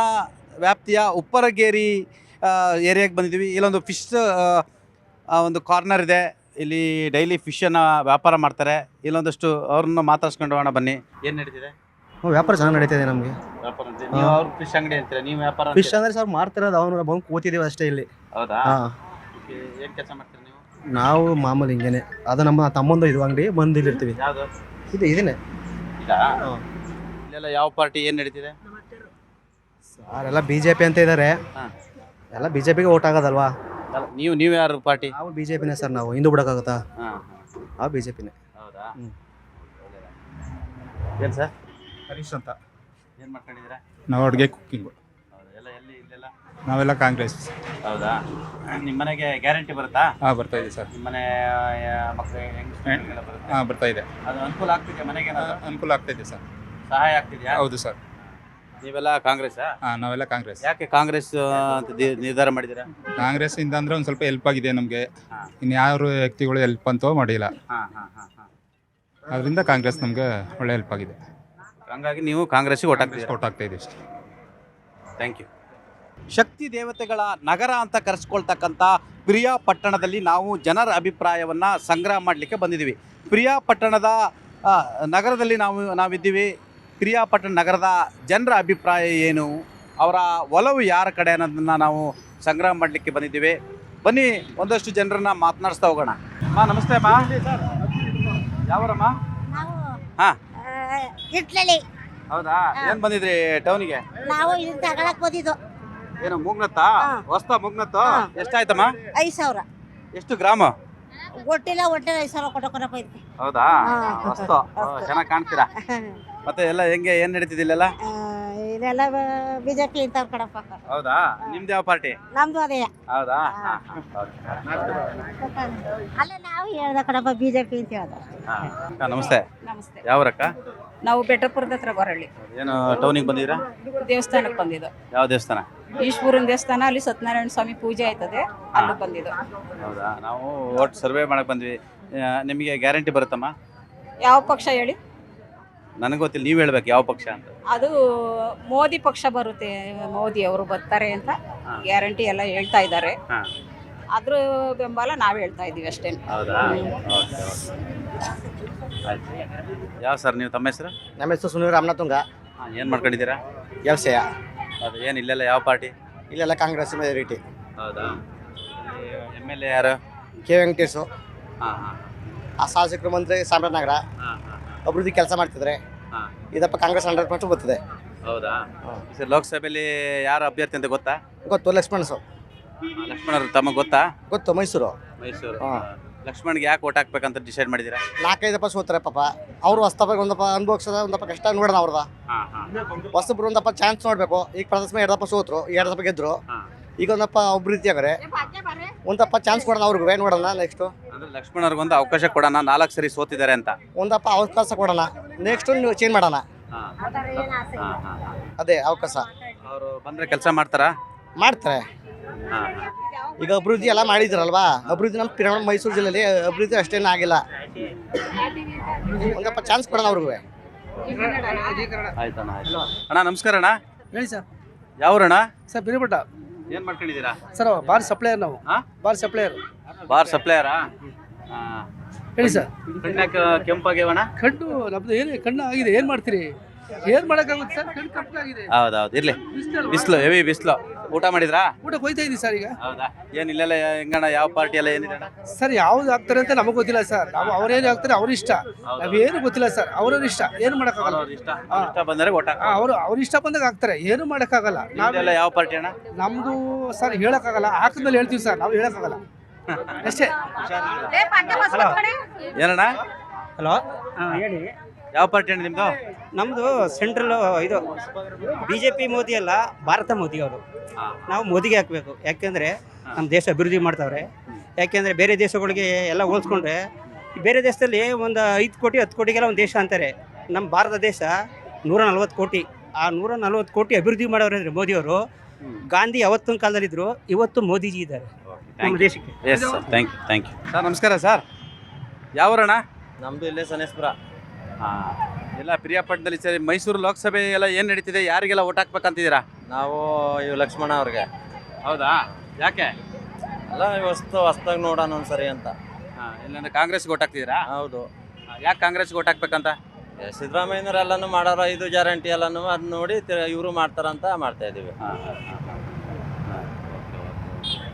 ವ್ಯಾಪ್ತಿಯ ಉಪ್ಪರಗೇರಿ ಏರಿಯಾಗೆ ಬಂದಿದ್ದೀವಿ. ಇಲ್ಲೊಂದು ಫಿಶ್ ಒಂದು ಕಾರ್ನರ್ ಇದೆ. ಇಲ್ಲಿ ಡೈಲಿ ಫಿಶನ್ನು ವ್ಯಾಪಾರ ಮಾಡ್ತಾರೆ. ಇಲ್ಲೊಂದಷ್ಟು ಅವ್ರನ್ನ ಮಾತಾಡ್ಸ್ಕೊಂಡು ಹೋಗೋಣ ಬನ್ನಿ. ಏನು ನಡೀತಿದೆ ವ್ಯಾಪಾರ? ಚೆನ್ನಾಗಿ ನಡೀತಿದೆ ನಮಗೆ. ವ್ಯಾಪಾರ ನೀವು ಅವ್ರ ಫಿಶ್ ಅಂಗಡಿ ಅಂತೀರಾ, ನೀವು ವ್ಯಾಪಾರ? ಫಿಶ್ ಅಂದ್ರೆ ಸರ್ ಮಾರ್ತಿರೋದು ಅವನು ಬಂದು ಕೂತಿದ್ದೀವಿ ಅಷ್ಟೇ ಇಲ್ಲಿ. ಹೌದಾ? ಹಾಂ. ಏನು ಕೆಲಸ ಮಾಡ್ತೀರಾ ನೀವು? ನಾವು ಮಾಮೂಲಿ ಹಿಂಗೇನೆ. ಅದು ನಮ್ಮ ತಮ್ಮಂದು ಇದು ಅಂಗಡಿ, ಬಂದು ಇಲ್ಲಿ ಇರ್ತೀವಿ. ಯಾವುದು ಇದು? ಇದನ್ನೇ. ಇದಾ? ಇಲ್ಲೆಲ್ಲ ಯಾವ ಪಾರ್ಟಿ ಏನು ನಡೀತಿದೆ? ಸರ್ ಎಲ್ಲ BJP ಅಂತ ಇದ್ದಾರೆ. ಎಲ್ಲ BJPಗೆ ಓಟ್ ಆಗೋದಲ್ವಾ? ನೀವು ಯಾರು ಪಾರ್ಟಿ? ನಾವು BJPನೇ ಸರ್. ನಾವು ಹಿಂದೂ ಬಿಡೋಕ್ಕಾಗುತ್ತಾ? ನಾವು BJPನೇ. ಹೌದಾ? ಏನು ಸರ್? ಹರೀಶ್ ಅಂತ. ಏನು ಮಾಡ್ಕೊಂಡಿದ್ದೀರಾ? ನಾವು ಅಡುಗೆ ಕುಕ್ಕಿಂಗು. ಹೌದಾ? ಎಲ್ಲ ಎಲ್ಲಿ ಇಲ್ಲೆಲ್ಲ? ನಾವೆಲ್ಲ ಕಾಂಗ್ರೆಸ್. ಹೌದಾ? ನಿಮ್ಮ ಮನೆಗೆ ಗ್ಯಾರಂಟಿ ಬರುತ್ತಾ? ಹಾಂ, ಬರ್ತಾ ಇದೆ ಸರ್. ನಿಮ್ಮ ಮನೆ ಮಕ್ಕಳು ಹೆಂಗೆ ಬರುತ್ತೆ? ಹಾಂ, ಬರ್ತಾ ಇದೆ. ಅದು ಅನುಕೂಲ ಆಗ್ತಿದೆ ಮನೆಗೆ? ಅನುಕೂಲ ಆಗ್ತಾ ಇದೆ ಸರ್. ಸಹಾಯ ಆಗ್ತಿದೆಯಾ? ಹೌದು ಸರ್. ನೀವೆಲ್ಲ ಕಾಂಗ್ರೆಸ್ಸಾ? ಹಾಂ, ನಾವೆಲ್ಲ ಕಾಂಗ್ರೆಸ್. ಯಾಕೆ ಕಾಂಗ್ರೆಸ್ ಅಂತ ನಿರ್ಧಾರ ಮಾಡಿದ್ದೀರಾ? ಕಾಂಗ್ರೆಸ್ ಇಂದ ಅಂದ್ರೆ ಒಂದು ಸ್ವಲ್ಪ ಹೆಲ್ಪ್ ಆಗಿದೆ ನಮಗೆ. ಇನ್ಯಾರು ವ್ಯಕ್ತಿಗಳು ಹೆಲ್ಪ್ ಅಂತೂ ಮಾಡಿಲ್ಲ. ಅದರಿಂದ ಕಾಂಗ್ರೆಸ್ ನಮಗೆ ಒಳ್ಳೆ ಹೆಲ್ಪ್ ಆಗಿದೆ. ಹಂಗಾಗಿ ನೀವು ಕಾಂಗ್ರೆಸ್ಗೆ ಓಟ್ ಆಗ್ತಾ ಇದ್ದೀವಿ. Thank you. ಶಕ್ತಿ ದೇವತೆಗಳ ನಗರ ಅಂತ ಕರೆಸ್ಕೊಳ್ತಕ್ಕಂಥ ಪಿರಿಯಾಪಟ್ಟಣದಲ್ಲಿ ನಾವು ಜನರ ಅಭಿಪ್ರಾಯವನ್ನು ಸಂಗ್ರಹ ಮಾಡಲಿಕ್ಕೆ ಬಂದಿದ್ದೀವಿ. ಪಿರಿಯಾಪಟ್ಟಣದ ನಗರದಲ್ಲಿ ನಾವಿದ್ದೀವಿ. ಪಿರಿಯಾಪಟ್ಟಣ ನಗರದ ಜನರ ಅಭಿಪ್ರಾಯ ಏನು, ಅವರ ಒಲವು ಯಾರ ಕಡೆ ಅನ್ನೋದನ್ನು ನಾವು ಸಂಗ್ರಹ ಮಾಡಲಿಕ್ಕೆ ಬಂದಿದ್ದೀವಿ. ಬನ್ನಿ ಒಂದಷ್ಟು ಜನರನ್ನ ಮಾತನಾಡಿಸ್ತಾ ಹೋಗೋಣ. ಅಮ್ಮ ನಮಸ್ತೆ. ಅಮ್ಮ ಯಾವರಮ್ಮ? ಹಾಂ, ಇಟ್ಲಳ್ಳಿ. ಹೌದಾ? ಏನು ಬಂದಿದ್ರಿ ಟೌನಿಗೆ? ನಾವು ಇಲ್ಲಿ ತಗೊಳಕ್ ಬಂದಿದ್ದು. ಏನು ಮುಗ್ನತ್ತಾ? ಹೊಸ್ತಾ ಮುಗ್ನತ್ತು? ಎಷ್ಟಾಯ್ತಮ್ಮ? 5,000. ಎಷ್ಟು ಗ್ರಾಮ? ಒಟ್ಟಿಲ್ಲ 5,000 ಕೊಟ್ಟಕೊರಪ್ಪ ಇದಕ್ಕೆ. ಹೌದಾ? ಹೊಸ್ತು ಚೆನ್ನಾಗಿ ಕಾಣ್ತೀರಾ. ಮತ್ತೆ ಎಲ್ಲ ಹೆಂಗೆ ಏನ್ ನಡೀತಿದಿಲ್ಲ? ಇದೆಲ್ಲ BJP ಅಂತ ಕಡಪ್ಪ. ಹೌದಾ? ನಿಮ್ದು ಯಾವ ಪಾರ್ಟಿ? ನಮ್ದು ಅದೇ. ಹೌದಾ? ಅಲ್ಲ ನಾವು ಹೇಳ್ದ ಕಡಪ್ಪ BJP ಅಂತ ಹೇಳ್ದ. ನಮಸ್ತೆ. ನಮಸ್ತೆ. ಯಾವ್ರಕ್ಕ? ನಾವು ಬೆಟ್ಟಪುರದ ಹತ್ರ ಗೊರಳ್ಳಿ. ಏನು ಟೌನಿಗೆ ಬಂದಿರಾ? ದೇವಸ್ಥಾನಕ್ಕೆ ಬಂದಿದ್ದು. ಯಾವ ದೇವಸ್ಥಾನ? ಈಶ್ವರನ ದೇವಸ್ಥಾನ. ಅಲ್ಲಿ ಸತ್ಯನಾರಾಯಣ ಸ್ವಾಮಿ ಪೂಜೆ ಆಯ್ತದೆ, ಅಲ್ಲಿ ಬಂದಿದ್ದು. ಹೌದಾ? ನಾವು ಓಟ್ ಸರ್ವೆ ಮಾಡಕ್ ಬಂದ್ವಿ. ನಿಮಗೆ ಗ್ಯಾರಂಟಿ ಬರುತ್ತಮ್ಮ? ಯಾವ ಪಕ್ಷ ಹೇಳಿ? ನನಗೆ ಗೊತ್ತಿಲ್ಲ, ನೀವು ಹೇಳ್ಬೇಕು ಯಾವ ಪಕ್ಷ ಅಂತ. ಅದು ಮೋದಿ ಪಕ್ಷ ಬರುತ್ತೆ. ಮೋದಿ ಅವರು ಬರ್ತಾರೆ ಅಂತ ಗ್ಯಾರಂಟಿ ಎಲ್ಲ ಹೇಳ್ತಾ ಇದ್ದಾರೆ. ಅದ್ರ ಬೆಂಬಲ ನಾವು ಹೇಳ್ತಾ ಇದೀವಿ ಅಷ್ಟೇ. ಹೌದಾ? ಯಾವ ಸರ್ ನೀವು? ತಮ್ಮ ಹೆಸರು? ನಮ್ಮ ಹೆಸರು ಸುನೀಲ್ ರಾಮನಾಥುಂಗ. ಏನು ಮಾಡ್ಕೊಂಡಿದ್ದೀರಾ? ವ್ಯವಸಾಯ. ಅದು ಏನು ಇಲ್ಲೆಲ್ಲ ಯಾವ ಪಾರ್ಟಿ? ಇಲ್ಲೆಲ್ಲ ಕಾಂಗ್ರೆಸ್ ಮೆಜಾರಿಟಿ. ಹೌದಾ? MLA ಯಾರು? K. ವೆಂಕಟೇಶು. ಆ ಶಾಸಕರು ಮಂತ್ರಿ ಸಾಮ್ರಾಜನಗರ ಅಭಿವೃದ್ಧಿ ಕೆಲಸ ಮಾಡ್ತಿದ್ರೆ. ಇದಪ್ಪ ಕಾಂಗ್ರೆಸ್ 100% ಬರ್ತದೆ. ಹೌದಾ? ಸರ್ ಲೋಕಸಭೆಯಲ್ಲಿ ಯಾರು ಅಭ್ಯರ್ಥಿ ಅಂತ ಗೊತ್ತಾ? ಗೊತ್ತು, ಲಕ್ಷ್ಮಣ್. ಲಕ್ಷ್ಮಣರು ತಮಗೆ ಗೊತ್ತಾ? ಗೊತ್ತು, ಮೈಸೂರು. ಲಕ್ಷ್ಮಣ್ಗೆ ಯಾಕೆ ಓಟ್ ಹಾಕ್ಬೇಕಂತ ಡಿಸೈಡ್ ಮಾಡಿದ್ದೀರಾ? 4-5 ಸೋತಾರೆ ಪಾಪ. ಅವರು ಹೊಸದಪ್ಪ ಒಂದಪ್ಪ ಅನುಭವಿಸೋದ, ಒಂದಪ್ಪ ಕಷ್ಟ ನೋಡೋಣ ಅವ್ರದ. ಹೊಸಬ್ರು ಒಂದಪ್ಪ ಚಾನ್ಸ್ ನೋಡ್ಬೇಕು. ಈಗ ಪ್ರದರ್ಶನ 2 ಸೋತ್ರು, 2 ಗೆದ್ರು. ಈಗ ಒಂದಪ್ಪ ಅಭಿವೃದ್ಧಿ ಆಗರೆ ಒಂದಪ್ಪ ಚಾನ್ಸ್ ಕೊಡೋಣ ಅವ್ರಿಗೂ. ನೋಡೋಣ ನೆಕ್ಸ್ಟ್ ಲಕ್ಷ್ಮಣರ್ಗೆ ಒಂದು ಅವಕಾಶ ಕೊಡೋಣ. 4 ಸರಿ ಸೋತಿದ್ದಾರೆ ಅಂತ. ಒಂದಪ್ಪ ಅವಕಾಶ ಕೊಡೋಣ. ನೆಕ್ಸ್ಟ್ ನೀವು ಚೇಂಜ್ ಮಾಡೋಣ. ಅದೇ ಅವಕಾಶ. ಅವರು ಬಂದ್ರೆ ಕೆಲಸ ಮಾಡ್ತಾರಾ? ಮಾಡ್ತಾರೆ. ಈಗ ಅಭಿವೃದ್ಧಿ ಎಲ್ಲ ಮಾಡಿದ್ರಲ್ವಾ? ಅಭಿವೃದ್ಧಿ ನಮ್ಮ ಮೈಸೂರು ಜಿಲ್ಲೆಯಲ್ಲಿ ಅಭಿವೃದ್ಧಿ ಅಷ್ಟೇನು ಆಗಿಲ್ಲ. ಒಂದಪ್ಪ ಚಾನ್ಸ್ ಕೊಡೋಣ ಅವ್ರಿಗೂ. ಆಯ್ತಣ್ಣ. ಅಣ್ಣ ನಮಸ್ಕಾರ. ಅಣ್ಣ ಹೇಳಿ ಸರ್. ಯಾವ್ರಣ್ಣ? ಸರ್ ಪಿರಿಪಟ್ಟ. ಏನು ಮಾಡ್ಕೊಂಡಿದ್ದೀರಾ? Sir bar supplier. ನಾವು ಬಾರ್ ಸಪ್ಲೈಯರ್. ಬಾರ್ ಸಪ್ಲೈಯರಾ? ಹೇಳಿ ಸರ್. ಕಣ್ಣ ಕೆಂಪಾಗ್ಯವಣ. ಕಣ್ಣು ನಮ್ದು ಏನು ಕಣ್ಣು ಆಗಿದೆ, ಏನು ಮಾಡ್ತೀರಿ, ಏನು ಮಾಡೋಕ್ಕಾಗುತ್ತೆ ಸರ್, ಕಣ್ಣು ಕಪ್ಪಾಗಿದೆ. ಹೌದೌದು, ಇರ್ಲಿ. ಬಿಸಿಲು, ಹೆವಿ ಬಿಸಿಲು. ಊಟ ಮಾಡಿದ್ರಾ? ಊಟ ಹೋಯ್ತಾ ಇದೀವಿ ಸರ್ ಈಗ. ಹೌದಾ? ಏನ್ ಇಲ್ಲೆಲ್ಲ ಹೆಂಗಣ್ಣ, ಯಾವ ಪಾರ್ಟಿ ಎಲ್ಲ ಏನಿದೆ ಅಣ್ಣ? ಸರ್ ಯಾವ್ದು ಆಗ್ತಾರೆ ಅಂತ ನಮಗೆ ಗೊತ್ತಿಲ್ಲ ಸರ್. ನಾವು ಅವ್ರೇನು ಆಗ್ತಾರೆ ಅವ್ರ ಇಷ್ಟ, ನಾವೇನು ಗೊತ್ತಿಲ್ಲ ಸರ್. ಅವ್ರವ್ರ ಇಷ್ಟ, ಏನು ಮಾಡೋಕ್ಕಾಗಲ್ಲ. ಇಷ್ಟ ಬಂದರೆ ಓಟ. ಅವ್ರ ಇಷ್ಟ ಬಂದಾಗ ಆಗ್ತಾರೆ, ಏನು ಮಾಡೋಕ್ಕಾಗಲ್ಲ. ನಾವೆಲ್ಲ ಯಾವ ಪಾರ್ಟಿ ಅಣ್ಣ? ನಮ್ದು ಸರ್ ಹೇಳಕ್ಕಾಗಲ್ಲ, ಹಾಕಿದ್ಮೇಲೆ ಹೇಳ್ತೀವಿ ಸರ್, ನಾವು ಹೇಳಕ್ಕಾಗಲ್ಲ ಅಷ್ಟೇ. ಏನಣ್ಣ? ಹಲೋ ಹೇಳಿ. ಯಾವ ಪಾರ್ಟಿ ಅಣ್ಣ ನಿಮ್ದು? ನಮ್ಮದು ಸೆಂಟ್ರಲ್ ಇದು BJP ಮೋದಿ ಅಲ್ಲ, ಭಾರತ ಮೋದಿ ಅವರು. ನಾವು ಮೋದಿಗೆ ಹಾಕಬೇಕು. ಯಾಕೆಂದರೆ ನಮ್ಮ ದೇಶ ಅಭಿವೃದ್ಧಿ ಮಾಡ್ತಾವ್ರೆ. ಯಾಕೆಂದರೆ ಬೇರೆ ದೇಶಗಳಿಗೆ ಎಲ್ಲ ಹೋಲಿಸ್ಕೊಂಡ್ರೆ ಬೇರೆ ದೇಶದಲ್ಲಿ ಒಂದು 5 ಕೋಟಿ 10 ಕೋಟಿಗೆಲ್ಲ ಒಂದು ದೇಶ ಅಂತಾರೆ. ನಮ್ಮ ಭಾರತ ದೇಶ 140 ಕೋಟಿ. ಆ 140 ಕೋಟಿ ಅಭಿವೃದ್ಧಿ ಮಾಡೋರು ಅಂದರೆ ಮೋದಿಯವರು. ಗಾಂಧಿ ಅವತ್ತಿನ ಕಾಲದಲ್ಲಿದ್ದರು, ಇವತ್ತು ಮೋದಿಜಿ ಇದ್ದಾರೆ ನಮ್ಮ ದೇಶಕ್ಕೆ. Yes sir, thank you. Sir ನಮಸ್ಕಾರ ಸರ್. ಯಾವೂರಣ್ಣ? ನಮ್ಮದು ಇಲ್ಲೇ ಸನೇಶ್ಪುರ. ಎಲ್ಲ ಪ್ರಿಯಾಪಟ್ಟಣದಲ್ಲಿ ಸರಿ. ಮೈಸೂರು ಲೋಕಸಭೆ ಎಲ್ಲ ಏನು ನಡೀತಿದೆ, ಯಾರಿಗೆಲ್ಲ ಓಟ್ ಹಾಕ್ಬೇಕಂತಿದ್ದೀರಾ? ನಾವು ಇವ್ ಲಕ್ಷ್ಮಣ ಅವ್ರಿಗೆ. ಹೌದಾ? ಯಾಕೆ? ಅಲ್ಲ ಹೊಸ್ದಾಗಿ ನೋಡೋಣ ಒಂದ್ಸರಿ ಅಂತ. ಇಲ್ಲಾಂದ್ರೆ ಕಾಂಗ್ರೆಸ್ಗೆ ಓಟ್ ಹಾಕ್ತಿದ್ದೀರಾ? ಹೌದು. ಯಾಕೆ ಕಾಂಗ್ರೆಸ್ಗೆ ಓಟ್ ಹಾಕ್ಬೇಕಂತ? ಸಿದ್ದರಾಮಯ್ಯನವ್ರು ಎಲ್ಲನೂ ಮಾಡೋರು, 5 ಗ್ಯಾರಂಟಿ ಎಲ್ಲನೂ ಅದು ನೋಡಿ ಇವರು ಮಾಡ್ತಾರಂತ ಮಾಡ್ತಾ ಇದ್ದೀವಿ.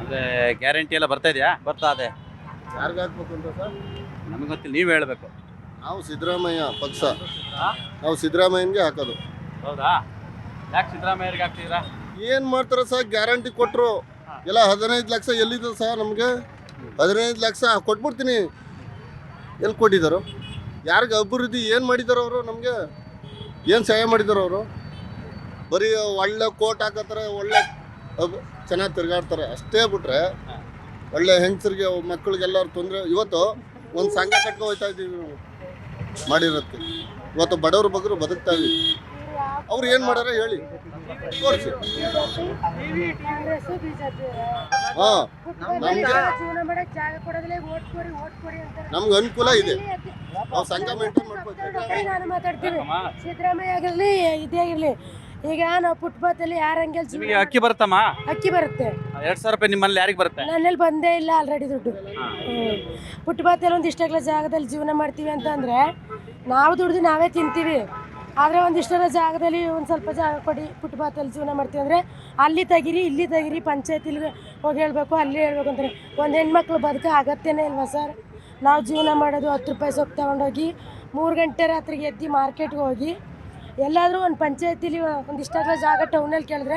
ಅಂದರೆ ಗ್ಯಾರಂಟಿ ಎಲ್ಲ ಬರ್ತಾ ಇದೆಯಾ? ಬರ್ತಾ ಇದೆ. ಯಾರಿಗೆ ಹಾಕ್ಬೇಕು ಅಂತ ಸರ್ ನಮಗೆ ಗೊತ್ತಿಲ್ಲ, ನೀವು ಹೇಳಬೇಕು. ನಾವು ಸಿದ್ದರಾಮಯ್ಯ ಪಕ್ಷ, ನಾವು ಸಿದ್ದರಾಮಯ್ಯನಿಗೆ ಹಾಕೋದು. ಹೌದಾ? ಯಾಕೆ ಸಿದ್ದರಾಮಯ್ಯರಿಗೆ ಹಾಕ್ತಿದ್ದೀರಾ? ಏನು ಮಾಡ್ತಾರೆ ಸರ್, ಗ್ಯಾರಂಟಿ ಕೊಟ್ಟರು ಎಲ್ಲ 15 ಲಕ್ಷ ಎಲ್ಲಿದೆ ಸರ್? ನಮಗೆ 15 ಲಕ್ಷ ಕೊಟ್ಬಿಡ್ತೀನಿ. ಎಲ್ಲಿ ಕೊಟ್ಟಿದ್ದಾರೋ? ಯಾರಿಗೆ ಅಭಿವೃದ್ಧಿ ಏನು ಮಾಡಿದಾರೋ ಅವರು? ನಮಗೆ ಏನು ಸಹಾಯ ಮಾಡಿದಾರೋ ಅವರು? ಬರೀ ಒಳ್ಳೆ ಕೋಟ್ ಹಾಕತ್ತಾರೆ, ಒಳ್ಳೆ ಚೆನ್ನಾಗಿ ತಿರುಗಾಡ್ತಾರೆ ಅಷ್ಟೇ ಬಿಟ್ರೆ ಒಳ್ಳೆ ಹೆಂಗಸರಿಗೆ ಮಕ್ಕಳಿಗೆಲ್ಲರೂ ತೊಂದರೆ. ಇವತ್ತು ಒಂದು ಸಂಘ ಕಟ್ಕೊ ಹೋಗ್ತಾ ಇದ್ದೀವಿ ನಾವು ಮಾಡಿರೋದಕ್ಕೆ. ಇವತ್ತು ಬಡವ್ರ ಬಗ್ಗರು ಬದುಕ್ತಾ ಇದೀವಿ. ಅವ್ರು ಏನು ಮಾಡ್ಯಾರ ಹೇಳಿ, ತೋರಿಸಿ. ಹಾಂ, ನಮ್ಗೆ ಅನುಕೂಲ ಇದೆ. ನಾವು ಸಂಘ ಮೇಂಟೈನ್ ಮಾಡ್ಕೊಳ್ತೀವಿ. ನಾನು ಮಾತಾಡ್ತೀವಿ. ಸಿದ್ದರಾಮಯ್ಯ ಆಗಿರಲಿ, ಇದೇ ಆಗಿರಲಿ. ಈಗ ನಾವು ಫುಟ್ಪಾತಲ್ಲಿ ಯಾರಂಗೆ ನಿಮಗೆ ಅಕ್ಕಿ ಬರುತ್ತಮ್ಮ? ಅಕ್ಕಿ ಬರುತ್ತೆ. 2,000 ರೂಪಾಯಿ ನಿಮ್ಮಲ್ಲಿ ಯಾರಿಗೆ ಬರುತ್ತೆ? ನನ್ನಲ್ಲಿ ಬಂದೇ ಇಲ್ಲ ಆಲ್ರೆಡಿ ದುಡ್ಡು. ಫುಟ್ಪಾತಲ್ಲಿ ಒಂದಿಷ್ಟೆಲ್ಲ ಜಾಗದಲ್ಲಿ ಜೀವನ ಮಾಡ್ತೀವಿ ಅಂತಂದರೆ ನಾವು ದುಡ್ದು ನಾವೇ ತಿಂತೀವಿ. ಆದರೆ ಒಂದಿಷ್ಟೆಲ್ಲ ಜಾಗದಲ್ಲಿ ಒಂದು ಸ್ವಲ್ಪ ಜಾಗ ಕೊಡಿ, ಫುಟ್ಪಾತಲ್ಲಿ ಜೀವನ ಮಾಡ್ತೀವಿ ಅಂದರೆ ಅಲ್ಲಿ ತೆಗೀರಿ, ಇಲ್ಲಿ ತೆಗೀರಿ, ಪಂಚಾಯತಿಲಿ ಹೋಗಿ ಹೇಳಬೇಕು, ಅಲ್ಲಿ ಹೇಳ್ಬೇಕು ಅಂತಾರೆ. ಒಂದು ಹೆಣ್ಮಕ್ಳು ಬದುಕ ಅಗತ್ಯನೇ ಇಲ್ವಾ ಸರ್? ನಾವು ಜೀವನ ಮಾಡೋದು 10 ರೂಪಾಯಿ ಸೊಪ್ಪು ತೊಗೊಂಡೋಗಿ 3 ಗಂಟೆ ರಾತ್ರಿಗೆ ಎದ್ದು ಮಾರ್ಕೆಟ್ಗೆ ಹೋಗಿ ಎಲ್ಲಾದರೂ ಒಂದು ಪಂಚಾಯತಿಲಿ ಒಂದಿಷ್ಟೆಲ್ಲ ಜಾಗ ಟೌನಲ್ಲಿ ಕೇಳಿದ್ರೆ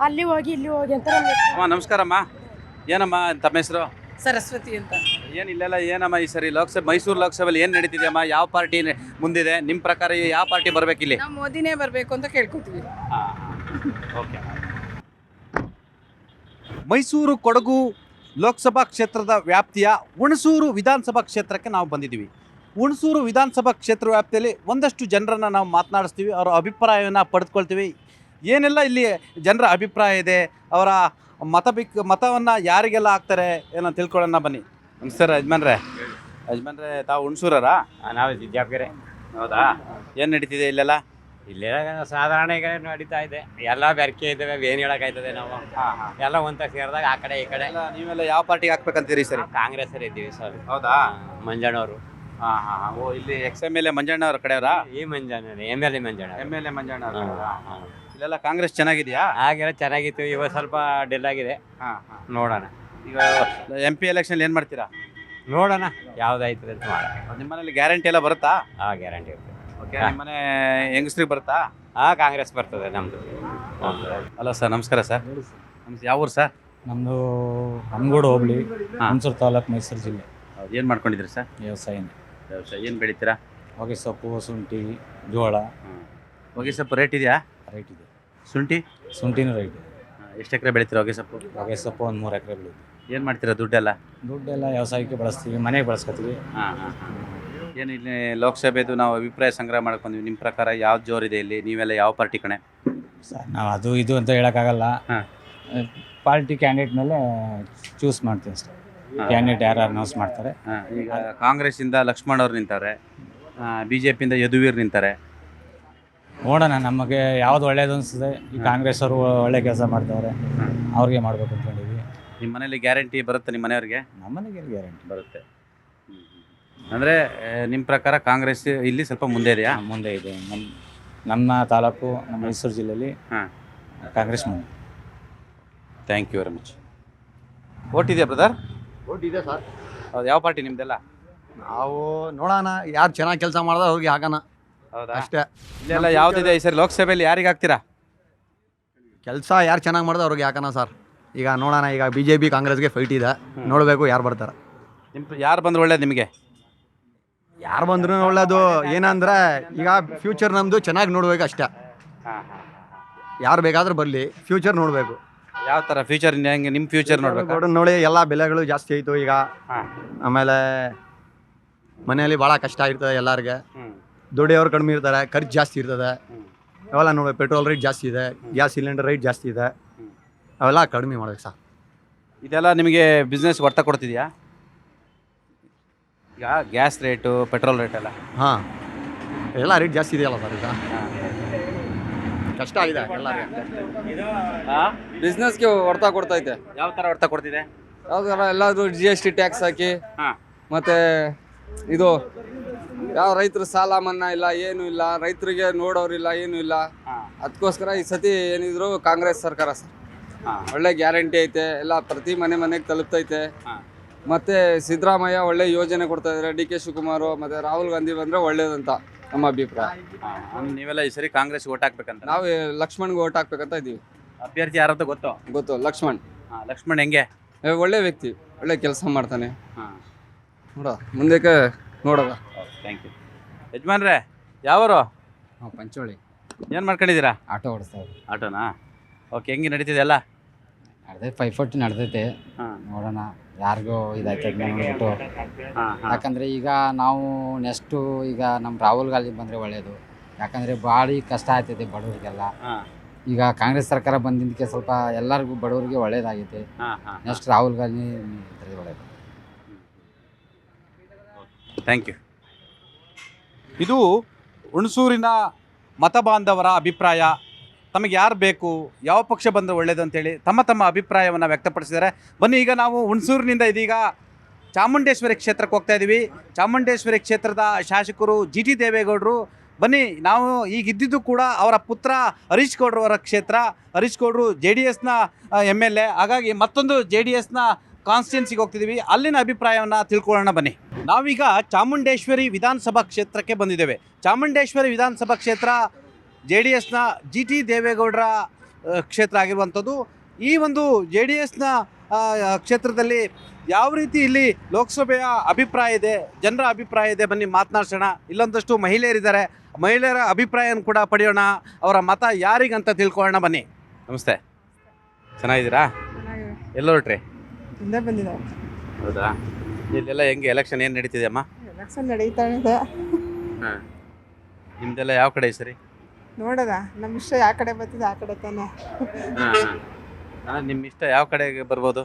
ಅಲ್ಲಿ ಹೋಗಿ ಇಲ್ಲಿ ಹೋಗಿ ಅಂತ ಅಮ್ಮ ನಮಸ್ಕಾರಮ್ಮ. ಏನಮ್ಮ ತಮ್ಮ ಹೆಸರು? ಸರಸ್ವತಿ ಅಂತ. ಏನು ಇಲ್ಲೆಲ್ಲ ಏನಮ್ಮ ಈ ಸರಿ ಲೋಕಸಭೆ, ಮೈಸೂರು ಲೋಕಸಭೆಯಲ್ಲಿ ಏನು ನಡೀತಿದೆಯಮ್ಮ? ಯಾವ ಪಾರ್ಟಿ ಮುಂದಿದೆ ನಿಮ್ಮ ಪ್ರಕಾರ? ಯಾವ ಪಾರ್ಟಿ ಬರಬೇಕಿಲ್ಲಿ? ನಾವು ಮೋದಿನೇ ಬರಬೇಕು ಅಂತ ಕೇಳ್ಕೊತೀವಿ. ಓಕೆ. ಮೈಸೂರು ಕೊಡಗು ಲೋಕಸಭಾ ಕ್ಷೇತ್ರದ ವ್ಯಾಪ್ತಿಯ ಹುಣಸೂರು ವಿಧಾನಸಭಾ ಕ್ಷೇತ್ರಕ್ಕೆ ನಾವು ಬಂದಿದ್ದೀವಿ. ಹುಣಸೂರು ವಿಧಾನಸಭಾ ಕ್ಷೇತ್ರ ವ್ಯಾಪ್ತಿಯಲ್ಲಿ ಒಂದಷ್ಟು ಜನರನ್ನು ನಾವು ಮಾತನಾಡಿಸ್ತೀವಿ, ಅವರ ಅಭಿಪ್ರಾಯವನ್ನು ಪಡೆದುಕೊಳ್ತೀವಿ. ಏನೆಲ್ಲ ಇಲ್ಲಿ ಜನರ ಅಭಿಪ್ರಾಯ ಇದೆ, ಅವರ ಮತವನ್ನು ಯಾರಿಗೆಲ್ಲ ಹಾಕ್ತಾರೆ ಏನೋ ತಿಳ್ಕೊಳ್ಳೋಣ ಬನ್ನಿ. ನಮಸ್ಕಾರ ಯಜಮಾನ್ರೆ. ತಾವು ಹುಣಸೂರರಾ? ನಾವು ವಿದ್ಯಾಪುರ. ಹೌದಾ? ಏನು ನಡೀತಿದೆ ಇಲ್ಲೆಲ್ಲ? ಇಲ್ಲೇ ಸಾಧಾರಣ ಈಗ ನಡೀತಾ ಇದೆ. ಎಲ್ಲ ಬೆರಕೆ ಇದ್ದಾವೆ, ಏನು ಹೇಳೋಕ್ಕಾಯ್ತದೆ? ನಾವು ಎಲ್ಲ ಒಂತ ಸೇರಿದಾಗ ಆ ಕಡೆ ಈ ಕಡೆ. ನೀವೆಲ್ಲ ಯಾವ ಪಾರ್ಟಿಗೆ ಹಾಕ್ಬೇಕಂತೀರಿ ಸರಿ? ಕಾಂಗ್ರೆಸ್ ಇದ್ದೀವಿ ಸರ್. ಹೌದಾ? ಮಂಜಣ್ಣವರು. ಓ, ಇಲ್ಲಿ XMLA ಮಂಜಣ್ಣ ಅವ್ರ ಕಡೆಯವರಾ? ಈ ಮಂಜಣ್ಣ MLA ಮಂಜಣ್ಣ. ಮಂಜಣ್ಣ ಇಲ್ಲೆಲ್ಲ ಕಾಂಗ್ರೆಸ್ ಚೆನ್ನಾಗಿದೆಯಾ? ಹಾಗೆಲ್ಲ ಚೆನ್ನಾಗಿತ್ತು, ಇವಾಗ ಸ್ವಲ್ಪ ಡೆಲ್ ಆಗಿದೆ. ನೋಡೋಣ. ಈಗ MP ಎಲೆಕ್ಷನ್ ಏನು ಮಾಡ್ತೀರಾ? ನೋಡೋಣ ಯಾವ್ದಾಯ್ತದೆ ಅಂತ ಮಾಡೋಣ. ನಿಮ್ಮ ಮನೇಲಿ ಗ್ಯಾರಂಟಿ ಎಲ್ಲ ಬರುತ್ತಾ? ಗ್ಯಾರಂಟಿ ಇರುತ್ತೆ. ಓಕೆ. ನಿಮ್ಮ ಮನೆ ಹೆಂಗಸ್ರಿಗೆ ಬರುತ್ತಾ? ಕಾಂಗ್ರೆಸ್ ಬರ್ತದೆ ನಮ್ಮದು. ಹಲೋ ಸರ್, ನಮಸ್ಕಾರ ಸರ್. ಯಾವ ಊರು ಸರ್? ನಮ್ಮದು ಹಮ್ಗೋಡು ಹೋಬಳಿ, ಹುಣಸೂರು ತಾಲೂಕು, ಮೈಸೂರು ಜಿಲ್ಲೆ. ಏನು ಮಾಡ್ಕೊಂಡಿದ್ರಿ ಸರ್? ವ್ಯವಸಾಯನೇ. ವ್ಯವಸಾಯ ಏನು ಬೆಳಿತೀರಾ? ಹೊಗೆ ಸೊಪ್ಪು, ಶುಂಠಿ, ಜೋಳ. ಹೊಗೆ ಸೊಪ್ಪು ರೇಟ್ ಇದೆಯಾ? ರೈಟ್ ಇದೆ. ಶುಂಠಿನೂ ರೈಟ್ ಇದೆ. ಎಷ್ಟು ಎಕರೆ ಬೆಳಿತೀರಾ ಹೊಗೆ ಸೊಪ್ಪು? ಹೊಗೆ ಸೊಪ್ಪು ಒಂದು 3 ಎಕರೆ ಬೆಳಿತೀವಿ. ಏನು ಮಾಡ್ತೀರಾ ದುಡ್ಡೆಲ್ಲ? ದುಡ್ಡೆಲ್ಲ ವ್ಯವಸಾಯಕ್ಕೆ ಬಳಸ್ತೀವಿ, ಮನೆಗೆ ಬಳಸ್ಕೊತೀವಿ. ಏನು ಇಲ್ಲಿ ಲೋಕಸಭೆದು ನಾವು ಅಭಿಪ್ರಾಯ ಸಂಗ್ರಹ ಮಾಡ್ಕೊಂಡ್ವಿ. ನಿಮ್ಮ ಪ್ರಕಾರ ಯಾವ್ದು ಜೋರಿದೆ ಇಲ್ಲಿ? ನೀವೆಲ್ಲ ಯಾವ ಪಾರ್ಟಿ ಕಣೆ? ಸರ್ ನಾವು ಅದು ಇದು ಅಂತ ಹೇಳೋಕ್ಕಾಗಲ್ಲ. ಪಾರ್ಟಿ ಕ್ಯಾಂಡಿಡೇಟ್ ಮೇಲೆ ಚೂಸ್ ಮಾಡ್ತೀವಿ ಅಷ್ಟೇ. ಕ್ಯಾಂಡಿಡೇಟ್ ಯಾರು ಅನೌನ್ಸ್ ಮಾಡ್ತಾರೆ. ಈಗ ಕಾಂಗ್ರೆಸ್ಸಿಂದ ಲಕ್ಷ್ಮಣ್ ಅವ್ರು ನಿಂತಾರೆ, BJPಯಿಂದ ಯದುವೀರ್ ನಿಂತಾರೆ. ನೋಡೋಣ, ನಮಗೆ ಯಾವ್ದು ಒಳ್ಳೇದು ಅನಿಸ್ತದೆ. ಈ ಕಾಂಗ್ರೆಸ್ ಅವರು ಒಳ್ಳೆ ಕೆಲಸ ಮಾಡ್ತಾರೆ, ಅವ್ರಿಗೆ ಮಾಡ್ಬೇಕು ಅಂದ್ಕೊಂಡಿದ್ವಿ. ನಿಮ್ಮ ಮನೇಲಿ ಗ್ಯಾರಂಟಿ ಬರುತ್ತೆ? ನಿಮ್ಮ ಮನೆಯವ್ರಿಗೆ? ನಮ್ಮ ಮನೆಗೆ ಗ್ಯಾರಂಟಿ ಬರುತ್ತೆ. ಅಂದರೆ ನಿಮ್ಮ ಪ್ರಕಾರ ಕಾಂಗ್ರೆಸ್ ಇಲ್ಲಿ ಸ್ವಲ್ಪ ಮುಂದೆ ಇದೆಯಾ? ಮುಂದೆ ಇದೆ. ನಮ್ಮ ತಾಲೂಕು, ನಮ್ಮ ಮೈಸೂರು ಜಿಲ್ಲೆಯಲ್ಲಿ ಕಾಂಗ್ರೆಸ್ ಮುಂದೆ. Thank you very much. Vote ಇದೆಯಾ ಬ್ರದರ್? ಓಟ್ ಇದೆ ಸರ್. ಹೌದು. ಯಾವ ಪಾರ್ಟಿ ನಿಮ್ದೆಲ್ಲ? ನಾವು ನೋಡೋಣ ಯಾರು ಚೆನ್ನಾಗಿ ಕೆಲಸ ಮಾಡಿದ್ರೆ ಅವ್ರಿಗೆ ಹಾಕೋಣ. ಹೌದಾ? ಅಷ್ಟೇ. ಇಲ್ಲೆಲ್ಲ ಯಾವ್ದಿದೆ ಈ ಸರಿ ಲೋಕಸಭೆಯಲ್ಲಿ ಯಾರಿಗೆ ಹಾಕ್ತೀರಾ? ಕೆಲಸ ಯಾರು ಚೆನ್ನಾಗಿ ಮಾಡಿದ್ರೆ ಅವ್ರಿಗೆ ಹಾಕೋಣ ಸರ್. ಈಗ ನೋಡೋಣ, ಈಗ BJP ಕಾಂಗ್ರೆಸ್ಗೆ ಫೈಟ್ ಇದೆ, ನೋಡಬೇಕು ಯಾರು ಬರ್ತಾರೆ. ಯಾರು ಬಂದ್ರೆ ಒಳ್ಳೇದು ನಿಮಗೆ? ಯಾರು ಬಂದ್ರೂ ಒಳ್ಳೇದು. ಏನಂದ್ರೆ ಈಗ ಫ್ಯೂಚರ್ ನಮ್ಮದು ಚೆನ್ನಾಗಿ ನೋಡ್ಬೇಕು ಅಷ್ಟೇ. ಯಾರು ಬೇಕಾದ್ರೂ ಬರಲಿ, ಫ್ಯೂಚರ್ ನೋಡಬೇಕು. ಯಾವ ಥರ ಫ್ಯೂಚರ್? ಹೆಂಗೆ ನಿಮ್ಮ ಫ್ಯೂಚರ್ ನೋಡ್ಬೇಕು? ನೋಡಿ, ಎಲ್ಲ ಬೆಲೆಗಳು ಜಾಸ್ತಿ ಆಯಿತು ಈಗ. ಆಮೇಲೆ ಮನೆಯಲ್ಲಿ ಭಾಳ ಕಷ್ಟ ಇರ್ತದೆ ಎಲ್ಲರಿಗೆ. ದುಡಿಯೋರು ಕಡಿಮೆ ಇರ್ತಾರೆ, ಖರ್ಚು ಜಾಸ್ತಿ ಇರ್ತದೆ. ಅವೆಲ್ಲ ನೋಡ್ಬೇಕು. ಪೆಟ್ರೋಲ್ ರೇಟ್ ಜಾಸ್ತಿ ಇದೆ, ಗ್ಯಾಸ್ ಸಿಲಿಂಡರ್ ರೇಟ್ ಜಾಸ್ತಿ ಇದೆ. ಅವೆಲ್ಲ ಕಡಿಮೆ ಮಾಡ್ಬೇಕು ಸರ್. ಇದೆಲ್ಲ ನಿಮಗೆ ಬಿಸ್ನೆಸ್ ಹೊರ್ತ ಕೊಡ್ತಿದ್ಯಾ? ಈಗ ಗ್ಯಾಸ್ ರೇಟು, ಪೆಟ್ರೋಲ್ ರೇಟ್ ಎಲ್ಲ ಹಾಂ, ಎಲ್ಲ ರೇಟ್ ಜಾಸ್ತಿ ಇದೆಯಲ್ಲ ಸರ್. ಈಗ ಕಷ್ಟ ಆಗಿದೆ ಎಲ್ಲ. ಬಿಸ್ನೆಸ್ಗೆ ಹೊರ್ತಾ ಕೊಡ್ತೈತೆ. ಯಾವ ಥರ ಹೊರ್ತ ಕೊಡ್ತಿದೆ? ಯಾವ ಥರ? ಎಲ್ಲಾದ್ರೂ GST ಟ್ಯಾಕ್ಸ್ ಹಾಕಿ, ಮತ್ತೆ ಇದು ಯಾವ ರೈತರು ಸಾಲ ಮನ್ನಾ ಇಲ್ಲ, ಏನು ಇಲ್ಲ, ರೈತರಿಗೆ ನೋಡೋರಿಲ್ಲ, ಏನು ಇಲ್ಲ. ಅದಕ್ಕೋಸ್ಕರ ಈ ಸತಿ ಏನಿದ್ರು ಕಾಂಗ್ರೆಸ್ ಸರ್ಕಾರ ಸರ್. ಒಳ್ಳೆ ಗ್ಯಾರಂಟಿ ಐತೆ, ಎಲ್ಲ ಪ್ರತಿ ಮನೆಗೆ ತಲುಪ್ತೈತೆ. ಮತ್ತೆ ಸಿದ್ದರಾಮಯ್ಯ ಒಳ್ಳೆ ಯೋಜನೆ ಕೊಡ್ತಾ ಇದ್ದಾರೆ. DK ಶಿವಕುಮಾರ್ ಮತ್ತೆ ರಾಹುಲ್ ಗಾಂಧಿ ಬಂದ್ರೆ ಒಳ್ಳೇದಂತ ನಮ್ಮ ಅಭಿಪ್ರಾಯ. ನೀವೆಲ್ಲ ಈ ಸರಿ ಕಾಂಗ್ರೆಸ್ ಓಟ್ ಹಾಕ್ಬೇಕಂತ? ನಾವು ಲಕ್ಷ್ಮಣ್ಗೆ ಓಟ್ ಹಾಕ್ಬೇಕಂತ ಇದೀವಿ. ಅಭ್ಯರ್ಥಿ ಯಾರಂತ ಗೊತ್ತು? ಲಕ್ಷ್ಮಣ್. ಲಕ್ಷ್ಮಣ್ ಹೆಂಗೆ? ಒಳ್ಳೆ ವ್ಯಕ್ತಿ, ಒಳ್ಳೆ ಕೆಲಸ ಮಾಡ್ತಾನೆ. ನೋಡ ಮುಂದಕ್ಕೆ ನೋಡೋದ. Thank you. ಯಜಮಾನ್ರೆ, ಯಾವರು? ಪಂಚೋಳಿ. ಏನು ಮಾಡ್ಕೊಂಡಿದ್ದೀರಾ? ಆಟೋ ಓಡಿಸ್ತಾ ಇದ್ದೀವಿ. ಆಟೋನಾ? ಓಕೆ. ಹೆಂಗೆ ನಡೀತಿದೆ ಎಲ್ಲ? ನಡೆದೈತೆ, ಪೈಪೋಟಿ ನಡೆದೈತೆ. ನೋಡೋಣ ಯಾರಿಗೂ ಇದಾಯ್ತದೆ ನೋಡ್ಬಿಟ್ಟು. ಯಾಕಂದರೆ ಈಗ ನಾವು ನೆಕ್ಸ್ಟು ಈಗ ನಮ್ಮ ರಾಹುಲ್ ಗಾಂಧಿ ಬಂದರೆ ಒಳ್ಳೆಯದು. ಯಾಕಂದರೆ ಭಾಳ ಕಷ್ಟ ಆಗ್ತೈತೆ ಬಡವರಿಗೆಲ್ಲ. ಈಗ ಕಾಂಗ್ರೆಸ್ ಸರ್ಕಾರ ಬಂದಿದ್ದಕ್ಕೆ ಸ್ವಲ್ಪ ಎಲ್ಲರಿಗೂ ಬಡವರಿಗೆ ಒಳ್ಳೇದಾಗೈತೆ. ನೆಕ್ಸ್ಟ್ ರಾಹುಲ್ ಗಾಂಧಿ ಒಳ್ಳೆಯದು. Thank you. ಇದು ಹುಣಸೂರಿನ ಮತ ಬಾಂಧವರ ಅಭಿಪ್ರಾಯ. ತಮಗೆ ಯಾರು ಬೇಕು, ಯಾವ ಪಕ್ಷ ಬಂದರೆ ಒಳ್ಳೆಯದು ಅಂತೇಳಿ ತಮ್ಮ ಅಭಿಪ್ರಾಯವನ್ನು ವ್ಯಕ್ತಪಡಿಸಿದ್ದಾರೆ. ಬನ್ನಿ, ಈಗ ನಾವು ಹುಣಸೂರಿನಿಂದ ಇದೀಗ ಚಾಮುಂಡೇಶ್ವರಿ ಕ್ಷೇತ್ರಕ್ಕೆ ಹೋಗ್ತಾ ಇದ್ದೀವಿ. ಚಾಮುಂಡೇಶ್ವರಿ ಕ್ಷೇತ್ರದ ಶಾಸಕರು GT ದೇವೇಗೌಡರು. ಬನ್ನಿ, ನಾವು ಈಗ ಇದ್ದಿದ್ದು ಕೂಡ ಅವರ ಪುತ್ರ ಹರೀಶ್ ಗೌಡ್ರವರ ಕ್ಷೇತ್ರ. ಹರೀಶ್ ಗೌಡರು JDSನ MLA. ಹಾಗಾಗಿ ಮತ್ತೊಂದು JDSನ ಕಾನ್ಸ್ಟಿಟ್ಯೂನ್ಸಿಗೆ ಹೋಗ್ತಿದ್ದೀವಿ, ಅಲ್ಲಿನ ಅಭಿಪ್ರಾಯವನ್ನು ತಿಳ್ಕೊಳ್ಳೋಣ ಬನ್ನಿ. ನಾವೀಗ ಚಾಮುಂಡೇಶ್ವರಿ ವಿಧಾನಸಭಾ ಕ್ಷೇತ್ರಕ್ಕೆ ಬಂದಿದ್ದೇವೆ. ಚಾಮುಂಡೇಶ್ವರಿ ವಿಧಾನಸಭಾ ಕ್ಷೇತ್ರ JDSನ GT ದೇವೇಗೌಡರ ಕ್ಷೇತ್ರ ಆಗಿರುವಂಥದ್ದು. ಈ ಒಂದು JDSನ ಕ್ಷೇತ್ರದಲ್ಲಿ ಯಾವ ರೀತಿ ಇಲ್ಲಿ ಲೋಕಸಭೆಯ ಅಭಿಪ್ರಾಯ ಇದೆ, ಜನರ ಅಭಿಪ್ರಾಯ ಇದೆ, ಬನ್ನಿ ಮಾತನಾಡ್ಸೋಣ. ಇಲ್ಲೊಂದಷ್ಟು ಮಹಿಳೆಯರಿದ್ದಾರೆ, ಮಹಿಳೆಯರ ಅಭಿಪ್ರಾಯವನ್ನು ಕೂಡ ಪಡೆಯೋಣ. ಅವರ ಮತ ಯಾರಿಗಂತ ತಿಳ್ಕೊಳ್ಳೋಣ ಬನ್ನಿ. ನಮಸ್ತೆ, ಚೆನ್ನಾಗಿದ್ದೀರಾ? ಎಲ್ಲ ಹೊರಟ್ರಿ? ಹಿಂದೆ ಬಂದಿದ್ದಾರೆ. ಹೌದಾ? ಇಲ್ಲೆಲ್ಲ ಹೆಂಗೆ ಎಲೆಕ್ಷನ್ ಏನು ನಡೀತಿದೆ ಅಮ್ಮ? ಎಲೆಕ್ಷನ್ ನಡೀತಾ ಇದೆ. ಹಾಂ, ನಿಮ್ದೆಲ್ಲ ಯಾವ ಕಡೆ ಸರಿ? ನೋಡೋದ ನಮ್ಮ ಇಷ್ಟ ಯಾವ ಕಡೆ ಬರ್ತಿದೆ ಆ ಕಡೆ ತಾನೆ. ನಿಮ್ಮ ಇಷ್ಟ ಯಾವ ಕಡೆಗೆ ಬರ್ಬೋದು?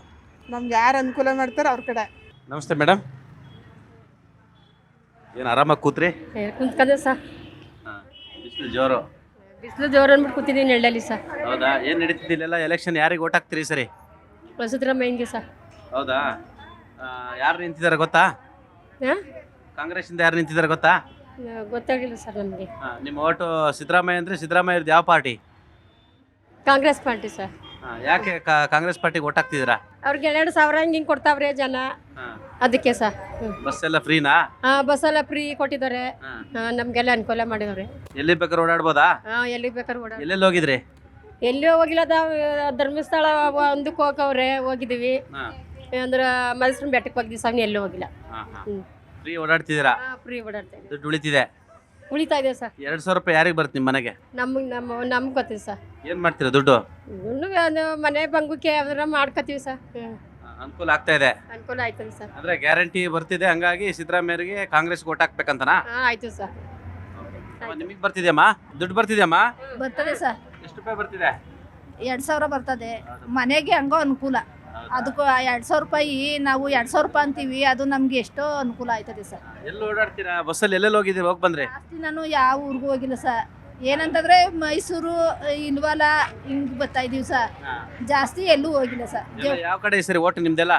ನಮ್ಗೆ ಯಾರು ಅನುಕೂಲ ಮಾಡ್ತಾರೆ ಅವ್ರ ಕಡೆ. ನಮಸ್ತೆ ಮೇಡಮ್, ಏನು ಆರಾಮಾಗಿ ಕೂತ್ರಿ? ಕುಂತ್ಕಂದೆ ಸರ್. ಬಿಸಿಲು ಜೋರು? ಬಿಸಿಲು ಜೋರು ಅಂದ್ಬಿಟ್ಟು ಕೂತಿದ್ದೀನಿ ನೆಳ್ಳಲ್ಲಿ ಸರ್. ಹೌದಾ? ಏನು ನಡೀತಿದ್ದಿಲ್ಲ ಎಲೆಕ್ಷನ್? ಯಾರಿಗೆ ಓಟ್ ಹಾಕ್ತೀರಿ ಸರಿ? ಸಿದ್ದರಾಮಯ್ಯನಿಗೆ ಸರ್. ಹೌದಾ? ಯಾರು ನಿಂತಿದ್ದಾರೆ ಗೊತ್ತಾ? ಕಾಂಗ್ರೆಸ್ಸಿಂದ ಯಾರು ನಿಂತಿದ್ದಾರೆ ಗೊತ್ತಾ? ಗೊತ್ತಾಗಿಲ್ಲ ಸರ್ ನಮಗೆ. ನಿಮ್ಮ ಓಟು ಸಿದ್ದರಾಮಯ್ಯ ಅಂದರೆ ಸಿದ್ದರಾಮಯ್ಯದ್ದು ಯಾವ ಪಾರ್ಟಿ? Congress party sir. ಯಾಕೆ ಕಾಂಗ್ರೆಸ್ ಪಾರ್ಟಿಗೆ ಓಟ್ ಹಾಕ್ತಿದ್ದೀರಾ? ಅವ್ರಿಗೆ 2,000 ಹಿಂಗೆ ಕೊಡ್ತಾವ್ರೆ ಜನ, ಅದಕ್ಕೆ ಸರ್. ಬಸ್ ಎಲ್ಲ ಫ್ರೀನಾ? ಬಸ್ ಎಲ್ಲ ಫ್ರೀ ಕೊಟ್ಟಿದ್ದಾರೆ, ನಮಗೆಲ್ಲ ಅನುಕೂಲ ಮಾಡಿದವ್ರೆ. ಎಲ್ಲಿ ಬೇಕಾದ್ರೂ ಓಡಾಡ್ಬೋದಾ? ಎಲ್ಲಿ ಬೇಕಾದ್ರೆ ಓಡಾಡ. ಎಲ್ಲೆಲ್ಲಿ ಹೋಗಿದ್ರಿ? ಎಲ್ಲಿ ಹೋಗಿಲ್ಲ, ಧರ್ಮಸ್ಥಳ ಒಂದಕ್ಕೆ ಹೋಗಿದ್ದೀವಿ. ಅಂದ್ರೆ ಮೈಸೂರು ಬೆಟ್ಟಕ್ಕೆ ಹೋಗಿದ್ದೀವಿ ಸ್ವಾಮಿ, ಎಲ್ಲೂ ಹೋಗಿಲ್ಲ. ಫ್ರೀ ಓಡಾಡ್ತಿದ್ದೀರಾ? ಫ್ರೀ ಓಡಾಡ್ತಾ ಇದ್ದೀವಿ. ದುಡ್ಡು ಉಳಿತಿದೆ? ಉಳಿತಾ ಇದೆ ಸರ್. 2,000 ರೂಪಾಯಿ ಯಾರಿಗೆ ಬರುತ್ತೆ ನಿಮ್ಮ ಮನೆಗೆ? ನಮ್ಗೆ ಗೊತ್ತಿದೆ ಸರ್. ಏನು ಮಾಡ್ತೀರಾ ದುಡ್ಡು? ಮನೆ ಬಂಗುಕ್ಕೆ ಯಾವ್ದಾರ ಮಾಡ್ಕೋತೀವಿ ಸರ್. ಅನುಕೂಲ ಆಗ್ತಾ ಇದೆ? ಅನುಕೂಲ ಆಯ್ತದೆ ಸರ್. ಅಂದ್ರೆ ಗ್ಯಾರಂಟಿ ಬರ್ತಿದೆ, ಹಂಗಾಗಿ ಸಿದ್ದರಾಮಯ್ಯರಿಗೆ ಕಾಂಗ್ರೆಸ್ ಓಟ್ ಹಾಕ್ಬೇಕಂತನಾ? ಆಯ್ತು ಸರ್. ನಿಮಗೆ ಬರ್ತಿದ್ಯಮ್ಮ ದುಡ್ಡು? ಬರ್ತಿದ್ಯಮ್ಮ? ಬರ್ತದೆ ಸರ್. ಎಷ್ಟು ರೂಪಾಯಿ ಬರ್ತಿದೆ? 2,000 ಬರ್ತದೆ. ಮನೆಗೆ ಹಂಗೋ ಅನುಕೂಲ. ಅದಕ್ಕೂ 2,000 ರೂಪಾಯಿ ನಾವು 2,000 ರೂಪಾಯಿ ಅಂತೀವಿ, ಅದು ನಮ್ಗೆ ಎಷ್ಟೋ ಅನುಕೂಲ ಆಯ್ತದೆ ಸರ್. ಎಲ್ಲಿ ಓಡಾಡ್ತೀರಾ? ಬಸ್ಸಲ್ಲಿ ಎಲ್ಲೆಲ್ಲಿ ಹೋಗಿದ್ದೀರಿ? ಹೋಗಿ ಬಂದ್ರಿ? ಜಾಸ್ತಿ ನಾನು ಯಾವ ಊರಿಗೂ ಹೋಗಿಲ್ಲ ಸರ್. ಏನಂತಂದ್ರೆ ಮೈಸೂರು, ಇಲ್ವಾಲ ಹಿಂಗ್ ಬರ್ತಾ ಇದೀವಿ ಸರ್. ಜಾಸ್ತಿ ಎಲ್ಲೂ ಹೋಗಿಲ್ಲ ಸರ್. ಯಾವ ಕಡೆ ಸರಿ ಓಟ್ ನಿಮ್ದೆಲ್ಲ?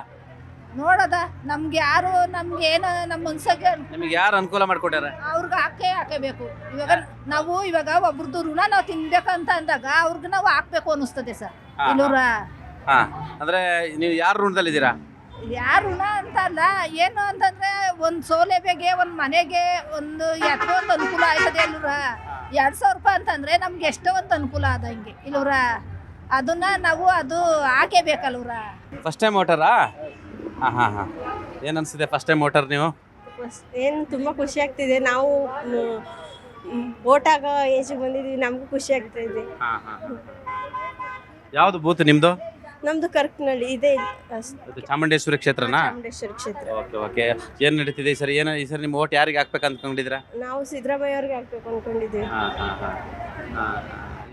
ನೋಡೋದ ನಮ್ಗೆ ಯಾರು ನಮ್ಗೆ ಏನು ನಮ್ಮ ಮನ್ಸಾಗೆ ನಿಮಗೆ ಯಾರು ಅನುಕೂಲ ಮಾಡಿಕೊಟ್ಟಾರೆ? ಅವ್ರಿಗೆ ಹಾಕೇಬೇಕು. ಇವಾಗ ಒಬ್ರದ್ದು ಋಣ ನಾವು ತಿನ್ಬೇಕಂತ ಅಂದಾಗ ಅವ್ರಿಗೆ ನಾವು ಹಾಕ್ಬೇಕು ಅನ್ನಿಸ್ತದೆ ಸರ್. ಇಲ್ಲೂರ ಹಾ, ಅಂದ್ರೆ ನೀವು ಯಾರ ಋಣದಲ್ಲಿದ್ದೀರಾ? ಯಾರು ಋಣ ಅಂತ ಅಲ್ಲ, ಏನು ಅಂತಂದ್ರೆ ಒಂದು ಸೌಲಭ್ಯಗೆ, ಒಂದು ಮನೆಗೆ, ಒಂದು ಎಷ್ಟೊಂದು ಅನುಕೂಲ ಆಯ್ತದೆ ಅಲ್ಲೂರ. 2,000 ರೂಪಾಯಿ ಅಂತಂದ್ರೆ ನಮ್ಗೆ ಎಷ್ಟೋ ಒಂದು ಅನುಕೂಲ ಆದಂಗೆ ಇಲ್ಲೂರ. ಅದನ್ನ ನಾವು ಅದು ಹಾಕೇಬೇಕಲ್ಲೂರ. First time ವೋಟರಾ? ಹಾಂ ಹಾಂ ಹಾಂ. ಏನು ಅನಿಸಿದೆ ಫಸ್ಟ್ ಟೈಮ್ ವೋಟರ್ ನೀವು? ಏನು ತುಂಬ ಖುಷಿ ಆಗ್ತಿದೆ. ನಾವು ವೋಟ್ ಆಗೋ ಏಜಿಗೆ ಬಂದಿದ್ದೀವಿ, ನಮಗೂ ಖುಷಿ ಆಗ್ತಾ ಇದೆ. ಹಾಂ ಹಾಂ. ಯಾವುದು ಬೂತ್ ನಿಮ್ಮದು? ನಮ್ಮದು ಕರ್ಕನಹಳ್ಳಿ ಇದೆ. ಇದು ಚಾಮುಂಡೇಶ್ವರಿ ಕ್ಷೇತ್ರನಾ? ಚಾಮುಂಡೇಶ್ವರಿ ಕ್ಷೇತ್ರ. Okay okay. ಏನು ನಡೀತಿದೆ ಸರ್? ಏನು ಈ ಸರ್ ನಿಮ್ಮ ವೋಟ್ ಯಾರಿಗೆ ಹಾಕ್ಬೇಕು ಅಂದ್ಕೊಂಡಿದ್ದೀರಾ? ನಾವು ಸಿದ್ದರಾಮಯ್ಯ ಅವ್ರಿಗೆ ಹಾಕ್ಬೇಕು ಅಂದ್ಕೊಂಡಿದ್ದೀವಿ. ಹಾಂ ಹಾಂ ಹಾಂ.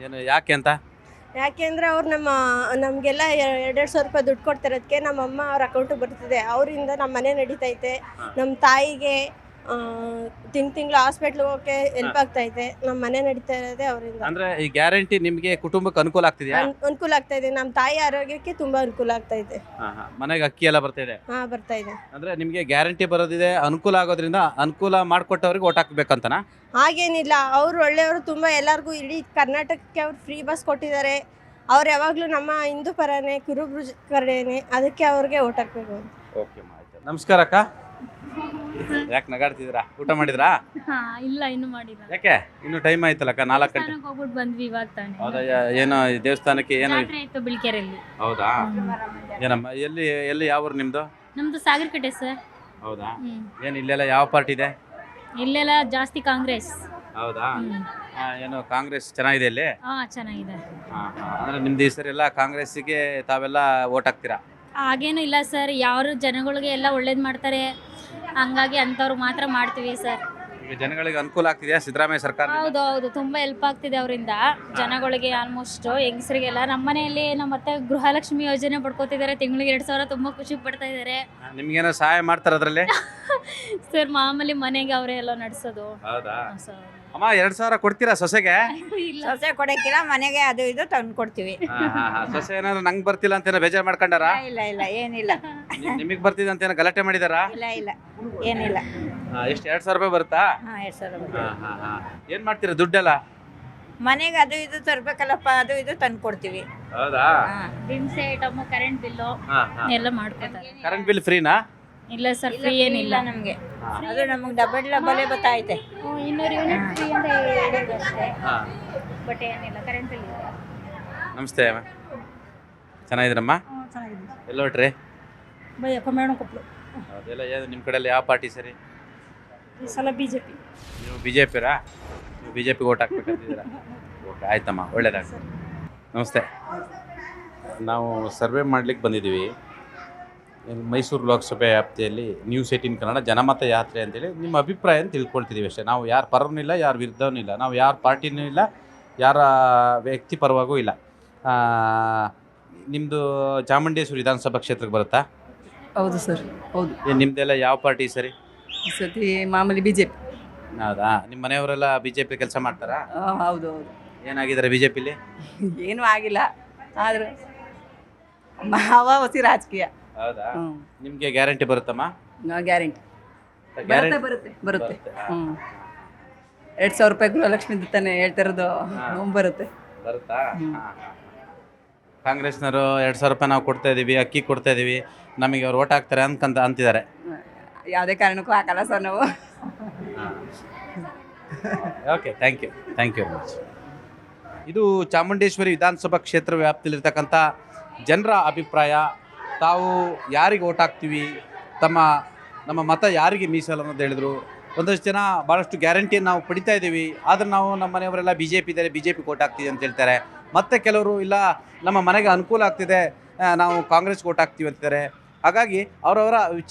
ಏನು ಯಾಕೆ ಅಂತ? ಯಾಕೆಂದ್ರೆ ಅವ್ರು ನಮಗೆಲ್ಲ 2,000 ರೂಪಾಯಿ ದುಡ್ಡು ಕೊಡ್ತಿರೋದಕ್ಕೆ ನಮ್ಮಮ್ಮ ಅವ್ರ ಅಕೌಂಟಿಗೆ ಬರ್ತಿದೆ. ಅವರಿಂದ ನಮ್ಮ ಮನೆ ನಡೀತೈತೆ. ನಮ್ಮ ತಾಯಿಗೆ ತಿಂಗಳು ಹಾಸ್ಪಿಟ್ಲಿಗೆ ಹೋಗೋಕ್ಕೆ ಹೆಲ್ಪ್ ಆಗ್ತೈತೆ. ನಮ್ಮ ಮನೆ ನಡೀತಾ ಇರೋದೇ ಅವರಿಂದ. ಅಂದ್ರೆ ಈ ಗ್ಯಾರಂಟಿ ನಿಮಗೆ ಕುಟುಂಬಕ್ಕೆ ಅನುಕೂಲ ಆಗ್ತಿದೆಯಾ? ಅನುಕೂಲ ಆಗ್ತಾ ಇದೆ. ನಮ್ಮ ತಾಯಿ ಆರೋಗ್ಯಕ್ಕೆ ತುಂಬಾ ಅನುಕೂಲ ಆಗ್ತಾ ಇದೆ. ಮನೆಗೆ ಅಕ್ಕಿ ಎಲ್ಲ ಬರ್ತಾ ಇದೆ? ಹಾ, ಬರ್ತಾ ಇದೆ. ಅಂದ್ರೆ ನಿಮಗೆ ಗ್ಯಾರಂಟಿ ಬರೋದಿದೆ, ಅನುಕೂಲ ಆಗೋದ್ರಿಂದ ಅನುಕೂಲ ಮಾಡಿಕೊಟ್ಟವ್ರಿಗೆ ಓಟ್ ಹಾಕ್ಬೇಕಂತನಾ? ಹಾಗೇನಿಲ್ಲ, ಅವ್ರು ಒಳ್ಳೆಯವರು. ತುಂಬ ಎಲ್ಲರಿಗೂ ಇಡೀ ಕರ್ನಾಟಕಕ್ಕೆ ಅವ್ರು ಫ್ರೀ ಬಸ್ ಕೊಟ್ಟಿದ್ದಾರೆ. ಅವ್ರು ಯಾವಾಗಲೂ ನಮ್ಮ ಹಿಂದೂ ಪರನೇ, ಕುರುಬರು ಕಡೆನೇ. ಅದಕ್ಕೆ ಅವ್ರಿಗೆ ಓಟ್ ಹಾಕ್ಬೇಕು. ಓಕೆ, ನಮಸ್ಕಾರ ಅಕ್ಕ. ಯಾಕೆ ನಗಾಡ್ತಿದ್ದೀರಾ? ಊಟ ಮಾಡಿದ್ರಾ? ಇಲ್ಲ, ಇನ್ನು ಮಾಡಿಲ್ಲ. ಯಾಕೆ? ಇನ್ನು ಟೈಮ್ ಆಯ್ತಲ್ಲ ಅಕ್ಕ, 4 ಗಂಟೆ. ಹೋಗ್ಬಿಟ್ಟು ಬಂದ್ವಿ ಇವಾಗ ತಾನೆ. ಹೌದಾ? ಏನೋ ಈ ದೇವಸ್ಥಾನಕ್ಕೆ ಏನೋ ಜಾತ್ರೆ ಇತ್ತು ಬಿಳ್ಕೆರೆಯಲ್ಲಿ. ಹೌದಾ? ಏನಮ್ಮ, ಎಲ್ಲಿ ಯಾವ ಊರು ನಿಮ್ದು? ನಮ್ದು ಸಾಗರಕಟ್ಟೆ ಸರ್. ಹೌದಾ? ಏನು ಇಲ್ಲೆಲ್ಲ ಯಾವ ಪಾರ್ಟಿ ಇದೆ? ಇಲ್ಲೆಲ್ಲ ಜಾಸ್ತಿ ಕಾಂಗ್ರೆಸ್. ಹೌದಾ? ಏನು ಕಾಂಗ್ರೆಸ್ ಚೆನ್ನಾಗಿದೆ ಇಲ್ಲಿ? ಚೆನ್ನಾಗಿದೆ. ಅಂದ್ರೆ ನಿಮ್ದು ಈ ಸರಿ ಎಲ್ಲ ಕಾಂಗ್ರೆಸ್ಸಿಗೆ ತಾವೆಲ್ಲ ಓಟ್ ಹಾಕ್ತೀರಾ? ಹಾಗೇನು ಇಲ್ಲ ಸರ್, ಯಾರು ಜನಗಳಿಗೆ ಎಲ್ಲ ಒಳ್ಳೇದು ಮಾಡ್ತಾರೆ, ಹಂಗಾಗಿ ಅಂಥವ್ರು ಮಾತ್ರ ಮಾಡ್ತೀವಿ ಸರ್. ಈಗ ಜನಗಳಿಗೆ ಅನುಕೂಲ ಆಗ್ತಿದೆಯಾ ಸಿದ್ದರಾಮಯ್ಯ ಸರ್ಕಾರ? ಹೌದು, ತುಂಬಾ ಹೆಲ್ಪ್ ಆಗ್ತಿದೆ ಅವರಿಂದ ಜನಗಳಿಗೆ. ಆಲ್ಮೋಸ್ಟ್ ಹೆಂಗಸರಿಗೆಲ್ಲ ನಮ್ಮ ಮನೆಯಲ್ಲಿ ಮತ್ತೆ ಗೃಹಲಕ್ಷ್ಮಿ ಯೋಜನೆ ಪಡ್ಕೋತಿದ್ದಾರೆ. ತಿಂಗಳಿಗೆ 2,000 ತುಂಬಾ ಖುಷಿ ಪಡ್ತಾ ಇದ್ದಾರೆ. ನಿಮ್ಗೇನೋ ಸಹಾಯ ಮಾಡ್ತಾರ ಅದ್ರಲ್ಲಿ? ಸರ್ ಮಾಮೂಲಿ ಮನೆಗೆ ಅವರೇ ಎಲ್ಲ ನಡೆಸೋದು. ಹೌದಾ? ಅಮ್ಮ 2,000 ಕೊಡ್ತೀರಾ ಸೊಸೆಗೆ? ಸೊಸೆ ಕೊಡಕ್ಕಿಲ್ಲ, ಮನೆಗೆ ಅದು ಇದು ತಂದು ಕೊಡ್ತೀವಿ. ಸೊಸೆ ಏನಾದ್ರು ನಂಗೆ ಬರ್ತಿಲ್ಲ ಅಂತ ಬೇಜಾರು ಮಾಡ್ಕೊಂಡಾರ? ಇಲ್ಲ ಏನಿಲ್ಲ. ನಿಮಗೆ ಬರ್ತಿದೆ ಅಂತ ಏನೋ ಗಲಾಟೆ ಮಾಡಿದಾರಾ? ಇಲ್ಲ ಏನಿಲ್ಲ. ಎಷ್ಟು 2,000 ರೂಪಾಯಿ ಬರುತ್ತಾ? 2,000. ಏನ್ ಮಾಡ್ತೀರಾ ದುಡ್ಡೆಲ್ಲ? ಮನೆಗೆ ಅದು ಇದು ತರ್ಬೇಕಲ್ಲಪ್ಪ, ಅದು ಇದು ತಂದು ಕೊಡ್ತೀವಿ. ಹೌದಾ? ದಿನಸಿ ಐಟಮ್, ಕರೆಂಟ್ ಬಿಲ್ಲು ಎಲ್ಲ ಮಾಡ್ಕೊತಾರೆ. ಕರೆಂಟ್ ಬಿಲ್ ಫ್ರೀನಾ? ಇಲ್ಲ ಸರ್, ಫ್ರೀ ಏನಿಲ್ಲ ನಮಗೆ. ಅದು ನಮಗೆ ಡಬಲ್ ಬತ್ತಾಯ್ತೆ. 200 ಯೂನಿಟ್ ಫ್ರೀ ಅಂತ ಹೇಳಿದ್ರು ಅಷ್ಟೇ, ಬಟ್ ಏನಿಲ್ಲ, ಕರೆಂಟ್ ಬಿಲ್ ಇಲ್ಲ. ನಮಸ್ತೆ ಅಮ್ಮ, ಚೆನ್ನಾಗಿದ್ದೀರಮ್ಮ? ಎಲ್ಲ ಹೊಟ್ರಿ? ಬೈಯಪ್ಪ ಮೇಡಮ್ ಕೊಪ್ಪಳು. ಅದೆಲ್ಲ ನಿಮ್ಮ ಕಡೆಯಲ್ಲಿ ಯಾವ ಪಾರ್ಟಿ ಸರಿ? ಈ ಸಲ BJP. ನೀವು BJP-ರಾ? ನೀವು BJP-ಗೆ ಓಟ್ ಹಾಕ್ಬೇಕಂತಿದ್ದೀರಾ? ಓಕೆ, ಆಯ್ತಮ್ಮ, ಒಳ್ಳೇದಾಗ್ತದೆ. ನಮಸ್ತೆ. ನಾವು ಸರ್ವೆ ಮಾಡ್ಲಿಕ್ಕೆ ಬಂದಿದ್ದೀವಿ. ಮೈಸೂರು ಲೋಕಸಭೆ ವ್ಯಾಪ್ತಿಯಲ್ಲಿ ನ್ಯೂಸ್ 18 ಕನ್ನಡ ಜನಮತ ಯಾತ್ರೆ ಅಂತೇಳಿ ನಿಮ್ಮ ಅಭಿಪ್ರಾಯ ಅಂತ ತಿಳ್ಕೊಳ್ತಿದ್ದೀವಿ ಅಷ್ಟೇ. ನಾವು ಯಾರ ಪರವೂ ಇಲ್ಲ, ಯಾರ ವಿರುದ್ಧವೂ ಇಲ್ಲ, ನಾವು ಯಾರ ಪಾರ್ಟಿನೂ ಇಲ್ಲ, ಯಾರ ವ್ಯಕ್ತಿ ಪರವಾಗೂ ಇಲ್ಲ. ನಿಮ್ಮದು ಚಾಮುಂಡೇಶ್ವರಿ ವಿಧಾನಸಭಾ ಕ್ಷೇತ್ರಕ್ಕೆ ಬರುತ್ತಾ? ಹೌದು ಸರ್, ಹೌದು. ನಿಮ್ಮದೆಲ್ಲ ಯಾವ ಪಾರ್ಟಿ ಸರಿ? ಸತಿ ಮಾಮೂಲಿ BJP. ಹೌದಾ? ನಿಮ್ಮ ಮನೆಯವರೆಲ್ಲ BJP ಕೆಲಸ ಮಾಡ್ತಾರಾ? ಹೌದು. ಏನಾಗಿದ್ದಾರೆ BJP-ಲಿ? ಏನೂ ಆಗಿಲ್ಲ, ಆದ್ರೆ ಮಾವ ಹೊಸಿ ರಾಜಕೀಯ. ಹೌದಾ? ನಿಮಗೆ ಗ್ಯಾರಂಟಿ ಬರುತ್ತಮ್ಮ? ಗ್ಯಾರಂಟಿ ಬರುತ್ತೆ. 2,000 ರೂಪಾಯಿ ಗೃಹಲಕ್ಷ್ಮಿ ತಾನೆ ಹೇಳ್ತಿರೋದು, ಬರುತ್ತೆ. ಬರುತ್ತಾ? ಕಾಂಗ್ರೆಸ್ನವರು 2,000 ರೂಪಾಯಿ ನಾವು ಕೊಡ್ತಾ ಇದೀವಿ, ಅಕ್ಕಿ ಕೊಡ್ತಾ ಇದೀವಿ, ನಮಗೆ ಅವ್ರು ಓಟ್ ಹಾಕ್ತಾರೆ ಅಂತಿದ್ದಾರೆ. ಯಾವುದೇ ಕಾರಣಕ್ಕೂ ಹಾಕಲ್ಲ ಸರ್ ನಾವು. Okay, thank you very much. ಇದು ಚಾಮುಂಡೇಶ್ವರಿ ವಿಧಾನಸಭಾ ಕ್ಷೇತ್ರ ವ್ಯಾಪ್ತಿಯಲ್ಲಿರ್ತಕ್ಕಂಥ ಜನರ ಅಭಿಪ್ರಾಯ. ತಾವು ಯಾರಿಗೆ ಓಟ್ ಹಾಕ್ತೀವಿ, ನಮ್ಮ ಮತ ಯಾರಿಗೆ ಮೀಸಲು ಅನ್ನೋದು ಹೇಳಿದ್ರು. ಒಂದಷ್ಟು ಜನ ಭಾಳಷ್ಟು ಗ್ಯಾರಂಟಿಯನ್ನು ನಾವು ಪಡಿತಾ ಇದ್ದೀವಿ, ಆದರೆ ನಾವು ನಮ್ಮ ಮನೆಯವರೆಲ್ಲ BJP ಇದ್ದಾರೆ, BJP ಓಟ್ ಹಾಕ್ತೀವಿ ಅಂತ ಹೇಳ್ತಾರೆ. ಮತ್ತು ಕೆಲವರು ಇಲ್ಲ, ನಮ್ಮ ಮನೆಗೆ ಅನುಕೂಲ ಆಗ್ತಿದೆ, ನಾವು ಕಾಂಗ್ರೆಸ್ಗೆ ಓಟ್ ಹಾಕ್ತೀವಿ ಅಂತಾರೆ. ಹಾಗಾಗಿ ಅವರವರ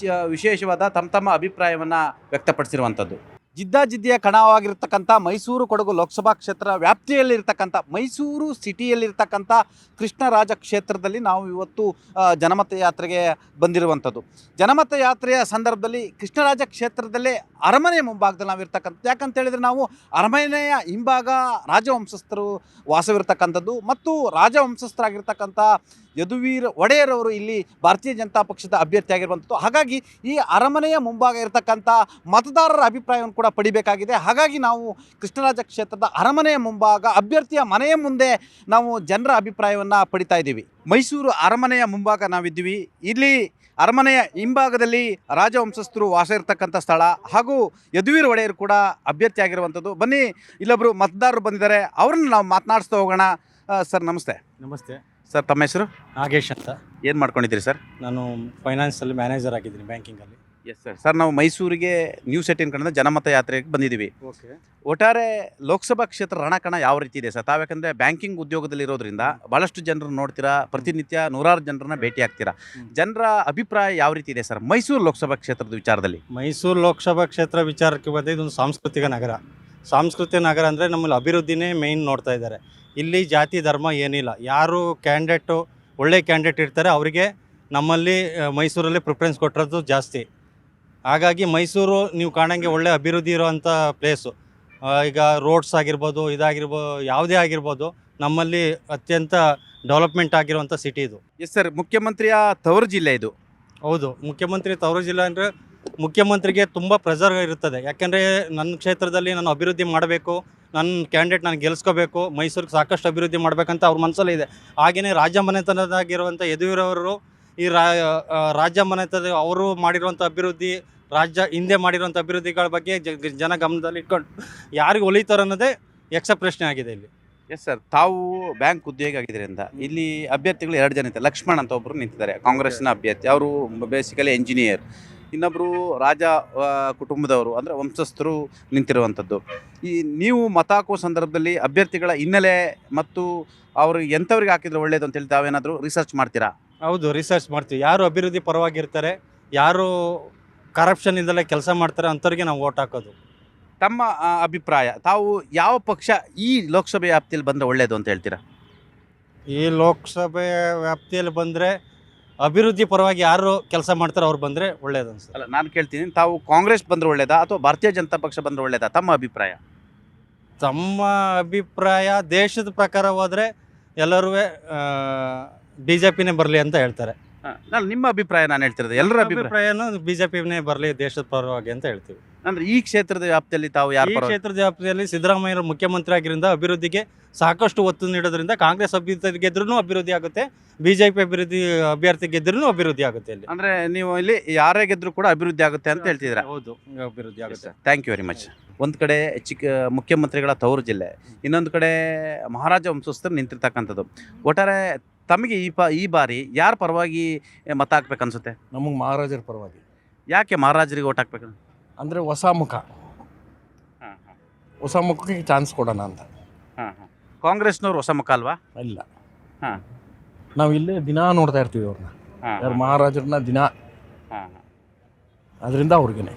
ವಿಶೇಷವಾದ ತಮ್ಮ ಅಭಿಪ್ರಾಯವನ್ನು ವ್ಯಕ್ತಪಡಿಸಿರುವಂಥದ್ದು. ಜಿದ್ದಾಜಿದ್ದಿಯ ಕಣವಾಗಿರ್ತಕ್ಕಂಥ ಮೈಸೂರು ಕೊಡಗು ಲೋಕಸಭಾ ಕ್ಷೇತ್ರ ವ್ಯಾಪ್ತಿಯಲ್ಲಿರ್ತಕ್ಕಂಥ ಮೈಸೂರು ಸಿಟಿಯಲ್ಲಿರ್ತಕ್ಕಂಥ ಕೃಷ್ಣರಾಜ ಕ್ಷೇತ್ರದಲ್ಲಿ ನಾವು ಇವತ್ತು ಜನಮತ ಯಾತ್ರೆಗೆ ಬಂದಿರುವಂಥದ್ದು. ಜನಮತ ಯಾತ್ರೆಯ ಸಂದರ್ಭದಲ್ಲಿ ಕೃಷ್ಣರಾಜ ಕ್ಷೇತ್ರದಲ್ಲೇ ಅರಮನೆಯ ಮುಂಭಾಗದಲ್ಲಿ ನಾವಿರ್ತಕ್ಕಂಥ, ಯಾಕಂತ ಹೇಳಿದರೆ ನಾವು ಅರಮನೆಯ ಹಿಂಭಾಗ ರಾಜವಂಶಸ್ಥರು ವಾಸವಿರ್ತಕ್ಕಂಥದ್ದು ಮತ್ತು ರಾಜವಂಶಸ್ಥರಾಗಿರ್ತಕ್ಕಂಥ ಯದುವೀರ್ ಒಡೆಯರ್ ಅವರು ಇಲ್ಲಿ ಭಾರತೀಯ ಜನತಾ ಪಕ್ಷದ ಅಭ್ಯರ್ಥಿ ಆಗಿರುವಂಥದ್ದು. ಹಾಗಾಗಿ ಈ ಅರಮನೆಯ ಮುಂಭಾಗ ಇರತಕ್ಕಂಥ ಮತದಾರರ ಅಭಿಪ್ರಾಯವನ್ನು ಕೂಡ ಪಡಿಬೇಕಾಗಿದೆ. ಹಾಗಾಗಿ ನಾವು ಕೃಷ್ಣರಾಜ ಕ್ಷೇತ್ರದ ಅರಮನೆಯ ಮುಂಭಾಗ ಅಭ್ಯರ್ಥಿಯ ಮನೆಯ ಮುಂದೆ ನಾವು ಜನರ ಅಭಿಪ್ರಾಯವನ್ನು ಪಡಿತಾ ಇದ್ದೀವಿ. ಮೈಸೂರು ಅರಮನೆಯ ಮುಂಭಾಗ ನಾವಿದ್ದೀವಿ. ಇಲ್ಲಿ ಅರಮನೆಯ ಹಿಂಭಾಗದಲ್ಲಿ ರಾಜವಂಶಸ್ಥರು ವಾಸ ಇರತಕ್ಕಂಥ ಸ್ಥಳ ಹಾಗೂ ಯದುವೀರ್ ಒಡೆಯರ್ ಕೂಡ ಅಭ್ಯರ್ಥಿ ಆಗಿರುವಂಥದ್ದು. ಬನ್ನಿ, ಇಲ್ಲೊಬ್ಬರು ಮತದಾರರು ಬಂದಿದ್ದಾರೆ, ಅವ್ರನ್ನ ನಾವು ಮಾತನಾಡಿಸ್ತಾ ಹೋಗೋಣ. ಸರ್ ನಮಸ್ತೆ. ನಮಸ್ತೆ ಸರ್, ತಮ್ಮ ಹೆಸರು? ನಾಗೇಶ್ ಅಂತ. ಏನು ಮಾಡ್ಕೊಂಡಿದ್ದೀರಿ ಸರ್? ನಾನು ಫೈನಾನ್ಸಲ್ಲಿ ಮ್ಯಾನೇಜರ್ ಆಗಿದ್ದೀನಿ ಬ್ಯಾಂಕಿಂಗಲ್ಲಿ. Yes sir. ಸರ್, ನಾವು ಮೈಸೂರಿಗೆ ನ್ಯೂಸ್ 18 ಕಡೆಯಿಂದ ಜನಮತ ಯಾತ್ರೆಗೆ ಬಂದಿದ್ದೀವಿ. ಓಕೆ. ಒಟ್ಟಾರೆ ಲೋಕಸಭಾ ಕ್ಷೇತ್ರ ರಣಕಣ ಯಾವ ರೀತಿ ಇದೆ ಸರ್? ತಾವ್ಯಾಕಂದರೆ ಬ್ಯಾಂಕಿಂಗ್ ಉದ್ಯೋಗದಲ್ಲಿರೋದ್ರಿಂದ ಭಾಳಷ್ಟು ಜನರು ನೋಡ್ತೀರಾ, ಪ್ರತಿನಿತ್ಯ ನೂರಾರು ಜನರನ್ನ ಭೇಟಿ ಆಗ್ತೀರಾ. ಜನರ ಅಭಿಪ್ರಾಯ ಯಾವ ರೀತಿ ಇದೆ ಸರ್ ಮೈಸೂರು ಲೋಕಸಭಾ ಕ್ಷೇತ್ರದ ವಿಚಾರದಲ್ಲಿ? ಮೈಸೂರು ಲೋಕಸಭಾ ಕ್ಷೇತ್ರ ವಿಚಾರಕ್ಕೆ ಬಂದರೆ ಇದೊಂದು ಸಾಂಸ್ಕೃತಿಕ ನಗರ. ಸಾಂಸ್ಕೃತಿಕ ನಗರ ಅಂದರೆ ನಮ್ಮಲ್ಲಿ ಅಭಿವೃದ್ಧಿನೇ ಮೇಯ್ನ್ ನೋಡ್ತಾ ಇದ್ದಾರೆ. ಇಲ್ಲಿ ಜಾತಿ ಧರ್ಮ ಏನಿಲ್ಲ. ಯಾರು ಕ್ಯಾಂಡಿಡೇಟು ಒಳ್ಳೆ ಕ್ಯಾಂಡಿಡೇಟ್ ಇರ್ತಾರೆ ಅವರಿಗೆ ನಮ್ಮಲ್ಲಿ ಮೈಸೂರಲ್ಲಿ ಪ್ರಿಫರೆನ್ಸ್ ಕೊಟ್ಟಿರೋದು ಜಾಸ್ತಿ. ಹಾಗಾಗಿ ಮೈಸೂರು ನೀವು ಕಾಣಂಗೆ ಒಳ್ಳೆ ಅಭಿವೃದ್ಧಿ ಇರೋವಂಥ ಪ್ಲೇಸು. ಈಗ ರೋಡ್ಸ್ ಆಗಿರ್ಬೋದು, ಇದಾಗಿರ್ಬೋದು, ಯಾವುದೇ ಆಗಿರ್ಬೋದು, ನಮ್ಮಲ್ಲಿ ಅತ್ಯಂತ ಡೆವಲಪ್ಮೆಂಟ್ ಆಗಿರುವಂಥ ಸಿಟಿ ಇದು. Yes sir. ಮುಖ್ಯಮಂತ್ರಿಯ ತವರು ಜಿಲ್ಲೆ ಇದು. ಹೌದು, ಮುಖ್ಯಮಂತ್ರಿ ತವರು ಜಿಲ್ಲೆ ಅಂದರೆ ಮುಖ್ಯಮಂತ್ರಿಗೆ ತುಂಬ ಪ್ರೆಷರ್ ಇರುತ್ತದೆ. ಯಾಕೆಂದರೆ ನನ್ನ ಕ್ಷೇತ್ರದಲ್ಲಿ ನಾನು ಅಭಿವೃದ್ಧಿ ಮಾಡಬೇಕು, ನನ್ನ ಕ್ಯಾಂಡಿಡೇಟ್ ನಾನು ಗೆಲ್ಲಿಸ್ಕೋಬೇಕು, ಮೈಸೂರಿಗೆ ಸಾಕಷ್ಟು ಅಭಿವೃದ್ಧಿ ಮಾಡಬೇಕಂತ ಅವ್ರ ಮನಸ್ಸಲ್ಲಿ ಇದೆ. ಹಾಗೆಯೇ ರಾಜ್ಯ ಮನೆತನದಾಗಿರುವಂಥ ಯದುವೀರವರು ಈ ರಾಜ್ಯ ಮನೆತನ ಅವರು ಮಾಡಿರುವಂಥ ಅಭಿವೃದ್ಧಿ, ರಾಜ್ಯ ಹಿಂದೆ ಮಾಡಿರುವಂಥ ಅಭಿವೃದ್ಧಿಗಳ ಬಗ್ಗೆ ಜನ ಗಮನದಲ್ಲಿ ಇಟ್ಕೊಂಡು ಯಾರಿಗೆ ಒಲಿತಾರೆ ಅನ್ನೋದೇ ಯಕ್ಷ ಪ್ರಶ್ನೆ ಆಗಿದೆ ಇಲ್ಲಿ. Yes sir. ತಾವು ಬ್ಯಾಂಕ್ ಉದ್ಯೋಗಿ ಆಗಿದ್ದರಿಂದ ಇಲ್ಲಿ ಅಭ್ಯರ್ಥಿಗಳು 2 ಜನ ಇದ್ದಾರೆ. ಲಕ್ಷ್ಮಣ್ ಅಂತ ಒಬ್ಬರು ನಿಂತಿದ್ದಾರೆ, ಕಾಂಗ್ರೆಸ್ನ ಅಭ್ಯರ್ಥಿ. ಅವರು ಬೇಸಿಕಲಿ ಎಂಜಿನಿಯರ್. ಇನ್ನೊಬ್ಬರು ರಾಜ ಕುಟುಂಬದವರು, ಅಂದರೆ ವಂಶಸ್ಥರು ನಿಂತಿರುವಂಥದ್ದು. ಈ ನೀವು ಮತ ಹಾಕುವ ಸಂದರ್ಭದಲ್ಲಿ ಅಭ್ಯರ್ಥಿಗಳ ಹಿನ್ನೆಲೆ ಮತ್ತು ಅವರು ಎಂಥವ್ರಿಗೆ ಹಾಕಿದ್ರೆ ಒಳ್ಳೇದು ಅಂತೇಳಿ ತಾವೇನಾದರೂ ರಿಸರ್ಚ್ ಮಾಡ್ತೀರಾ? ಹೌದು, ರಿಸರ್ಚ್ ಮಾಡ್ತೀವಿ. ಯಾರು ಅಭಿವೃದ್ಧಿ ಪರವಾಗಿರ್ತಾರೆ, ಯಾರು ಕರಪ್ಷನ್ ಇಲ್ಲದೆ ಕೆಲಸ ಮಾಡ್ತಾರೆ ಅಂಥವ್ರಿಗೆ ನಾವು ವೋಟ್ ಹಾಕೋದು. ತಮ್ಮ ಅಭಿಪ್ರಾಯ, ತಾವು ಯಾವ ಪಕ್ಷ ಈ ಲೋಕಸಭೆ ವ್ಯಾಪ್ತಿಯಲ್ಲಿ ಬಂದರೆ ಒಳ್ಳೆಯದು ಅಂತ ಹೇಳ್ತೀರಾ? ಈ ಲೋಕಸಭೆ ವ್ಯಾಪ್ತಿಯಲ್ಲಿ ಬಂದರೆ ಅಭಿವೃದ್ಧಿ ಪರವಾಗಿ ಯಾರು ಕೆಲಸ ಮಾಡ್ತಾರೆ ಅವ್ರು ಬಂದರೆ ಒಳ್ಳೇದು ಅನ್ಸುತ್ತೆ. ಅಲ್ಲ, ನಾನು ಕೇಳ್ತೀನಿ, ತಾವು ಕಾಂಗ್ರೆಸ್ ಬಂದರೆ ಒಳ್ಳೇದಾ ಅಥವಾ ಭಾರತೀಯ ಜನತಾ ಪಕ್ಷ ಬಂದರೆ ಒಳ್ಳೇದಾ? ತಮ್ಮ ಅಭಿಪ್ರಾಯ? ತಮ್ಮ ಅಭಿಪ್ರಾಯ ದೇಶದ ಪ್ರಕಾರ ಹೋದರೆ ಎಲ್ಲರೂ BJPನೇ ಬರಲಿ ಅಂತ ಹೇಳ್ತಾರೆ. ನಾನು ನಿಮ್ಮ ಅಭಿಪ್ರಾಯ ನಾನು ಹೇಳ್ತಿರೋದು, ಎಲ್ಲರ ಅಭಿಪ್ರಾಯನೂ BJPನೇ ಬರಲಿ ದೇಶದ ಪರವಾಗಿ ಅಂತ ಹೇಳ್ತೀವಿ. ಅಂದರೆ ಈ ಕ್ಷೇತ್ರದ ವ್ಯಾಪ್ತಿಯಲ್ಲಿ ತಾವು ಯಾರು ಈ ಕ್ಷೇತ್ರದ ವ್ಯಾಪ್ತಿಯಲ್ಲಿ ಸಿದ್ದರಾಮಯ್ಯ ಮುಖ್ಯಮಂತ್ರಿ ಆಗಿರೋದ್ರಿಂದ ಅಭಿವೃದ್ಧಿಗೆ ಸಾಕಷ್ಟು ಒತ್ತು ನೀಡೋದ್ರಿಂದ ಕಾಂಗ್ರೆಸ್ ಅಭ್ಯರ್ಥಿ ಗೆದ್ರೂ ಅಭಿವೃದ್ಧಿ ಆಗುತ್ತೆ, BJP ಅಭ್ಯರ್ಥಿ ಗೆದ್ರೂ ಅಭಿವೃದ್ಧಿ ಆಗುತ್ತೆ. ಇಲ್ಲಿ ಅಂದರೆ ನೀವು ಇಲ್ಲಿ ಯಾರೇ ಗೆದ್ರೂ ಕೂಡ ಅಭಿವೃದ್ಧಿ ಆಗುತ್ತೆ ಅಂತ ಹೇಳ್ತಿದ್ದೀರಾ? ಹೌದು, ಅಭಿವೃದ್ಧಿ ಆಗುತ್ತೆ. Thank you very much. ಒಂದು ಕಡೆ ಮುಖ್ಯಮಂತ್ರಿಗಳ ತವರು ಜಿಲ್ಲೆ, ಇನ್ನೊಂದು ಕಡೆ ಮಹಾರಾಜ ವಂಶಸ್ಥರು ನಿಂತಿರ್ತಕ್ಕಂಥದ್ದು. ಒಟ್ಟಾರೆ ತಮಗೆ ಈ ಬಾರಿ ಯಾರ ಪರವಾಗಿ ಮತ ಹಾಕ್ಬೇಕು ಅನ್ಸುತ್ತೆ? ನಮಗೆ ಮಹಾರಾಜರ ಪರವಾಗಿ. ಯಾಕೆ ಮಹಾರಾಜರಿಗೆ ಓಟ್ ಹಾಕ್ಬೇಕು? ಅಂದರೆ ಹೊಸ ಮುಖ, ಹೊಸ ಮುಖಕ್ಕೆ ಚಾನ್ಸ್ ಕೊಡೋಣ ಅಂತ. ಕಾಂಗ್ರೆಸ್ನವ್ರು ಹೊಸ ಮುಖ ಅಲ್ವಾ? ಇಲ್ಲ, ನಾವು ಇಲ್ಲೇ ದಿನ ನೋಡ್ತಾ ಇರ್ತೀವಿ ಅವ್ರನ್ನ, ಯಾರು ಮಹಾರಾಜರನ್ನ ದಿನ. ಅದರಿಂದ ಅವ್ರಿಗೇನೆ.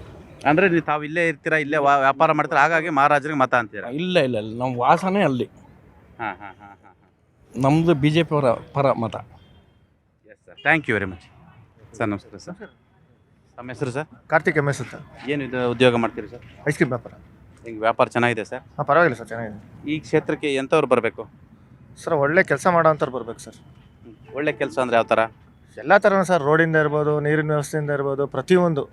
ಅಂದರೆ ತಾವು ಇಲ್ಲೇ ಇರ್ತೀರಾ, ಇಲ್ಲೇ ವ್ಯಾಪಾರ ಮಾಡ್ತೀರಾ, ಹಾಗಾಗಿ ಮಹಾರಾಜರಿಗೆ ಮತ ಅಂತೀರಾ? ಇಲ್ಲ ಇಲ್ಲ ಇಲ್ಲ, ನಮ್ಮ ವಾಸನೆ ಅಲ್ಲಿ. ನಮ್ಮದು BJP ಅವರ ಪರ ಮತ. Yes sir. Thank you very much sir. ನಮಸ್ಕಾರ ಸರ್. ತಮ್ಮ ಹೆಸರು ಸರ್? ಕಾರ್ತಿಕ್ MS ಅಂತ. ಏನು ಇದು ಉದ್ಯೋಗ ಮಾಡ್ತೀರಿ ಸರ್? ಐಸ್ ಕ್ರೀಮ್ ವ್ಯಾಪಾರ. ಹಿಂಗೆ ವ್ಯಾಪಾರ ಚೆನ್ನಾಗಿದೆ ಸರ್? ಹಾಂ, ಪರವಾಗಿಲ್ಲ ಸರ್, ಚೆನ್ನಾಗಿದೆ. ಈ ಕ್ಷೇತ್ರಕ್ಕೆ ಎಂಥವ್ರು ಬರಬೇಕು ಸರ್? ಒಳ್ಳೆ ಕೆಲಸ ಮಾಡೋ ಅಂಥವ್ರು ಬರ್ಬೇಕು ಸರ್. ಒಳ್ಳೆ ಕೆಲಸ ಅಂದರೆ ಯಾವ ಥರ? ಎಲ್ಲ ಥರನೂ ಸರ್, ರೋಡಿಂದ ಇರ್ಬೋದು, ನೀರಿನ ವ್ಯವಸ್ಥೆಯಿಂದ ಇರ್ಬೋದು, ಪ್ರತಿಯೊಂದು.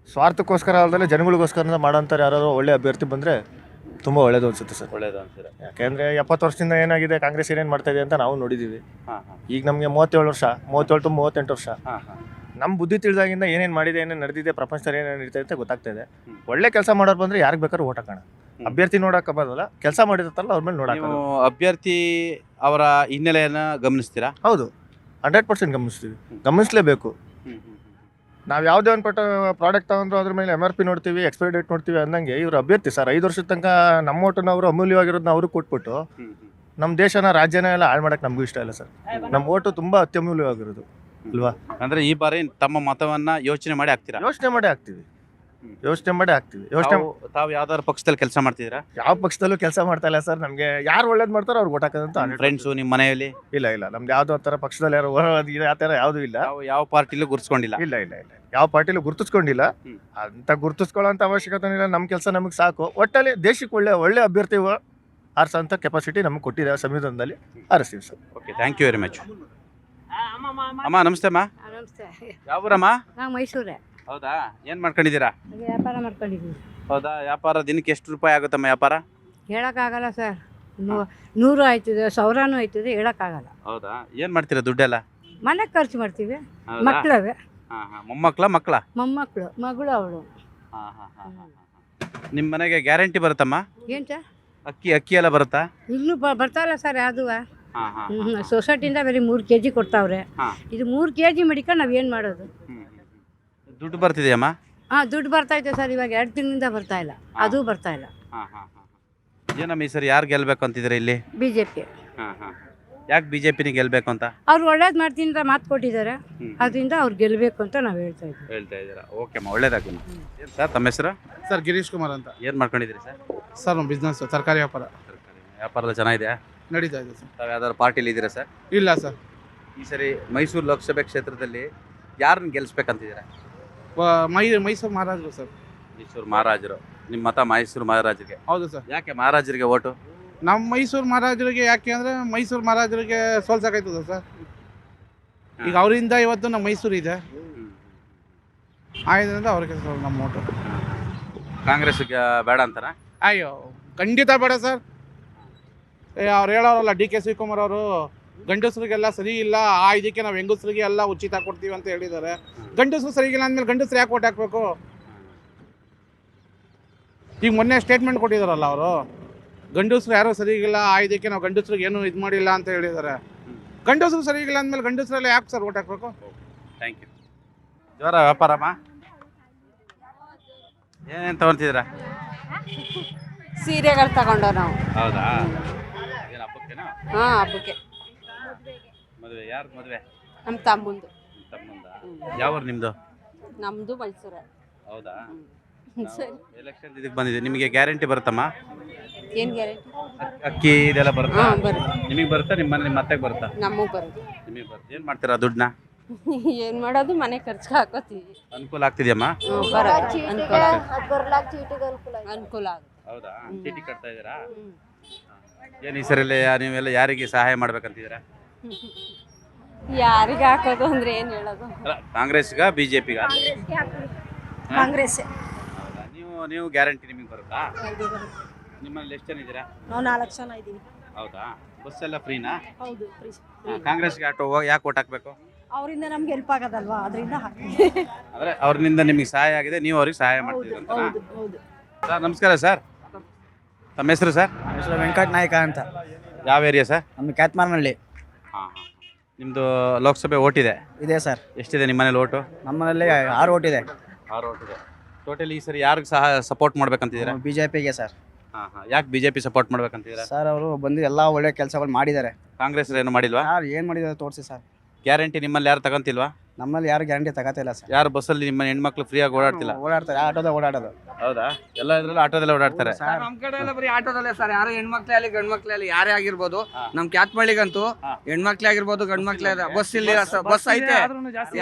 ಸ್ವಾರ್ಥಕ್ಕೋಸ್ಕರ ಅಲ್ಲದೆ ಜನಗಳಿಗೋಸ್ಕರ ಮಾಡೋಂಥವ್ರು ಯಾರು ಒಳ್ಳೆ ಅಭ್ಯರ್ಥಿ ಬಂದರೆ ತುಂಬ ಒಳ್ಳೇದು ಅನಿಸುತ್ತೆ ಸರ್. ಒಳ್ಳೇದು ಅನ್ಸಿದೆ. ಯಾಕೆಂದರೆ 70 ವರ್ಷದಿಂದ ಏನಾಗಿದೆ, ಕಾಂಗ್ರೆಸ್ ಏನೇನು ಮಾಡ್ತಾ ಇದೆ ಅಂತ ನಾವು ನೋಡಿದ್ದೀವಿ. ಈಗ ನಮಗೆ 37 ವರ್ಷ, 37 to 38 ವರ್ಷ. ನಮ್ಮ ಬುದ್ಧಿ ತಿಳಿದಾಗಿಂದ ಏನೇನು ಮಾಡಿದೆ, ಏನೇನು ನಡೆದಿದೆ, ಪ್ರಪಂಚದಲ್ಲಿ ಏನೇನು ನಡೀತಾ ಅಂತ ಗೊತ್ತಾಗ್ತಾ ಇದೆ. ಒಳ್ಳೆ ಕೆಲಸ ಮಾಡೋರು ಬಂದರೆ ಯಾರಿಗೆ ಬೇಕಾದ್ರೂ ಓಟ್ ಹಾಕೋಣ. ಅಭ್ಯರ್ಥಿ ನೋಡೋಕೆ ಬರೋಲ್ಲ, ಕೆಲಸ ಮಾಡಿರ್ತಾರಲ್ಲ ಅವ್ರ ಮೇಲೆ ನೋಡೋಕೆ. ನೀವು ಅಭ್ಯರ್ಥಿ ಅವರ ಹಿನ್ನೆಲೆಯನ್ನು ಗಮನಿಸ್ತೀರಾ? ಹೌದು, 100% ಗಮನಿಸ್ತೀವಿ, ಗಮನಿಸಲೇಬೇಕು. ನಾವು ಯಾವುದೇ ಒಂದು ಪ್ರಾಡಕ್ಟ್ ತಗೊಂಡ್ರು ಅದ್ರ ಮೇಲೆ MRP ನೋಡ್ತೀವಿ, ಎಕ್ಸ್ಪೈರಿ ಡೇಟ್ ನೋಡ್ತೀವಿ. ಅಂದಂಗೆ ಇವರು ಅಭ್ಯರ್ಥಿ ಸರ್ 5 ವರ್ಷದ ತನಕ ನಮ್ಮ ಓಟನ್ನು ಅವರು ಅಮೂಲ್ಯವಾಗಿರೋದನ್ನ ಅವರು ಕೊಟ್ಬಿಟ್ಟು ನಮ್ಮ ದೇಶನ ರಾಜ್ಯನ ಎಲ್ಲ ಹಾಳು ಮಾಡೋಕ್ಕೆ ನಮಗೂ ಇಷ್ಟ ಇಲ್ಲ ಸರ್. ನಮ್ಮ ಓಟು ತುಂಬ ಅತ್ಯಮೂಲ್ಯವಾಗಿರೋದು ಅಲ್ವಾ? ಅಂದರೆ ಈ ಬಾರಿ ತಮ್ಮ ಮತವನ್ನು ಯೋಚನೆ ಮಾಡಿ ಹಾಕ್ತೀರಾ? ಯೋಚನೆ ಮಾಡಿ ಹಾಕ್ತೀವಿ. ತಾವು ಯಾವ್ದಾದ್ರು ಪಕ್ಷದಲ್ಲಿ ಕೆಲಸ ಮಾಡ್ತಿದ್ದೀರಾ? ಯಾವ ಪಕ್ಷದಲ್ಲೂ ಕೆಲಸ ಮಾಡ್ತಾ ಇಲ್ಲ ಸರ್. ನಮಗೆ ಯಾರು ಒಳ್ಳೇದು ಮಾಡ್ತಾರೋ ಅವ್ರಿಗೆ ಓಟ್ ಹಾಕೋದಂತ. ಫ್ರೆಂಡ್ಸು ನಿಮ್ಮ ಮನೆಯಲ್ಲಿ? ಇಲ್ಲ, ನಮ್ದು ಯಾವುದೋ ಥರ ಪಕ್ಷದಲ್ಲಿ ಯಾರು ಆ ಥರ ಯಾವುದೂ ಇಲ್ಲ. ಯಾವ ಪಾರ್ಟಿಲೂ ಗುರುತಿಸ್ಕೊಂಡಿಲ್ಲ? ಇಲ್ಲ, ಯಾವ ಪಾರ್ಟಿಲೂ ಗುರುತಿಸ್ಕೊಂಡಿಲ್ಲ. ಅಂತ ಗುರುತಿಸ್ಕೊಳ್ಳೋಂಥ ಅವಶ್ಯಕತೆ ಇಲ್ಲ. ನಮ್ಮ ಕೆಲಸ ನಮಗೆ ಸಾಕು. ಒಟ್ಟಲ್ಲಿ ದೇಶಕ್ಕೆ ಒಳ್ಳೆ ಅಭ್ಯರ್ಥಿ ಆರಿಸೋಂಥ ಕೆಪಾಸಿಟಿ ನಮಗೆ ಕೊಟ್ಟಿದ್ದಾರೆ ಸಂವಿಧಾನದಲ್ಲಿ, ಆರಿಸ್ತೀವಿ sir. Okay, thank you very much. ಅಮ್ಮ ನಮಸ್ತೆ ಅಮ್ಮ. ನಮಸ್ತೆ. ಯಾವೂರಮ್ಮ? ನಾವು ಮೈಸೂರೇ. ಹೌದಾ, ಏನು ಮಾಡ್ಕೊಂಡಿದ್ದೀರಾ? ವ್ಯಾಪಾರ ಮಾಡ್ಕೊಂಡಿದ್ದೀವಿ. ಹೌದಾ, ವ್ಯಾಪಾರ ದಿನಕ್ಕೆ ಎಷ್ಟು ರೂಪಾಯಿ ಆಗುತ್ತಮ್ಮ ವ್ಯಾಪಾರ? ಹೇಳೋಕ್ಕಾಗಲ್ಲ ಸರ್. 100 ಆಯ್ತದೆ, 1000 ಆಯ್ತದೆ, ಹೇಳೋಕ್ಕಾಗಲ್ಲ. ಹೌದಾ, ಏನು ಮಾಡ್ತೀರಾ ದುಡ್ಡೆಲ್ಲ? ಮನೆಗೆ ಖರ್ಚು ಮಾಡ್ತೀವಿ. ಹೌದಾ? ಮಕ್ಕಳವೆ. ಮೊಮ್ಮಕ್ಕಳ ಮೊಮ್ಮಕ್ಕಳು, ಮಗಳು ಅವಳು. ನಿಮ್ಮ ಮನೆಗೆ ಗ್ಯಾರಂಟಿ ಬರುತ್ತಮ್ಮ? ಏನು ಸರ್? ಅಕ್ಕಿ ಎಲ್ಲ ಬರುತ್ತಾ? ಇನ್ನೂ ಬರ್ತಾಯಿಲ್ಲ ಸರ್ ಯಾವುದು. ಸೊಸೈಟಿಯಿಂದ ಬರೀ 3 kg ಕೊಡ್ತಾವ್ರೆ. ಇದು 3 kg ಮಡಿಕೊಂಡು ನಾವು ಏನು ಮಾಡೋದು? ದುಡ್ಡು ಬರ್ತಿದೆಯಮ್ಮ? ದುಡ್ಡು ಬರ್ತಾಯಿದೆ ಸರ್. ಇವಾಗ 2 ತಿಂಗಳಿಂದ ಬರ್ತಾ ಇಲ್ಲ, ಅದು ಬರ್ತಾ ಇಲ್ಲ. ಏನಮ್ಮ ಈ ಸರಿ ಯಾರು ಗೆಲ್ಬೇಕು ಅಂತಿದ್ರೆ ಇಲ್ಲಿ? BJP. ಯಾಕೆ BJPನೇ ಗೆಲ್ಬೇಕು ಅಂತ? ಅವ್ರು ಒಳ್ಳೇದು ಮಾಡ್ತೀನಿ ಅಂತ ಮಾತು ಕೊಟ್ಟಿದ್ದಾರೆ, ಅದರಿಂದ ಅವ್ರು ಗೆಲ್ಲಬೇಕು ಅಂತ ನಾವು ಹೇಳ್ತಾ ಇದ್ದೀರಾ. ಓಕೆ ಅಮ್ಮ, ಒಳ್ಳೇದಾಗಲಿ. ಏನು ಸರ್ ತಮ್ಮ ಹೆಸರು? ಸರ್ ಗಿರೀಶ್ ಕುಮಾರ್ ಅಂತ. ಏನು ಮಾಡ್ಕೊಂಡಿದ್ದೀರಿ ಸರ್? ಸರ್ ನಮ್ಮ ಬಿಸ್ನೆಸ್ ತರಕಾರಿ ವ್ಯಾಪಾರ. ವ್ಯಾಪಾರ ಎಲ್ಲ ಚೆನ್ನಾಗಿದೆಯಾ? ನಡೀತಾ ಇದೆ ಸರ್. ತಾವು ಯಾವ್ದಾದ್ರು ಪಾರ್ಟಿಲಿ ಇದ್ದೀರಾ ಸರ್? ಇಲ್ಲ ಸರ್. ಈ ಸರಿ ಮೈಸೂರು ಲೋಕಸಭೆ ಕ್ಷೇತ್ರದಲ್ಲಿ ಯಾರನ್ನ ಗೆಲ್ಲಿಸ್ಬೇಕಂತಿದ್ದೀರಾ? ಮೈಸೂರು ಮಹಾರಾಜರು ಸರ್. ಮೈಸೂರು ಮಹಾರಾಜರು. ನಿಮ್ಮ ಮತ ಮೈಸೂರು ಮಹಾರಾಜರಿಗೆ? ಹೌದು ಸರ್. ಯಾಕೆ ಮಹಾರಾಜರಿಗೆ ಓಟು? ನಮ್ಮ ಮೈಸೂರು ಮಹಾರಾಜರಿಗೆ ಯಾಕೆ ಅಂದರೆ ಮೈಸೂರು ಮಹಾರಾಜರಿಗೆ ಸೋಲ್ಸೋಕಾಯ್ತದ ಸರ್. ಈಗ ಅವರಿಂದ ಇವತ್ತು ನಮ್ಮ ಮೈಸೂರು ಇದೆ, ಆದ್ದರಿಂದ ಅವ್ರಿಗೆ ನಮ್ಮ ಓಟು. ಕಾಂಗ್ರೆಸ್ಗೆ ಬೇಡ ಅಂತಾರ? ಅಯ್ಯೋ ಖಂಡಿತ ಬೇಡ ಸರ್. ಅವ್ರು ಹೇಳೋರಲ್ಲ DK ಶಿವಕುಮಾರ್ ಅವರು, ಗಂಡಸರಿಗೆಲ್ಲ ಸರಿ ಇಲ್ಲ, ಇದಕ್ಕೆ ನಾವು ಹೆಂಗಸರಿಗೆ ಎಲ್ಲ ಉಚಿತ ಕೊಡ್ತೀವಿ ಅಂತ ಹೇಳಿದ್ದಾರೆ. ಗಂಡಸರು ಸರಿಗಿಲ್ಲ ಅಂದಮೇಲೆ ಗಂಡಸರು ಯಾಕೆ ಓಟ್ ಹಾಕಬೇಕು? ಈಗ ಮೊನ್ನೆ ಸ್ಟೇಟ್ಮೆಂಟ್ ಕೊಟ್ಟಿದ್ದಾರಲ್ಲ ಅವರು, ಗಂಡಸರು ಯಾರೂ ಸರಿಗಿಲ್ಲ, ಇದಕ್ಕೆ ನಾವು ಗಂಡಸ್ರಿಗೆ ಏನು ಇದು ಮಾಡಿಲ್ಲ ಅಂತ ಹೇಳಿದ್ದಾರೆ. ಗಂಡಸರು ಸರಿಗಿಲ್ಲ ಅಂದಮೇಲೆ ಗಂಡಸರೆಲ್ಲ ಯಾಕೆ ಸರ್ ಓಟ್ ಹಾಕಬೇಕು? Thank you. ಜೋರ ವ್ಯಾಪಾರಮ್ಮ? ಏನೇನು ತೊಗೊಳ್ತಿದ್ದೀರಾ? ಸೀರೆಗಳು ತಗೊಂಡು ನಾವು. ಹೌದಾ, ಏನು ಹಬ್ಬಕ್ಕೇನಾ? ಹಾಂ, ಹಬ್ಬಕ್ಕೆ. ಮದುವೆ ಯಾರು ಮದುವೆ? ನಮ್ಮ ತಮ್ಮಂದು. ತಮ್ಮಂದ? ಯಾವ ನಿಮ್ಮದು? ನಮ್ಮದು ಮೈಸೂರೇ. ಹೌದಾ, ಸರಿ. ಎಲೆಕ್ಷನ್ ಇದಕ್ಕೆ ಬಂದಿದೆ, ನಿಮಗೆ ಗ್ಯಾರಂಟಿ ಬರುತ್ತಮ್ಮ? ಏನು ಗ್ಯಾರಂಟಿ? ಅಕ್ಕಿ ಇದೆಲ್ಲ ಬರುತ್ತಾ? ಹಾಂ, ಬರುತ್ತೆ. ನಿಮಗೆ ಬರುತ್ತಾ? ನಿಮ್ಮ ಅತ್ತೆಗೆ ಬರುತ್ತಾ? ನಮಗೂ ಬರುತ್ತೆ. ನಿಮಗೆ ಬರುತ್ತೆ. ಏನು ಮಾಡ್ತೀರಾ ದುಡ್ಡನ್ನ? ಏನು ಮಾಡೋದು, ಮನೆ ಖರ್ಚಿಗೆ ಹಾಕೋತೀವಿ. ಅನುಕೂಲ ಆಗ್ತಿದೆಯಮ್ಮ? ಅನುಕೂಲ ಆಗುತ್ತೆ. ಹೌದಾ, ಚೀಟಿ ಕಟ್ತಾ ಇದ್ದೀರಾ? ಏನು ಈ ಸರಿ ನೀವೆಲ್ಲ ಯಾರಿಗೆ ಸಹಾಯ ಮಾಡ್ಬೇಕಂತಿದ್ದೀರಾ? ಯಾರಿಗೆ ಹಾಕೋದು ಅಂದ್ರೆ ಏನು ಹೇಳೋದು? ಕಾಂಗ್ರೆಸ್ಗ BJPಗ? ಕಾಂಗ್ರೆಸ್. ಹೌದಾ, ನೀವು ಗ್ಯಾರಂಟಿ ನಿಮಗೆ ಬರುತ್ತಾ? ನಿಮ್ಮಲ್ಲಿ ಎಷ್ಟು ಜನ ಇದ್ದೀರಾ? ನಾವು 4 ಜನ ಇದ್ದೀವಿ. ಹೌದಾ, ಬಸ್ ಎಲ್ಲ ಫ್ರೀನಾ? ಹೌದು. ಕಾಂಗ್ರೆಸ್ಗೆ ಯಾಕೆ ಓಟ್ ಹಾಕಬೇಕು? ಅವರಿಂದ ನಮ್ಗೆ ಹೆಲ್ಪ್ ಆಗೋದಲ್ವಾ, ಅದರಿಂದ ಹಾಕ್ತೀವಿ. ಅಂದರೆ ಅವ್ರಿಂದ ನಿಮಗೆ ಸಹಾಯ ಆಗಿದೆ, ನೀವು ಅವ್ರಿಗೆ ಸಹಾಯ ಮಾಡ್ತೀರಿ ಅಂತ? ಹೌದು. ಸರ್ ನಮಸ್ಕಾರ ಸರ್, ತಮ್ಮ ಹೆಸರು ಸರ್? ಹೆಸರು ವೆಂಕಟ ನಾಯಕ ಅಂತ. ಯಾವ ಏರಿಯಾ ಸರ್? ನಮ್ಮ ಕ್ಯಾತ್ಮಾರ್ನಹಳ್ಳಿ. ಹಾಂ. ನಿಮ್ಮದು ಲೋಕಸಭೆ ಓಟ್ ಇದೆ? ಇದೆ ಸರ್. ಎಷ್ಟಿದೆ ನಿಮ್ಮ ಮನೇಲಿ ಓಟು? ನಮ್ಮಲ್ಲಿ 6 ಓಟ್ ಇದೆ. 6 ಓಟ್ ಇದೆ. ಟೋಟಲಿ ಈ ಸರಿ ಯಾರಿಗೆ ಸಪೋರ್ಟ್ ಮಾಡ್ಬೇಕಂತಿದ್ದೀರಾ? BJPಗೆ ಸರ್. ಯಾಕೆ BJP ಸಪೋರ್ಟ್ ಮಾಡ್ಬೇಕಂತಿದ್ದೀರಾ? ಸರ್ ಅವರು ಬಂದು ಎಲ್ಲ ಒಳ್ಳೆ ಕೆಲಸಗಳು ಮಾಡಿದ್ದಾರೆ. ಕಾಂಗ್ರೆಸ್ ಏನು ಮಾಡಿಲ್ವಾ? ಯಾರು ಏನು ಮಾಡಿದ್ದಾರೆ ತೋರಿಸಿ ಸರ್. ಗ್ಯಾರಂಟಿ ನಿಮ್ಮಲ್ಲಿ ಯಾರು ತಗೊಂತಿಲ್ವಾ? ನಮ್ಮಲ್ಲಿ ಯಾರು ಗ್ಯಾರಂಟಿ ತಗೋತಿಲ್ಲ ಸರ್. ಯಾರು ಬಸ್ಸಲ್ಲಿ ನಿಮ್ಮ ಹೆಣ್ಮಕ್ಳು ಫ್ರೀಯಾಗಿ ಓಡಾಡ್ತಿಲ್ಲ? ಓಡಾಡ್ತಾರೆ, ಆಟೋದಾಗ ಓಡಾಡೋದು. ಹೌದಾ, ಎಲ್ಲ ಇದ್ರಲ್ಲಿ ಆಟೋದಲ್ಲೇ ಓಡಾಡ್ತಾರೆ? ನಮ್ಮ ಕಡೆ ಎಲ್ಲ ಬರೀ ಆಟೋದಲ್ಲೇ ಸರ್. ಯಾರು ಹೆಣ್ಮಕ್ಳೇ ಆಗಲಿ ಗಂಡ್ಮಕ್ಳೇ ಆಗಲಿ ಯಾರೇ ಆಗಿರ್ಬೋದು, ನಮ್ಮ ಕ್ಯಾತ್ಮಳ್ಳಿಗಂತೂ ಹೆಣ್ಮಕ್ಳೇ ಆಗಿರ್ಬೋದು ಗಂಡ್ಮಕ್ಳೇ ಬಸ್ ಇಲ್ಲಿ ಬಸ್ ಐತೆ,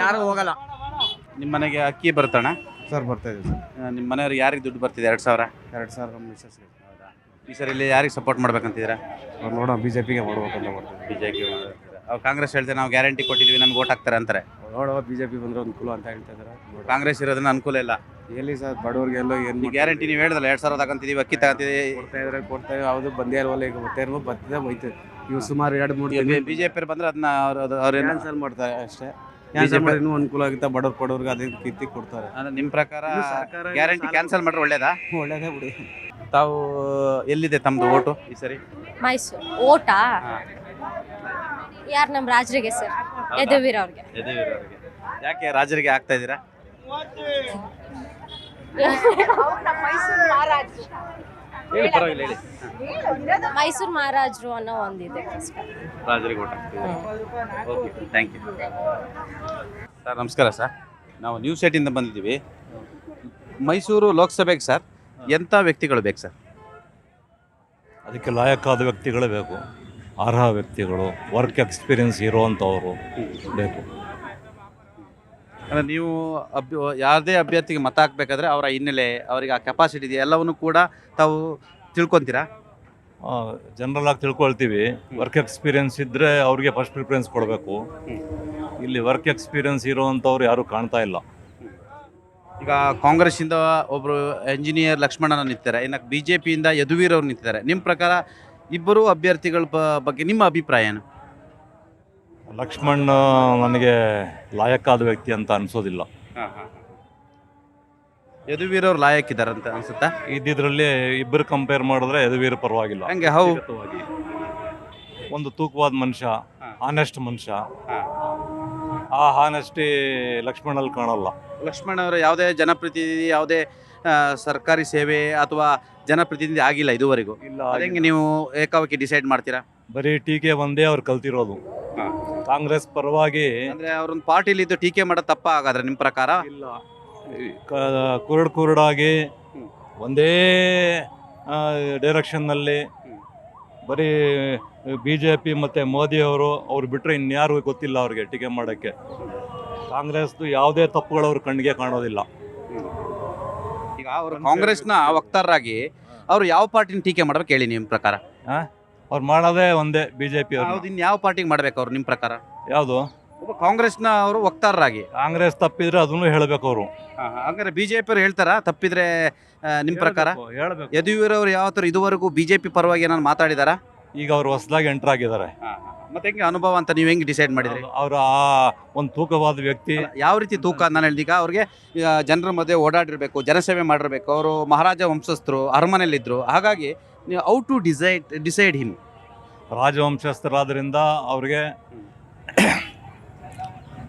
ಯಾರು ಹೋಗಲ್ಲ. ನಿಮ್ಮ ಮನೆಗೆ ಅಕ್ಕಿ ಬರುತ್ತಣ್ಣ? ಸರ್ ಬರ್ತಾ ಇದೆ ಸರ್. ನಿಮ್ಮ ಮನೆಯವ್ರಿಗೆ ಯಾರಿಗೆ ದುಡ್ಡು ಬರ್ತಿದೆ? 2000? 2000 ಮಿಸಸ್. ಹೌದಾ, ಈ ಸರಿ ಇಲ್ಲಿ ಯಾರಿಗೆ ಸಪೋರ್ಟ್ ಮಾಡ್ಬೇಕಂತಿದ್ದೀರಾ? ನೋಡೋಣ, BJPಗೆ ಮಾಡ್ಬೇಕಂತ ಮಾಡ್ತೀವಿ. BJP. ಅವ್ರು ಕಾಂಗ್ರೆಸ್ ಹೇಳ್ತಾರೆ ನಾವು ಗ್ಯಾರಂಟಿ ಕೊಟ್ಟಿದ್ವಿ ನಮ್ಗೆ ಓಟ್ ಹಾಕ್ತಾರೆ ಅಂತಾರೆ. ನೋಡುವ BJP ಬಂದ್ರೆ ಅನುಕೂಲ ಅಂತ ಹೇಳ್ತಾ ಇದ್ದಾರೆ. ಕಾಂಗ್ರೆಸ್ ಇರೋದನ್ನ ಅನುಕೂಲ ಇಲ್ಲ. ಎಲ್ಲಿ ಸರ್ ಬಡವ್ರಿಗೆ ಎಲ್ಲೋ ಏನು ಗ್ಯಾರಂಟಿ ನೀವು ಹೇಳಿದಲ್ಲ 2000 ತಗೊಂತಿದ್ದೀವಿ, ಅಕ್ಕಿ ತಗೊಂತಿದ್ದೀವಿ, ಕೊಡ್ತಾ ಇದ್ದಾರೆ. ಯಾವುದು ಬಂದೇ ಇಲ್ವಲ್ಲ, ಈಗ ಬರ್ತಾ ಇರೋ ಬರ್ತದೆ ಹೋಯ್ತು. ಇವು ಸುಮಾರು 2-3 BJP ಬಂದ್ರೆ ಅದನ್ನ ಅವ್ರು ಕ್ಯಾನ್ಸಲ್ ಮಾಡ್ತಾರೆ ಅಷ್ಟೇ. ಕ್ಯಾನ್ಸಲ್ ಮಾಡಿ ಇನ್ನೂ ಅನುಕೂಲ ಆಗುತ್ತೆ ಬಡವ್ರಿಗೆ, ಅದಕ್ಕೆ ಕಿತ್ತಿ ಕೊಡ್ತಾರೆ. ನಿಮ್ಮ ಪ್ರಕಾರ ಗ್ಯಾರಂಟಿ ಕ್ಯಾನ್ಸಲ್ ಮಾಡ್ರೆ ಒಳ್ಳೇದಾ? ಒಳ್ಳೇದೇ ಬಿಡಿ. ತಾವು ಎಲ್ಲಿದೆ ತಮ್ಮದು ಓಟು ಈ ಸರಿ? ಮೈಸೂರು. ಓಟಾ ಯಾರು? ನಮ್ಮ ರಾಜರಿಗೆ ಸರ್, ಯದುವೀರ್ ಅವ್ರಿಗೆ. ಯಾಕೆ ರಾಜರಿಗೆ ಆಗ್ತಾ ಇದ್ದೀರಾ? ಹೇಳಿ, ಪರವಾಗಿಲ್ಲ ಹೇಳಿ. ಮೈಸೂರು ಮಹಾರಾಜರು ಅನ್ನೋ ಒಂದಿದೆ, ರಾಜರಿಗೆ ಓಟ್ ಹಾಕ್ತಿದ್ದೀರಾ? Okay, thank you sir. ನಮಸ್ಕಾರ ಸರ್, ನಾವು ನ್ಯೂಸ್ 8ಇಂದ ಬಂದಿದ್ದೀವಿ. ಮೈಸೂರು ಲೋಕಸಭೆಗೆ ಸರ್ ಎಂಥ ವ್ಯಕ್ತಿಗಳು ಬೇಕು ಸರ್? ಅದಕ್ಕೆ ಲಾಯಕ್ಕಾದ ವ್ಯಕ್ತಿಗಳೇ ಬೇಕು, ಅರ್ಹ ವ್ಯಕ್ತಿಗಳು, ವರ್ಕ್ ಎಕ್ಸ್ಪೀರಿಯನ್ಸ್ ಇರುವಂಥವರು ಬೇಕು. ಅಂದರೆ ನೀವು ಯಾವುದೇ ಅಭ್ಯರ್ಥಿಗೆ ಮತ ಹಾಕಬೇಕಾದ್ರೆ ಅವರ ಹಿನ್ನೆಲೆ, ಅವರಿಗೆ ಆ ಕೆಪಾಸಿಟಿ ಇದೆ ಎಲ್ಲವನ್ನು ಕೂಡ ತಾವು ತಿಳ್ಕೊತೀರಾ? ಜನರಲ್ ಆಗಿ ತಿಳ್ಕೊಳ್ತೀವಿ. ವರ್ಕ್ ಎಕ್ಸ್ಪೀರಿಯನ್ಸ್ ಇದ್ದರೆ ಅವ್ರಿಗೆ ಫಸ್ಟ್ ಪ್ರಿಫರೆನ್ಸ್ ಕೊಡಬೇಕು. ಇಲ್ಲಿ ವರ್ಕ್ ಎಕ್ಸ್ಪೀರಿಯನ್ಸ್ ಇರೋವಂಥವ್ರು ಯಾರೂ ಕಾಣ್ತಾ ಇಲ್ಲ. ಈಗ ಕಾಂಗ್ರೆಸ್ಸಿಂದ ಒಬ್ಬರು ಇಂಜಿನಿಯರ್ ಲಕ್ಷ್ಮಣನ ನಿಂತಿದ್ದಾರೆ, ಇನ್ನು BJPಯಿಂದ ಯದುವೀರ್ ಅವರು ನಿಂತಿದ್ದಾರೆ. ನಿಮ್ಮ ಪ್ರಕಾರ ಇಬ್ಬರು ಅಭ್ಯರ್ಥಿಗಳ ಬಗ್ಗೆ ನಿಮ್ಮ ಅಭಿಪ್ರಾಯ ಏನು? ಲಕ್ಷ್ಮಣ್ ನನಗೆ ಲಾಯಕ್ಕಾದ ವ್ಯಕ್ತಿ ಅಂತ ಅನಿಸೋದಿಲ್ಲ. ಯದುವೀರ್ ಅವ್ರು ಲಾಯಕ್ಕಿದ್ದಾರೆ ಅಂತ ಅನ್ಸುತ್ತಾ? ಇದ್ದಿದ್ರಲ್ಲಿ ಇಬ್ಬರು ಕಂಪೇರ್ ಮಾಡಿದ್ರೆ ಯದುವೀರ್ ಪರವಾಗಿಲ್ಲ. ಹಂಗೆ ಹೌ ಒಂದು ತೂಕವಾದ ಮನುಷ್ಯ, ಆನೆಸ್ಟ್ ಮನುಷ್ಯ. ಆ ಹಾನೆಸ್ಟಿ ಲಕ್ಷ್ಮಣಲ್ಲಿ ಕಾಣಲ್ಲ. ಲಕ್ಷ್ಮಣ್ ಅವರು ಯಾವುದೇ ಜನಪ್ರತಿನಿಧಿ, ಯಾವುದೇ ಸರ್ಕಾರಿ ಸೇವೆ ಅಥವಾ ಜನಪ್ರತಿನಿಧಿ ಆಗಿಲ್ಲ ಇದುವರೆಗೂ. ಇಲ್ಲ, ಹೆಂಗೆ ನೀವು ಏಕಾಏಕಿ ಡಿಸೈಡ್ ಮಾಡ್ತೀರಾ? ಬರೀ ಟೀಕೆ ಒಂದೇ ಅವ್ರು ಕಲ್ತಿರೋದು. ಕಾಂಗ್ರೆಸ್ ಪರವಾಗಿ ಅಂದ್ರೆ ಅವ್ರೊಂದು ಪಾರ್ಟಿಲಿ ಇದ್ದು ಟೀಕೆ ಮಾಡೋದು ತಪ್ಪ ಹಾಗಾದ್ರೆ ನಿಮ್ಮ ಪ್ರಕಾರ? ಇಲ್ಲ, ಕುರುಡಾಗಿ ಒಂದೇ ಡೈರೆಕ್ಷನ್ನಲ್ಲಿ ಬರೀ BJP ಮತ್ತು ಮೋದಿಯವರು ಅವ್ರು ಬಿಟ್ಟರೆ ಇನ್ಯಾರು ಗೊತ್ತಿಲ್ಲ ಅವ್ರಿಗೆ ಟೀಕೆ ಮಾಡೋಕ್ಕೆ. ಕಾಂಗ್ರೆಸ್ದು ಯಾವುದೇ ತಪ್ಪುಗಳು ಅವ್ರ ಕಣ್ಣಿಗೆ ಕಾಣೋದಿಲ್ಲ. ಈಗ ಅವರು ಕಾಂಗ್ರೆಸ್ನ ವಕ್ತಾರರಾಗಿ ಅವರು ಯಾವ ಪಾರ್ಟಿನ ಟೀಕೆ ಮಾಡ್ಬೇಕು ಹೇಳಿ ನಿಮ್ಮ ಪ್ರಕಾರ? ಅವ್ರು ಮಾಡೋದೇ ಒಂದೇ BJP ಅವರು. ಹೌದು, ಇನ್ನು ಯಾವ ಪಾರ್ಟಿಗೆ ಮಾಡ್ಬೇಕು ಅವ್ರು ನಿಮ್ಮ ಪ್ರಕಾರ? ಯಾವುದು? ಒಬ್ಬ ಕಾಂಗ್ರೆಸ್ನ ಅವರು ವಕ್ತಾರರಾಗಿ. ಕಾಂಗ್ರೆಸ್ ತಪ್ಪಿದ್ರೆ ಅದನ್ನು ಹೇಳಬೇಕು ಅವರು. ಹಂಗಾರೆ BJP ಅವ್ರು ಹೇಳ್ತಾರಾ ತಪ್ಪಿದ್ರೆ ನಿಮ್ಮ ಪ್ರಕಾರ? ಹೇಳ್ಬೇಕು. ಯದುವೀರ್ ಅವರು ಯಾವ ಥರ ಇದುವರೆಗೂ BJP ಪರವಾಗಿ ಏನಾದ್ರು ಮಾತಾಡಿದಾರಾ? ಈಗ ಅವ್ರು ಹೊಸದಾಗಿ ಎಂಟರ್ ಆಗಿದ್ದಾರೆ. ಮತ್ತೆ ಹೆಂಗೆ ಅನುಭವ ಅಂತ ನೀವು ಹೆಂಗೆ ಡಿಸೈಡ್ ಮಾಡಿದ್ರಿ? ಅವರು ಆ ಒಂದು ತೂಕವಾದ ವ್ಯಕ್ತಿ. ಯಾವ ರೀತಿ ತೂಕ ನಾನು ಹೇಳಿದೀಗ ಅವ್ರಿಗೆ ಜನರ ಮಧ್ಯೆ ಓಡಾಡಿರ್ಬೇಕು, ಜನಸೇವೆ ಮಾಡಿರ್ಬೇಕು. ಅವರು ಮಹಾರಾಜ ವಂಶಸ್ಥರು, ಅರಮನೆಯಲ್ಲಿದ್ದರು. ಹಾಗಾಗಿ ನೀವು ಔ ಟು ಡಿಸೈಡ್ ಹಿಮ್. ರಾಜವಂಶಸ್ಥರಾದ್ರಿಂದ ಅವ್ರಿಗೆ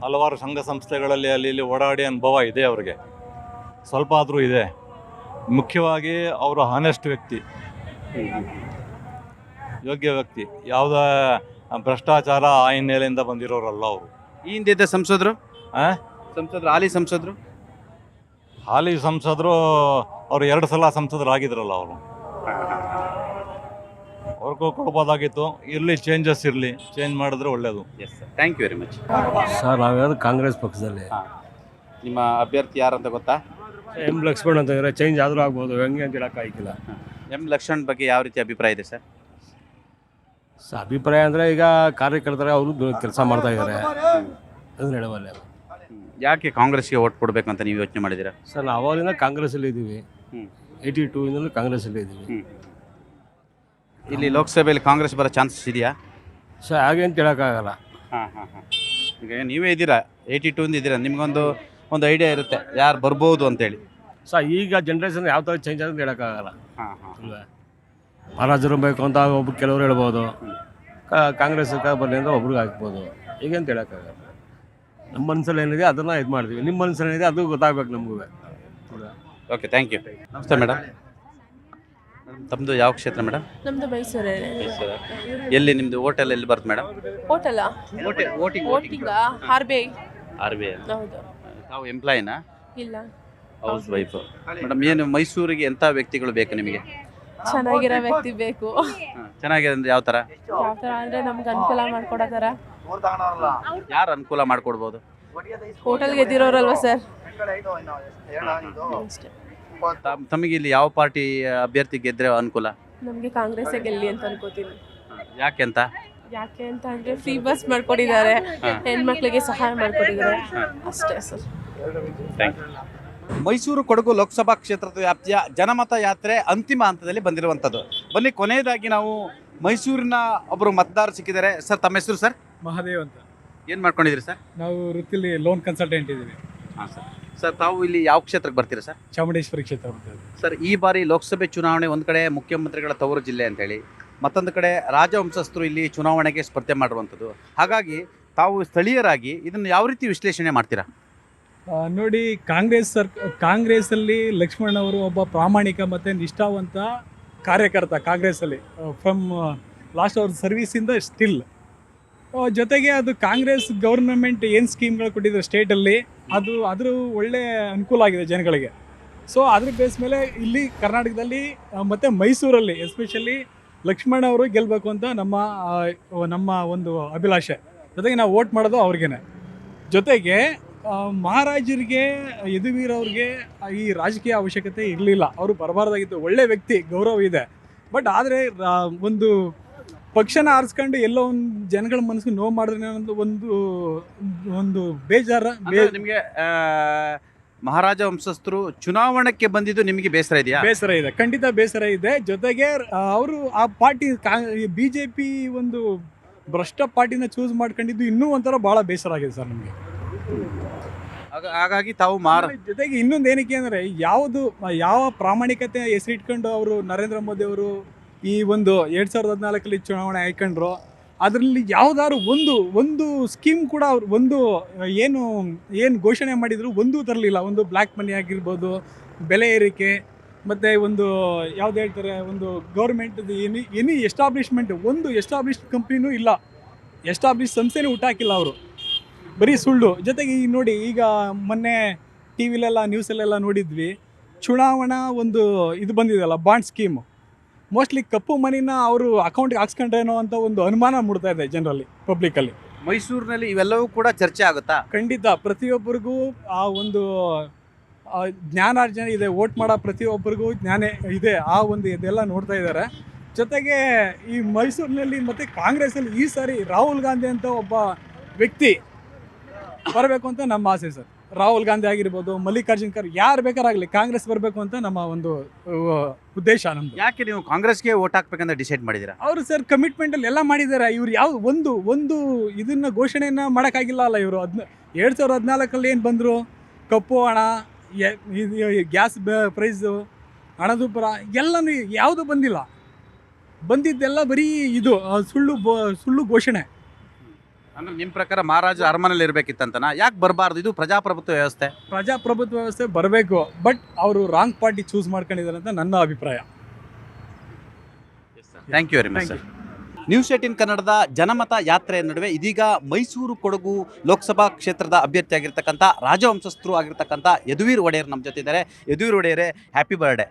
ಹಲವಾರು ಸಂಘ ಸಂಸ್ಥೆಗಳಲ್ಲಿ ಅಲ್ಲಿ ಇಲ್ಲಿ ಓಡಾಡಿ ಅನುಭವ ಇದೆ ಅವ್ರಿಗೆ, ಸ್ವಲ್ಪ ಆದರೂ ಇದೆ. ಮುಖ್ಯವಾಗಿ ಅವರು ಹಾನೆಸ್ಟ್ ವ್ಯಕ್ತಿ, ಯೋಗ್ಯ ವ್ಯಕ್ತಿ. ಯಾವುದೇ ಭ್ರಷ್ಟಾಚಾರ ಆ ಹಿನ್ನೆಲೆಯಿಂದ ಬಂದಿರೋರಲ್ಲ ಅವರು. ಈ ಹಿಂದೆ ಸಂಸದರು ಹಾಲಿ ಸಂಸದರು ಅವರು 2 ಸಲ ಸಂಸದರಾಗಿದ್ರಲ್ಲ ಅವರು. ಅವ್ರಿಗೂ ಕೊಡ್ಬೋದಾಗಿತ್ತು. ಇರಲಿ, ಚೇಂಜಸ್ ಇರಲಿ, ಚೇಂಜ್ ಮಾಡಿದ್ರೆ ಒಳ್ಳೆಯದು. Thank you very much. Sir ನಾವ್ಯಾವುದು ಕಾಂಗ್ರೆಸ್ ಪಕ್ಷದಲ್ಲಿ. ನಿಮ್ಮ ಅಭ್ಯರ್ಥಿ ಯಾರಂತ ಗೊತ್ತಾ? M ಲಕ್ಷ್ಮಣ್ ಅಂತ ಇದ್ದಾರೆ. ಚೇಂಜ್ ಆದರೂ ಆಗ್ಬೋದು, ಹೆಂಗೆ ಅಂತ ಹೇಳೋಕ್ಕಾಗಿಲ್ಲ. M ಲಕ್ಷ್ಮಣ್ ಬಗ್ಗೆ ಯಾವ ರೀತಿ ಅಭಿಪ್ರಾಯ ಇದೆ ಸರ್? ಅಭಿಪ್ರಾಯ ಅಂದರೆ ಈಗ ಕಾರ್ಯಕರ್ತರು ಅವರು ಕೆಲಸ ಮಾಡ್ತಾ ಇದ್ದಾರೆ, ಅದನ್ನ ಹೇಳಬಲ್ಲೆ. ಯಾಕೆ ಕಾಂಗ್ರೆಸ್ಗೆ ಓಟ್ ಕೊಡಬೇಕು ಅಂತ ನೀವು ಯೋಚನೆ ಮಾಡಿದ್ದೀರಾ? ಸರ್ ನಾವು ಅವಾಗಿಂದ ಕಾಂಗ್ರೆಸ್ಸಲ್ಲಿ ಇದ್ದೀವಿ. 82ಇಂದಲೂ ಕಾಂಗ್ರೆಸ್ಸಲ್ಲಿ ಇದ್ದೀವಿ. ಇಲ್ಲಿ ಲೋಕಸಭೆಯಲ್ಲಿ ಕಾಂಗ್ರೆಸ್ ಬರೋ ಚಾನ್ಸಸ್ ಇದೆಯಾ? ಸರ್ ಹಾಗೆ ಅಂತ ಹೇಳೋಕ್ಕಾಗಲ್ಲ. ಈಗ ನೀವೇ ಇದ್ದೀರಾ, 82 ಇದ್ದೀರಾ, ನಿಮ್ಗೊಂದು ಐಡಿಯಾ ಇರುತ್ತೆ ಯಾರು ಬರ್ಬೋದು ಅಂತೇಳಿ. ಸರ್ ಈಗ ಜನ್ರೇಷನ್ ಯಾವ ಥರ ಚೇಂಜ್ ಆಗುತ್ತೆ ಹೇಳೋಕ್ಕಾಗಲ್ಲ. ಮಹಾರಾಜರು ಬೇಕು ಅಂತ ಒಬ್ಬರು ಕೆಲವರು ಹೇಳ್ಬೋದು, ಕಾಂಗ್ರೆಸ್ ಬರಲಿ ಅಂತ ಒಬ್ರಿಗೆ ಹಾಕ್ಬೋದು. ಈಗಂತ ಹೇಳೋಕ್ಕಾಗಲ್ಲ. ನಮ್ಮ ಮನಸ್ಸಲ್ಲಿ ಏನಿದೆ ಅದನ್ನು ಇದು ಮಾಡ್ತೀವಿ, ನಿಮ್ಮ ಮನಸ್ಸಲ್ಲಿ ಏನಿದೆ ಅದು ಗೊತ್ತಾಗಬೇಕು ನಮಗೂ. Okay, thank you. ನಮಸ್ತೆ ಮೇಡಮ್. ತಮ್ಮದು ಯಾವ ಕ್ಷೇತ್ರ ಮೇಡಮ್? ನಮ್ಮದು ಮೈಸೂರೇ. ಎಲ್ಲಿ ನಿಮ್ಮದು ಹೋಟೆಲ್ ಎಲ್ಲಿ ಬರುತ್ತೆ ಮೇಡಮ್? ಹೋಟೆಲ್ಲ voting RBI. ಹೌದು. ತಾವು ಎಂಪ್ಲಾಯಿನಾ? ಇಲ್ಲ, ಹೌಸ್ ವೈಫ್. ಮೇಡಮ್, ಏನು ಮೈಸೂರಿಗೆ ಎಂಥ ವ್ಯಕ್ತಿಗಳು ಬೇಕು ನಿಮಗೆ? ಚೆನ್ನಾಗಿರೋ ವ್ಯಕ್ತಿ ಬೇಕು. ಚೆನ್ನಾಗಿದೆ ಅಂದ್ರೆ ಯಾವ ಥರ? ಯಾವ ಥರ ಅಂದರೆ ನಮ್ಗೆ ಅನುಕೂಲ ಮಾಡ್ಕೊಡೋ ಥರ. ಯಾರು ಅನುಕೂಲ ಮಾಡಿಕೊಡ್ಬೋದು? Hotel ಗೆದ್ದಿರೋರಲ್ವ sir? ತಮಗೆ ಇಲ್ಲಿ ಯಾವ ಪಾರ್ಟಿ ಅಭ್ಯರ್ಥಿ ಗೆದ್ರೆ ಅನುಕೂಲ? ನಮಗೆ ಕಾಂಗ್ರೆಸ್ಸೇ ಗೆಲ್ಲಿ ಅಂತ ಅನ್ಕೋತೀನಿ. ಯಾಕೆ ಅಂತ ಅಂದರೆ ಫ್ರೀ ಬಸ್ ಮಾಡ್ಕೊಟ್ಟಿದ್ದಾರೆ, ಹೆಣ್ಮಕ್ಳಿಗೆ ಸಹಾಯ ಮಾಡ್ಕೊಟ್ಟಿದ್ದಾರೆ, ಅಷ್ಟೇ sir. Thank you. Mysuru Kodagu ಲೋಕಸಭಾ ಕ್ಷೇತ್ರದ ವ್ಯಾಪ್ತಿಯ ಜನಮತ ಯಾತ್ರೆ ಅಂತಿಮ ಹಂತದಲ್ಲಿ ಬಂದಿರುವಂಥದ್ದು. ಬನ್ನಿ, ಕೊನೆಯದಾಗಿ ನಾವು ಮೈಸೂರಿನ ಒಬ್ಬರು ಮತದಾರರು ಸಿಕ್ಕಿದ್ದಾರೆ. ಸರ್, ತಮ್ಮ ಹೆಸರು ಸರ್? ಮಹಾದೇವ್ ಅಂತ. ಏನು ಮಾಡ್ಕೊಂಡಿದ್ದೀರಿ ಸರ್? ನಾವು ವೃತ್ತಿಲಿ ಲೋನ್ ಕನ್ಸಲ್ಟೆಂಟ್ ಇದ್ದೀವಿ. ಹಾಂ ಸರ್. ಸರ್, ತಾವು ಇಲ್ಲಿ ಯಾವ ಕ್ಷೇತ್ರಕ್ಕೆ ಬರ್ತೀರಾ ಸರ್? ಚಾಮುಂಡೇಶ್ವರಿ ಕ್ಷೇತ್ರ ಬರ್ತೀವಿ ಸರ್. ಈ ಬಾರಿ ಲೋಕಸಭೆ ಚುನಾವಣೆ ಒಂದು ಕಡೆ ಮುಖ್ಯಮಂತ್ರಿಗಳ ತವರು ಜಿಲ್ಲೆ ಅಂತೇಳಿ, ಮತ್ತೊಂದು ಕಡೆ ರಾಜವಂಶಸ್ಥರು ಇಲ್ಲಿ ಚುನಾವಣೆಗೆ ಸ್ಪರ್ಧೆ ಮಾಡುವಂಥದ್ದು. ಹಾಗಾಗಿ ತಾವು ಸ್ಥಳೀಯರಾಗಿ ಇದನ್ನು ಯಾವ ರೀತಿ ವಿಶ್ಲೇಷಣೆ ಮಾಡ್ತೀರಾ? ನೋಡಿ, ಕಾಂಗ್ರೆಸ್ಸಲ್ಲಿ ಲಕ್ಷ್ಮಣ್ ಅವರು ಒಬ್ಬ ಪ್ರಾಮಾಣಿಕ ಮತ್ತು ನಿಷ್ಠಾವಂತ ಕಾರ್ಯಕರ್ತ. ಕಾಂಗ್ರೆಸ್ಸಲ್ಲಿ ಫ್ರಮ್ ಲಾಸ್ಟ್ ಅವ್ರ ಸರ್ವೀಸಿಂದ ಸ್ಟಿಲ್. ಜೊತೆಗೆ ಅದು ಕಾಂಗ್ರೆಸ್ ಗೌರ್ನಮೆಂಟ್ ಏನು ಸ್ಕೀಮ್ಗಳು ಕೊಟ್ಟಿದ್ದಾರೆ ಸ್ಟೇಟಲ್ಲಿ, ಅದ್ರ ಒಳ್ಳೆ ಅನುಕೂಲ ಆಗಿದೆ ಜನಗಳಿಗೆ. ಸೊ ಅದ್ರ ಬೇಸ್ ಮೇಲೆ ಇಲ್ಲಿ ಕರ್ನಾಟಕದಲ್ಲಿ ಮತ್ತು ಮೈಸೂರಲ್ಲಿ ಎಸ್ಪೆಷಲಿ ಲಕ್ಷ್ಮಣ್ ಅವರು ಗೆಲ್ಲಬೇಕು ಅಂತ ನಮ್ಮ ಒಂದು ಅಭಿಲಾಷೆ. ಜೊತೆಗೆ ನಾವು ವೋಟ್ ಮಾಡೋದು ಅವ್ರಿಗೇನೆ. ಜೊತೆಗೆ ಮಹಾರಾಜರಿಗೆ, ಯದುವೀರ್ ಅವ್ರಿಗೆ ಈ ರಾಜಕೀಯ ಅವಶ್ಯಕತೆ ಇರಲಿಲ್ಲ, ಅವರು ಬರಬಾರ್ದಾಗಿತ್ತು. ಒಳ್ಳೆ ವ್ಯಕ್ತಿ, ಗೌರವ ಇದೆ. ಬಟ್ ಆದರೆ ಒಂದು ಪಕ್ಷನ ಆರಿಸ್ಕೊಂಡು ಎಲ್ಲೋ ಒಂದು ಜನಗಳ ಮನಸ್ಸಿಗೆ ನೋವು ಮಾಡಿದ್ರೆ ಅನ್ನೋದು ಒಂದು ಬೇಜಾರ ನಿಮಗೆ ಮಹಾರಾಜ ವಂಶಸ್ಥರು ಚುನಾವಣೆಗೆ ಬಂದಿದ್ದು ನಿಮಗೆ ಬೇಸರ ಇದೆಯಾ? ಬೇಸರ ಇದೆ, ಖಂಡಿತ ಬೇಸರ ಇದೆ. ಜೊತೆಗೆ ಅವರು ಆ ಪಾರ್ಟಿ BJP ಒಂದು ಭ್ರಷ್ಟ ಪಾರ್ಟಿನ ಚೂಸ್ ಮಾಡ್ಕೊಂಡಿದ್ದು ಇನ್ನೂ ಒಂಥರ ಭಾಳ ಬೇಸರ ಆಗಿದೆ ಸರ್ ನಮಗೆ. ಹಾಗಾಗಿ ತಾವು ಜೊತೆಗೆ ಇನ್ನೊಂದು ಏನಕ್ಕೆ ಅಂದರೆ ಯಾವ ಪ್ರಾಮಾಣಿಕತೆ ಹೆಸರಿಟ್ಕೊಂಡು ಅವರು ನರೇಂದ್ರ ಮೋದಿ ಅವರು ಈ ಒಂದು 2014 ಚುನಾವಣೆ ಆಯ್ಕೊಂಡ್ರು, ಅದರಲ್ಲಿ ಯಾವ್ದಾದ್ರು ಒಂದು ಸ್ಕೀಮ್ ಕೂಡ ಅವ್ರು ಏನು ಘೋಷಣೆ ಮಾಡಿದ್ರು ಒಂದೂ ತರಲಿಲ್ಲ. ಒಂದು ಬ್ಲ್ಯಾಕ್ ಮನಿ ಆಗಿರ್ಬೋದು, ಬೆಲೆ ಏರಿಕೆ, ಮತ್ತು ಒಂದು ಯಾವ್ದು ಹೇಳ್ತಾರೆ, ಒಂದು ಗೌರ್ಮೆಂಟ್ದು ಎನಿ ಎಸ್ಟಾಬ್ಲಿಷ್ಮೆಂಟ್, ಒಂದು ಎಸ್ಟಾಬ್ಲಿಷ್ಡ್ ಕಂಪ್ನಿನೂ ಇಲ್ಲ, ಎಸ್ಟಾಬ್ಲಿಷ್ ಸಂಸ್ಥೆನೂ ಹುಟ್ಟಾಕಿಲ್ಲ ಅವರು, ಬರೀ ಸುಳ್ಳು. ಜೊತೆಗೆ ಈಗ ನೋಡಿ, ಈಗ ಮೊನ್ನೆ ಟಿ ವಿಲೆಲ್ಲ ನ್ಯೂಸಲ್ಲೆಲ್ಲ ನೋಡಿದ್ವಿ, ಚುನಾವಣಾ ಒಂದು ಇದು ಬಂದಿದೆಯಲ್ಲ, ಬಾಂಡ್ ಸ್ಕೀಮು, ಮೋಸ್ಟ್ಲಿ ಕಪ್ಪು ಮನಿನ ಅವರು ಅಕೌಂಟ್ಗೆ ಹಾಕ್ಸ್ಕೊಂಡ್ರೇನೋ ಅಂತ ಒಂದು ಅನುಮಾನ ಮೂಡ್ತಾ ಇದೆ ಜನರಲ್ಲಿ, ಪಬ್ಲಿಕ್ಕಲ್ಲಿ. ಮೈಸೂರಿನಲ್ಲಿ ಇವೆಲ್ಲವೂ ಕೂಡ ಚರ್ಚೆ ಆಗುತ್ತಾ? ಖಂಡಿತ, ಪ್ರತಿಯೊಬ್ಬರಿಗೂ ಆ ಒಂದು ಜ್ಞಾನಾರ್ಜನೆ ಇದೆ, ವೋಟ್ ಮಾಡೋ ಪ್ರತಿಯೊಬ್ಬರಿಗೂ ಜ್ಞಾನ ಇದೆ, ಆ ಒಂದು ಇದೆಲ್ಲ ನೋಡ್ತಾ ಇದ್ದಾರೆ. ಜೊತೆಗೆ ಈ ಮೈಸೂರಿನಲ್ಲಿ ಮತ್ತು ಕಾಂಗ್ರೆಸ್ಸಲ್ಲಿ ಈ ಸಾರಿ ರಾಹುಲ್ ಗಾಂಧಿ ಅಂತ ಒಬ್ಬ ವ್ಯಕ್ತಿ ಬರಬೇಕು ಅಂತ ನಮ್ಮ ಆಸೆ ಸರ್. ರಾಹುಲ್ ಗಾಂಧಿ ಆಗಿರ್ಬೋದು, ಮಲ್ಲಿಕಾರ್ಜುನ್ ಖರ್ಗೆ, ಯಾರು ಬೇಕಾರಾಗಲಿ ಕಾಂಗ್ರೆಸ್ ಬರಬೇಕು ಅಂತ ನಮ್ಮ ಒಂದು ಉದ್ದೇಶ ನಮ್ಮದು. ಯಾಕೆ ನೀವು ಕಾಂಗ್ರೆಸ್ಗೆ ವೋಟ್ ಹಾಕ್ಬೇಕಂತ ಡಿಸೈಡ್ ಮಾಡಿದ್ದೀರಾ? ಅವರು ಸರ್ ಕಮಿಟ್ಮೆಂಟಲ್ಲಿ ಎಲ್ಲ ಮಾಡಿದ್ದಾರೆ. ಇವ್ರು ಯಾವ ಒಂದು ಇದನ್ನು ಘೋಷಣೆಯನ್ನು ಮಾಡೋಕ್ಕಾಗಿಲ್ಲ ಅಲ್ಲ ಇವರು. 2014 ಏನು ಬಂದರು, ಕಪ್ಪು ಹಣ, ಗ್ಯಾಸ್ ಪ್ರೈಸು, ಹಣದುಬ್ಬರ ಎಲ್ಲನೂ ಯಾವುದು ಬಂದಿಲ್ಲ. ಬಂದಿದ್ದೆಲ್ಲ ಬರೀ ಇದು ಸುಳ್ಳು ಘೋಷಣೆ. ಅಂದ್ರೆ ನಿಮ್ಮ ಪ್ರಕಾರ ಮಹಾರಾಜ ಅರಮನೆಯಲ್ಲಿ ಇರಬೇಕಿತ್ತಂತನಾ? ಯಾಕೆ ಬರಬಾರ್ದು? ಇದು ಪ್ರಜಾಪ್ರಭುತ್ವ ವ್ಯವಸ್ಥೆ ಬರಬೇಕು. ಬಟ್ ಅವರು ರಾಂಗ್ ಪಾರ್ಟಿ ಚೂಸ್ ಮಾಡ್ಕೊಂಡಿದ್ದಾರೆ ಅಂತ ನನ್ನ ಅಭಿಪ್ರಾಯ. Thank you very much sir. News 18 ಕನ್ನಡದ ಜನಮತ ಯಾತ್ರೆಯ ನಡುವೆ ಇದೀಗ ಮೈಸೂರು ಕೊಡಗು ಲೋಕಸಭಾ ಕ್ಷೇತ್ರದ ಅಭ್ಯರ್ಥಿಯಾಗಿರ್ತಕ್ಕಂಥ ರಾಜವಂಶಸ್ಥರು ಆಗಿರ್ತಕ್ಕಂಥ ಯದುವೀರ್ ಒಡೆಯರ್ ನಮ್ಮ ಜೊತೆ ಇದ್ದಾರೆ. ಯದುವೀರ್ ಒಡೆಯರೇ, ಹ್ಯಾಪಿ ಬರ್ಡೇ.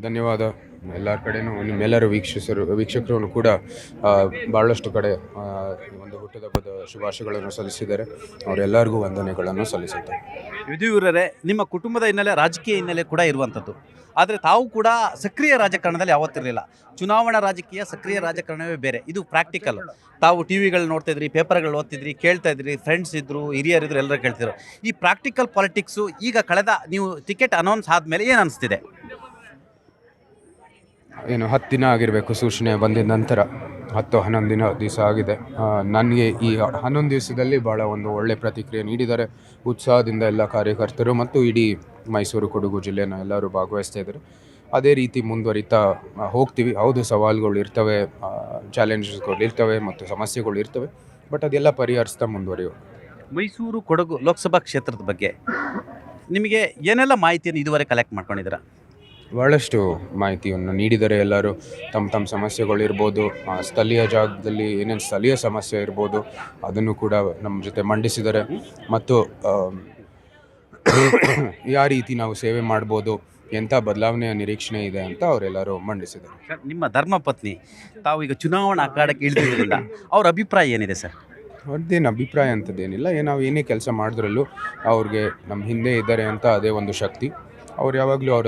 ಧನ್ಯವಾದ. ಎಲ್ಲರ ಕಡೆನೂ ನಿಮ್ಮೆಲ್ಲರೂ ವೀಕ್ಷಕರು ಕೂಡ ಭಾಳಷ್ಟು ಕಡೆ ಒಂದು ಹುಟ್ಟುಹಬ್ಬದ ಶುಭಾಶಯಗಳನ್ನು ಸಲ್ಲಿಸಿದ್ದಾರೆ. ಅವರೆಲ್ಲರಿಗೂ ವಂದನೆಗಳನ್ನು ಸಲ್ಲಿಸುತ್ತಾರೆ. ಯದುವೀರರೇ, ನಿಮ್ಮ ಕುಟುಂಬದ ಹಿನ್ನೆಲೆ, ರಾಜಕೀಯ ಹಿನ್ನೆಲೆ ಕೂಡ ಇರುವಂಥದ್ದು. ಆದರೆ ತಾವು ಕೂಡ ಸಕ್ರಿಯ ರಾಜಕಾರಣದಲ್ಲಿ ಯಾವತ್ತಿರಲಿಲ್ಲ. ಚುನಾವಣಾ ರಾಜಕೀಯ, ಸಕ್ರಿಯ ರಾಜಕಾರಣವೇ ಬೇರೆ. ಇದು ಪ್ರಾಕ್ಟಿಕಲ್. ತಾವು ಟಿ ವಿಗಳು ನೋಡ್ತಿದ್ರಿ, ಪೇಪರ್ಗಳು ಓದ್ತಿದ್ರಿ, ಕೇಳ್ತಾ ಇದ್ರಿ, ಫ್ರೆಂಡ್ಸ್ ಇದ್ದರು, ಹಿರಿಯರಿದ್ರು, ಎಲ್ಲರೂ ಕೇಳ್ತಿದ್ರು. ಈ ಪ್ರಾಕ್ಟಿಕಲ್ ಪಾಲಿಟಿಕ್ಸು ಈಗ ನೀವು ಟಿಕೆಟ್ ಅನೌನ್ಸ್ ಆದಮೇಲೆ ಏನು ಅನಿಸ್ತಿದೆ? 10 ದಿನ ಆಗಿರಬೇಕು ಸೂಚನೆ ಬಂದಿದ ನಂತರ, 10-11 ದಿವಸ ಆಗಿದೆ. ನನಗೆ ಈ 11 ದಿವಸದಲ್ಲಿ ಭಾಳ ಒಂದು ಒಳ್ಳೆ ಪ್ರತಿಕ್ರಿಯೆ ನೀಡಿದ್ದಾರೆ. ಉತ್ಸಾಹದಿಂದ ಎಲ್ಲ ಕಾರ್ಯಕರ್ತರು ಮತ್ತು ಇಡೀ ಮೈಸೂರು ಕೊಡಗು ಜಿಲ್ಲೆನ ಎಲ್ಲರೂ ಭಾಗವಹಿಸ್ತಾ ಇದ್ದಾರೆ. ಅದೇ ರೀತಿ ಮುಂದುವರಿತಾ ಹೋಗ್ತೀವಿ. ಹೌದು, ಸವಾಲುಗಳು ಇರ್ತವೆ, ಚಾಲೆಂಜಸ್ಗಳು ಇರ್ತವೆ ಮತ್ತು ಸಮಸ್ಯೆಗಳು ಇರ್ತವೆ, ಬಟ್ ಅದೆಲ್ಲ ಪರಿಹರಿಸ್ತಾ ಮುಂದುವರಿಯೋದು. ಮೈಸೂರು ಕೊಡಗು ಲೋಕಸಭಾ ಕ್ಷೇತ್ರದ ಬಗ್ಗೆ ನಿಮಗೆ ಏನೆಲ್ಲ ಮಾಹಿತಿಯನ್ನು ಇದುವರೆಗೆ ಕಲೆಕ್ಟ್ ಮಾಡ್ಕೊಂಡಿದ್ದೀರಾ? ಭಾಳಷ್ಟು ಮಾಹಿತಿಯನ್ನು ನೀಡಿದ್ದಾರೆ. ಎಲ್ಲರೂ ತಮ್ಮ ಸಮಸ್ಯೆಗಳಿರ್ಬೋದು, ಸ್ಥಳೀಯ ಜಾಗದಲ್ಲಿ ಏನೇನು ಸ್ಥಳೀಯ ಸಮಸ್ಯೆ ಇರ್ಬೋದು, ಅದನ್ನು ಕೂಡ ನಮ್ಮ ಜೊತೆ ಮಂಡಿಸಿದ್ದಾರೆ. ಮತ್ತು ಯಾವ ರೀತಿ ನಾವು ಸೇವೆ ಮಾಡ್ಬೋದು, ಎಂಥ ಬದಲಾವಣೆಯ ನಿರೀಕ್ಷಣೆ ಇದೆ ಅಂತ ಅವರೆಲ್ಲರೂ ಮಂಡಿಸಿದ್ದಾರೆ. ನಿಮ್ಮ ಧರ್ಮಪತ್ನಿ ತಾವು ಈಗ ಚುನಾವಣಾ ಅಖಾಡಕ್ಕೆ ಇಳಿದಿದ್ದರಿಂದ ಅವ್ರ ಅಭಿಪ್ರಾಯ ಏನಿದೆ ಸರ್? ಅವ್ರದ್ದೇನು ಅಭಿಪ್ರಾಯ ಅಂತದ್ದೇನಿಲ್ಲ. ನಾವು ಏನೇ ಕೆಲಸ ಮಾಡಿದ್ರಲ್ಲೂ ಅವ್ರಿಗೆ ನಮ್ಮ ಹಿಂದೆ ಇದ್ದಾರೆ ಅಂತ ಅದೇ ಒಂದು ಶಕ್ತಿ. ಅವ್ರು ಯಾವಾಗಲೂ ಅವರ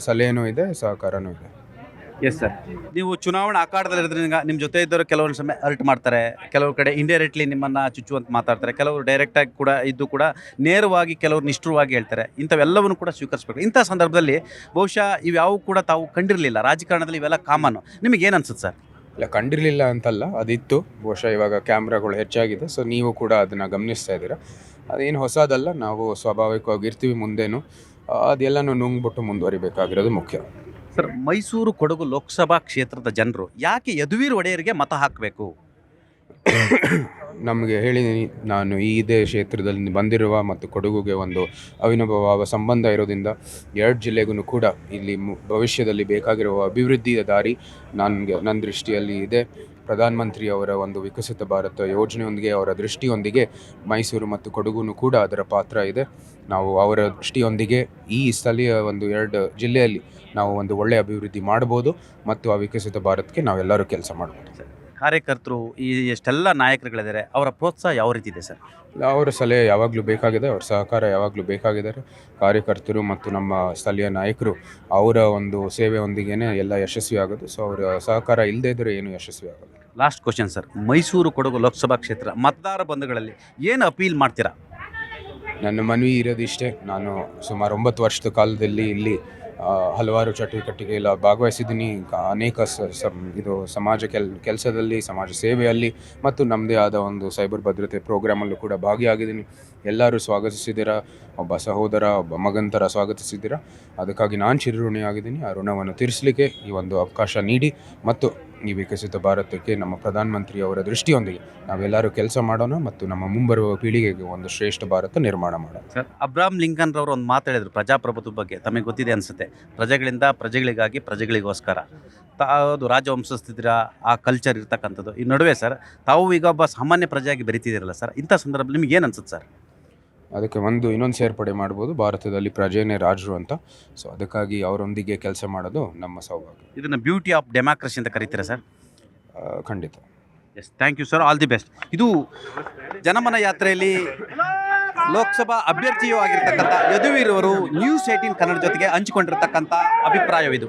ಸಲಹೆನೂ ಇದೆ, ಸಹಕಾರನೂ ಇದೆ. Yes sir. ನೀವು ಚುನಾವಣಾ ಅಖಾಡದಲ್ಲಿರೋದ್ರಿಂದ ನಿಮ್ಮ ಜೊತೆ ಇದ್ದವರು ಕೆಲವೊಂದು ಸಮಯ ಅರ್ಟ್ ಮಾಡ್ತಾರೆ, ಕೆಲವು ಕಡೆ ಇಂಡೈರೆಕ್ಟ್ಲಿ ನಿಮ್ಮನ್ನು ಚುಚ್ಚುವಂತ ಮಾತಾಡ್ತಾರೆ, ಕೆಲವರು ಡೈರೆಕ್ಟಾಗಿ ಕೂಡ ಇದ್ದು ಕೂಡ ನೇರವಾಗಿ, ಕೆಲವರು ನಿಷ್ಠುರವಾಗಿ ಹೇಳ್ತಾರೆ. ಇಂಥವೆಲ್ಲವನ್ನು ಕೂಡ ಸ್ವೀಕರಿಸಬೇಕು. ಇಂಥ ಸಂದರ್ಭದಲ್ಲಿ ಬಹುಶಃ ಇವ್ಯಾವು ಕೂಡ ತಾವು ಕಂಡಿರಲಿಲ್ಲ. ರಾಜಕಾರಣದಲ್ಲಿ ಇವೆಲ್ಲ ಕಾಮನ್ನು. ನಿಮಗೇನು ಅನ್ಸುತ್ತೆ ಸರ್? ಇಲ್ಲ, ಕಂಡಿರಲಿಲ್ಲ ಅಂತಲ್ಲ, ಅದಿತ್ತು. ಬಹುಶಃ ಇವಾಗ ಕ್ಯಾಮ್ರಾಗಳು ಹೆಚ್ಚಾಗಿದೆ, ಸೊ ನೀವು ಕೂಡ ಅದನ್ನು ಗಮನಿಸ್ತಾ ಇದ್ದೀರಾ. ಅದೇನು ಹೊಸದಲ್ಲ. ನಾವು ಸ್ವಾಭಾವಿಕವಾಗಿ ಇರ್ತೀವಿ ಮುಂದೇನು. ಅದೆಲ್ಲನೂ ನುಂಗ್ಬಿಟ್ಟು ಮುಂದುವರಿಬೇಕಾಗಿರೋದು ಮುಖ್ಯ. ಸರ್, ಮೈಸೂರು ಕೊಡಗು ಲೋಕಸಭಾ ಕ್ಷೇತ್ರದ ಜನರು ಯಾಕೆ ಯದುವೀರ್ ಒಡೆಯರಿಗೆ ಮತ ಹಾಕಬೇಕು? ನಮಗೆ ಹೇಳಿದ್ದೀನಿ, ನಾನು ಇದೇ ಕ್ಷೇತ್ರದಲ್ಲಿ ಬಂದಿರುವ ಮತ್ತು ಕೊಡಗುಗೆ ಒಂದು ಅವಿನಾಭಾವ ಸಂಬಂಧ ಇರೋದ್ರಿಂದ 2 ಜಿಲ್ಲೆಗೂ ಕೂಡ ಇಲ್ಲಿ ಭವಿಷ್ಯದಲ್ಲಿ ಬೇಕಾಗಿರುವ ಅಭಿವೃದ್ಧಿಯ ದಾರಿ ನನ್ನ ದೃಷ್ಟಿಯಲ್ಲಿ ಇದೆ. ಪ್ರಧಾನಮಂತ್ರಿ ಅವರ ಒಂದು ವಿಕಸಿತ ಭಾರತ ಯೋಜನೆಯೊಂದಿಗೆ, ಅವರ ದೃಷ್ಟಿಯೊಂದಿಗೆ ಮೈಸೂರು ಮತ್ತು ಕೊಡಗು ಕೂಡ ಅದರ ಪಾತ್ರ ಇದೆ. ನಾವು ಅವರ ದೃಷ್ಟಿಯೊಂದಿಗೆ ಈ ಸ್ಥಳೀಯ ಒಂದು 2 ಜಿಲ್ಲೆಯಲ್ಲಿ ನಾವು ಒಂದು ಒಳ್ಳೆಯ ಅಭಿವೃದ್ಧಿ ಮಾಡ್ಬೋದು ಮತ್ತು ಆ ವಿಕಸಿತ ಭಾರತಕ್ಕೆ ನಾವೆಲ್ಲರೂ ಕೆಲಸ ಮಾಡ್ಬೋದು. ಕಾರ್ಯಕರ್ತರು ಈ ಎಷ್ಟೆಲ್ಲ ನಾಯಕರುಗಳಿದ್ದಾರೆ, ಅವರ ಪ್ರೋತ್ಸಾಹ ಯಾವ ರೀತಿ ಇದೆ ಸರ್? ಅವರ ಸಲಹೆ ಯಾವಾಗಲೂ ಬೇಕಾಗಿದೆ, ಅವ್ರ ಸಹಕಾರ ಯಾವಾಗಲೂ ಬೇಕಾಗಿದ್ದಾರೆ. ಕಾರ್ಯಕರ್ತರು ಮತ್ತು ನಮ್ಮ ಸ್ಥಳೀಯ ನಾಯಕರು ಅವರ ಒಂದು ಸೇವೆಯೊಂದಿಗೇ ಎಲ್ಲ ಯಶಸ್ವಿ ಆಗೋದು. ಸೊ ಅವರ ಸಹಕಾರ ಇಲ್ಲದೇ ಇದ್ದರೆ ಏನು ಯಶಸ್ವಿ ಆಗೋದು. Last question sir, Mysuru Kodagu Lok Sabha ಕ್ಷೇತ್ರ ಮತದಾರ ಬಂಧುಗಳಲ್ಲಿ ಏನು ಅಪೀಲ್ ಮಾಡ್ತೀರಾ? ನನ್ನ ಮನವಿ ಇರೋದಿಷ್ಟೇ, ನಾನು ಸುಮಾರು 9 ವರ್ಷದ ಕಾಲದಲ್ಲಿ ಇಲ್ಲಿ ಹಲವಾರು ಚಟುವಟಿಕೆಲ್ಲ ಭಾಗವಹಿಸಿದ್ದೀನಿ. ಅನೇಕ ಇದು ಸಮಾಜ ಕೆಲಸದಲ್ಲಿ, ಸಮಾಜ ಸೇವೆಯಲ್ಲಿ ಮತ್ತು ನಮ್ಮದೇ ಆದ ಒಂದು ಸೈಬರ್ ಭದ್ರತೆ ಪ್ರೋಗ್ರಾಮಲ್ಲೂ ಕೂಡ ಭಾಗಿಯಾಗಿದ್ದೀನಿ. ಎಲ್ಲರೂ ಸ್ವಾಗತಿಸಿದ್ದೀರಾ, ಒಬ್ಬ ಸಹೋದರ, ಒಬ್ಬ ಮಗನ ಥರ ಸ್ವಾಗತಿಸಿದ್ದೀರಾ. ಅದಕ್ಕಾಗಿ ನಾನು ಚಿರಋಣಿಯಾಗಿದ್ದೀನಿ. ಆ ಋಣವನ್ನು ತೀರಿಸಲಿಕ್ಕೆ ಈ ಒಂದು ಅವಕಾಶ ನೀಡಿ ಮತ್ತು ಈ ವಿಕಸಿತ ಭಾರತಕ್ಕೆ ನಮ್ಮ ಪ್ರಧಾನಮಂತ್ರಿ ಅವರ ದೃಷ್ಟಿಯೊಂದಿಗೆ ನಾವೆಲ್ಲರೂ ಕೆಲಸ ಮಾಡೋಣ ಮತ್ತು ನಮ್ಮ ಮುಂಬರುವ ಪೀಳಿಗೆಗೆ ಒಂದು ಶ್ರೇಷ್ಠ ಭಾರತ ನಿರ್ಮಾಣ ಮಾಡೋಣ. ಸರ್, ಅಬ್ರಾಹಂ ಲಿಂಕನ್ ರವರು ಒಂದು ಮಾತಾಡಿದ್ರು ಪ್ರಜಾಪ್ರಭುತ್ವ ಬಗ್ಗೆ, ತಮಗೆ ಗೊತ್ತಿದೆ ಅನಿಸುತ್ತೆ. ಪ್ರಜೆಗಳಿಂದ ಪ್ರಜೆಗಳಿಗಾಗಿ ಪ್ರಜೆಗಳಿಗೋಸ್ಕರ ತಾವು ರಾಜವಂಶಸ್ಥಿದ್ದೀರಾ, ಆ ಕಲ್ಚರ್ ಇರ್ತಕ್ಕಂಥದ್ದು. ಈ ನಡುವೆ ಸರ್, ತಾವು ಈಗ ಒಬ್ಬ ಸಾಮಾನ್ಯ ಪ್ರಜೆಯಾಗಿ ಬೆರೀತಿದ್ದೀರಲ್ಲ ಸರ್, ಇಂಥ ಸಂದರ್ಭದಲ್ಲಿ ನಿಮ್ಗೆ ಏನು ಅನ್ಸುತ್ತೆ ಸರ್? ಅದಕ್ಕೆ ಇನ್ನೊಂದು ಸೇರ್ಪಡೆ ಮಾಡ್ಬೋದು, ಭಾರತದಲ್ಲಿ ಪ್ರಜೆನೇ ರಾಜರು ಅಂತ. ಸೊ ಅದಕ್ಕಾಗಿ ಅವರೊಂದಿಗೆ ಕೆಲಸ ಮಾಡೋದು ನಮ್ಮ ಸೌಭಾಗ್ಯ. ಇದನ್ನು ಬ್ಯೂಟಿ ಆಫ್ ಡೆಮಾಕ್ರಸಿ ಅಂತ ಕರೀತೀರಾ ಸರ್? ಖಂಡಿತ. Yes, thank you sir, all the best. ಇದು ಜನಮನ ಯಾತ್ರೆಯಲ್ಲಿ ಲೋಕಸಭಾ ಅಭ್ಯರ್ಥಿಯೂ ಆಗಿರ್ತಕ್ಕಂಥ ಯದುವೀರ್ ಅವರು ನ್ಯೂಸ್ 18 ಕನ್ನಡ ಜೊತೆಗೆ ಹಂಚಿಕೊಂಡಿರ್ತಕ್ಕಂಥ ಅಭಿಪ್ರಾಯವಿದು.